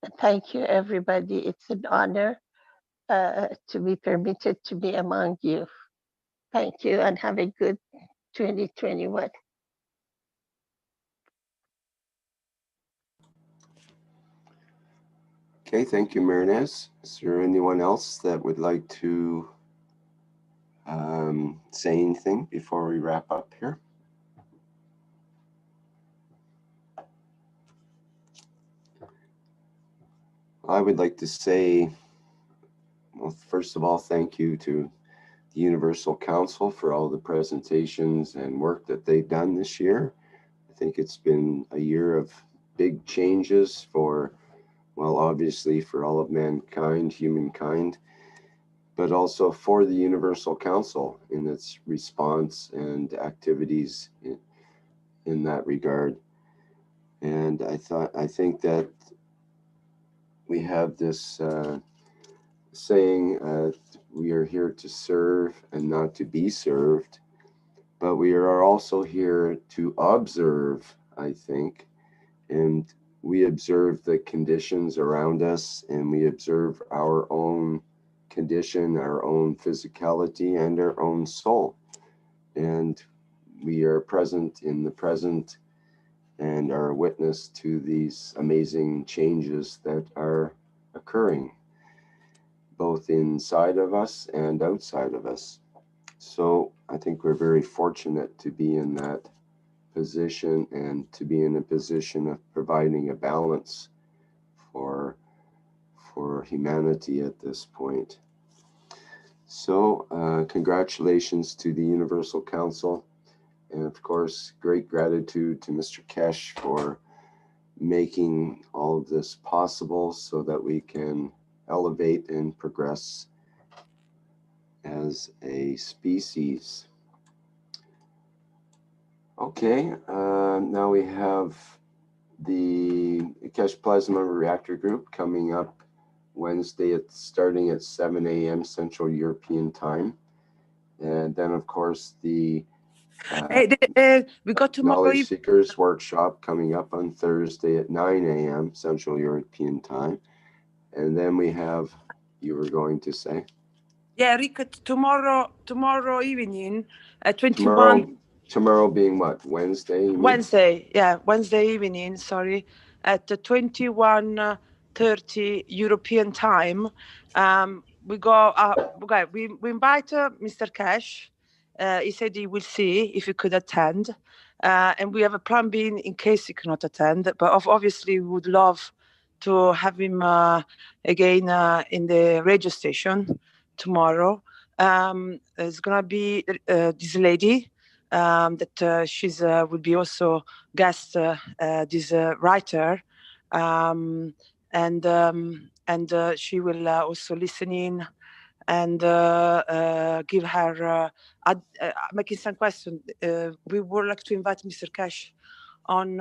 And thank you, everybody. It's an honor to be permitted to be among you. Thank you and have a good 2021. Okay, thank you, Mehran. Is there anyone else that would like to say anything before we wrap up here? I would like to say, well, first of all, thank you to the Universal Council for all the presentations and work that they've done this year. I think it's been a year of big changes for, well, obviously for all of mankind, humankind, but also for the Universal Council in its response and activities in that regard. And I think that we have this saying, we are here to serve and not to be served, but we are also here to observe, I think, and we observe the conditions around us, and we observe our own condition, our own physicality, and our own soul. And we are present in the present and are a witness to these amazing changes that are occurring, both inside of us and outside of us. So I think we're very fortunate to be in that position and to be in a position of providing a balance for humanity at this point. So congratulations to the Universal Council, and of course, great gratitude to Mr. Keshe for making all of this possible so that we can elevate and progress as a species. Okay, now we have the Keshe Plasma Reactor Group coming up Wednesday starting at 7 a.m. Central European Time. And then, of course, the we got tomorrow Knowledge Seekers Workshop coming up on Thursday at 9 a.m. Central European Time. And then we have, you were going to say? Yeah, Rick, tomorrow evening at 21. Tomorrow being what, Wednesday? Wednesday evening, sorry, at 21:30 European time. We go, okay, we invite Mr. Keshe. He said he will see if he could attend. And we have a plan B in case he cannot attend. But obviously, we would love to have him again in the radio station tomorrow. It's going to be this lady. That she's will be also guest this writer, and she will also listen in and give her making some questions. We would like to invite Mr. Keshe on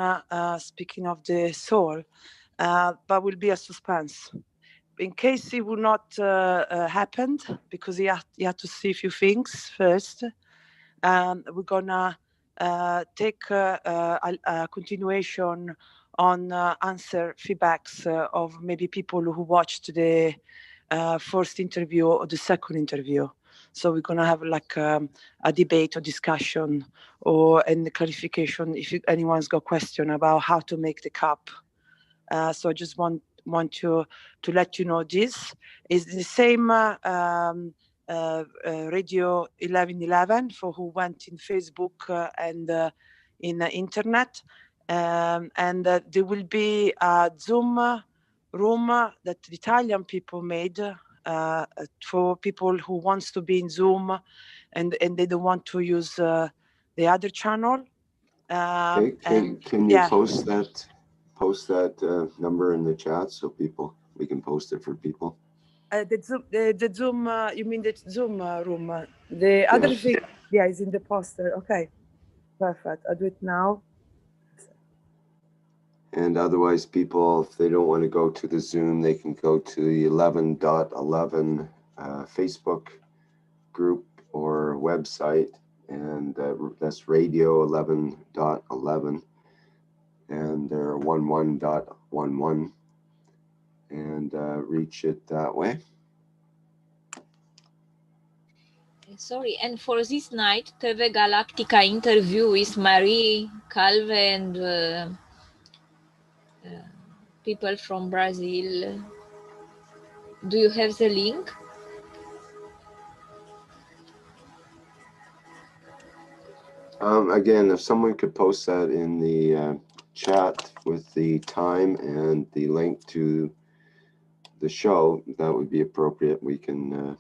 speaking of the soul, but will be a suspense. In case it will not happen, because he had to see a few things first. We're gonna take a continuation on answer feedbacks of maybe people who watched the first interview or the second interview. So we're gonna have like a debate or discussion or any clarification if anyone's got question about how to make the cup. So I just want to let you know this is the same. Radio 1111 for who went in Facebook and in the internet, and there will be a Zoom room that the Italian people made for people who wants to be in Zoom and they don't want to use the other channel. Okay, can you post that number in the chat so we can post it for people? The Zoom, you mean the Zoom room? The other thing, yeah, is in the poster. Okay, perfect. I'll do it now. And otherwise, people, if they don't want to go to the Zoom, they can go to the 11.11 Facebook group or website, and that's radio 11.11, and they're 11.11, and reach it that way. Sorry, and for this night, TV Galactica interview with Marie, Calve, and people from Brazil. Do you have the link? Again, if someone could post that in the chat with the time and the link to the show, that would be appropriate. We can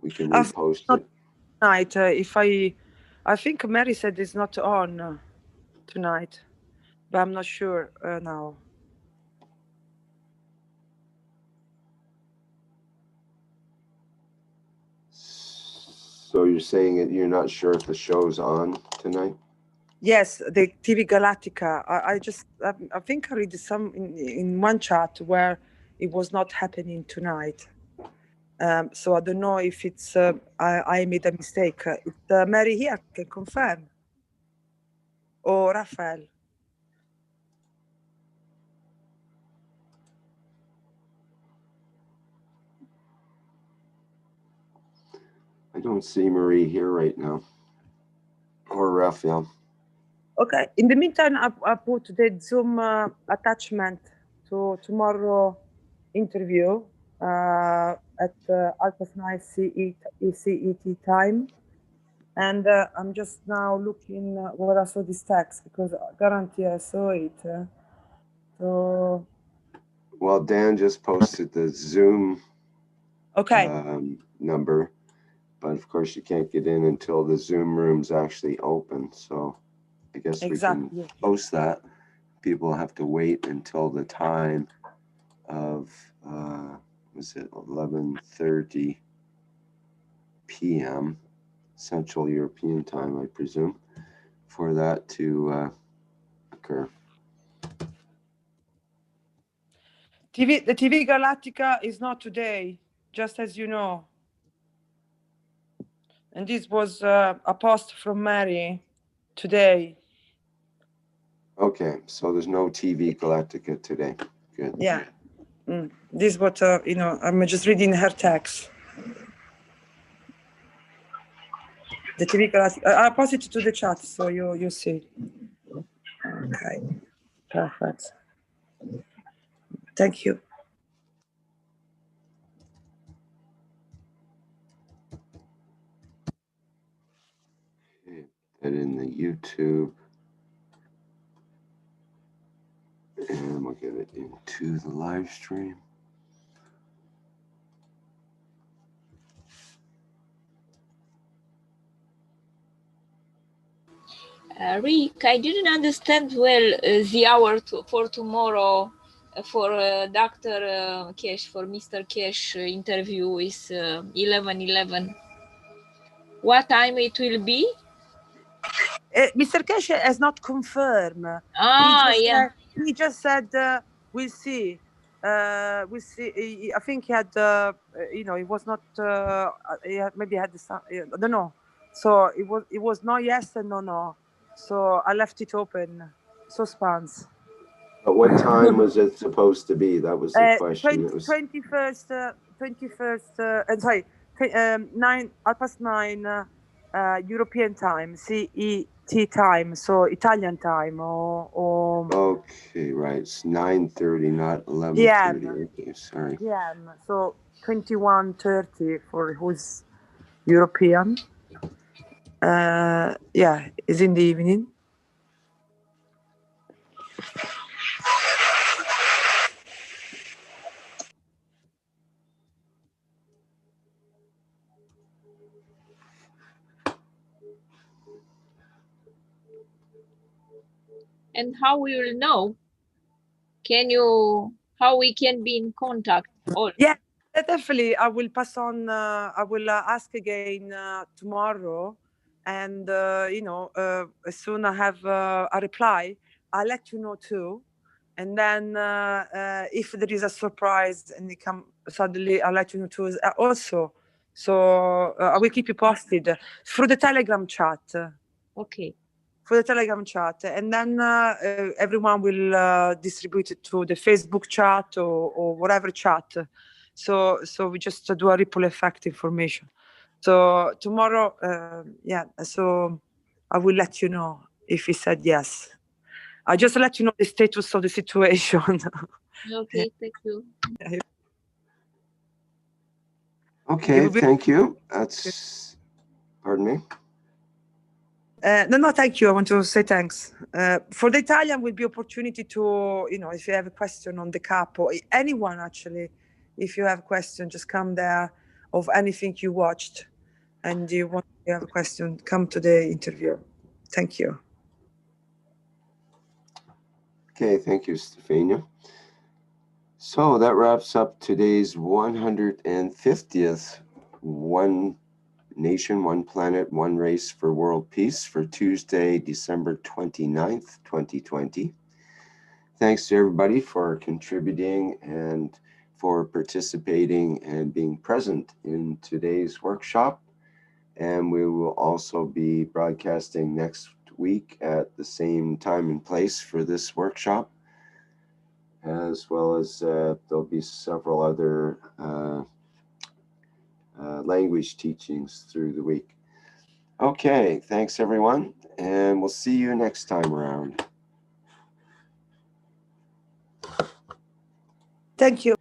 repost it. Tonight, I think Mary said it's not on tonight, but I'm not sure now. So you're saying that you're not sure if the show's on tonight? Yes, the TV Galactica. I think I read some in one chat where it was not happening tonight. So I don't know if it's I made a mistake. It's Mary here can confirm, or Raphael. I don't see Marie here right now, or Raphael. Okay. In the meantime, I put the Zoom attachment to tomorrow interview at 9:30 CET time. And I'm just now looking where I saw this text because I guarantee I saw it. So. Well, Dan just posted the Zoom number. But of course, you can't get in until the Zoom room's actually open. So I guess we can post that. People have to wait until the time of, was it 11:30 p.m. Central European Time, I presume, for that to occur. The TV Galactica is not today, just as you know. And this was a post from Mary today. Okay, so there's no TV Galactica today. Good. Yeah. This is what, you know, I'm just reading her text. The TV Galactica, I'll post it to the chat so you see. Okay, perfect. Thank you. Okay, that in the YouTube. And we'll get it into the live stream. Rick, I didn't understand well the hour for tomorrow for Dr. Keshe, for Mr. Keshe interview is 11:11. What time it will be? Mr. Keshe has not confirmed. He just said we'll see. We'll see. I think he had, you know, it was not. Maybe had the. I don't know. So it was no yes and no. So I left it open. Suspense. But what time was it supposed to be? That was the question. 21st. Sorry, 9:30 European time, CET time, so Italian time, or. Okay, right. It's 9:30, not 11:30. Okay, sorry. Yeah, so 21:30 for who's European. Yeah, it's in the evening. And how we will know? How we can be in contact? Yeah, definitely. I will pass on. I will ask again tomorrow, and you know, as soon as I have a reply, I'll let you know too. And then if there is a surprise and it come suddenly, I'll let you know too also. So I will keep you posted through the Telegram chat. Okay. For the Telegram chat, and then everyone will distribute it to the Facebook chat or whatever chat. So we just do a ripple effect information. So tomorrow, yeah. So I will let you know if he said yes. I just let you know the status of the situation. Okay, thank you. Okay, thank you. That's, pardon me. No, thank you. I want to say thanks. For the Italian, will be opportunity to, you know, if you have a question on the CAP or anyone actually, if you have a question, just come there of anything you watched and you have a question, come to the interview. Thank you. Okay, thank you, Stefania. So that wraps up today's 150th One Nation, One Planet, One Race for World Peace for Tuesday, December 29th, 2020. Thanks to everybody for contributing and for participating and being present in today's workshop. And we will also be broadcasting next week at the same time and place for this workshop, as well as there'll be several other language teachings through the week. Okay, thanks everyone, and we'll see you next time around. Thank you.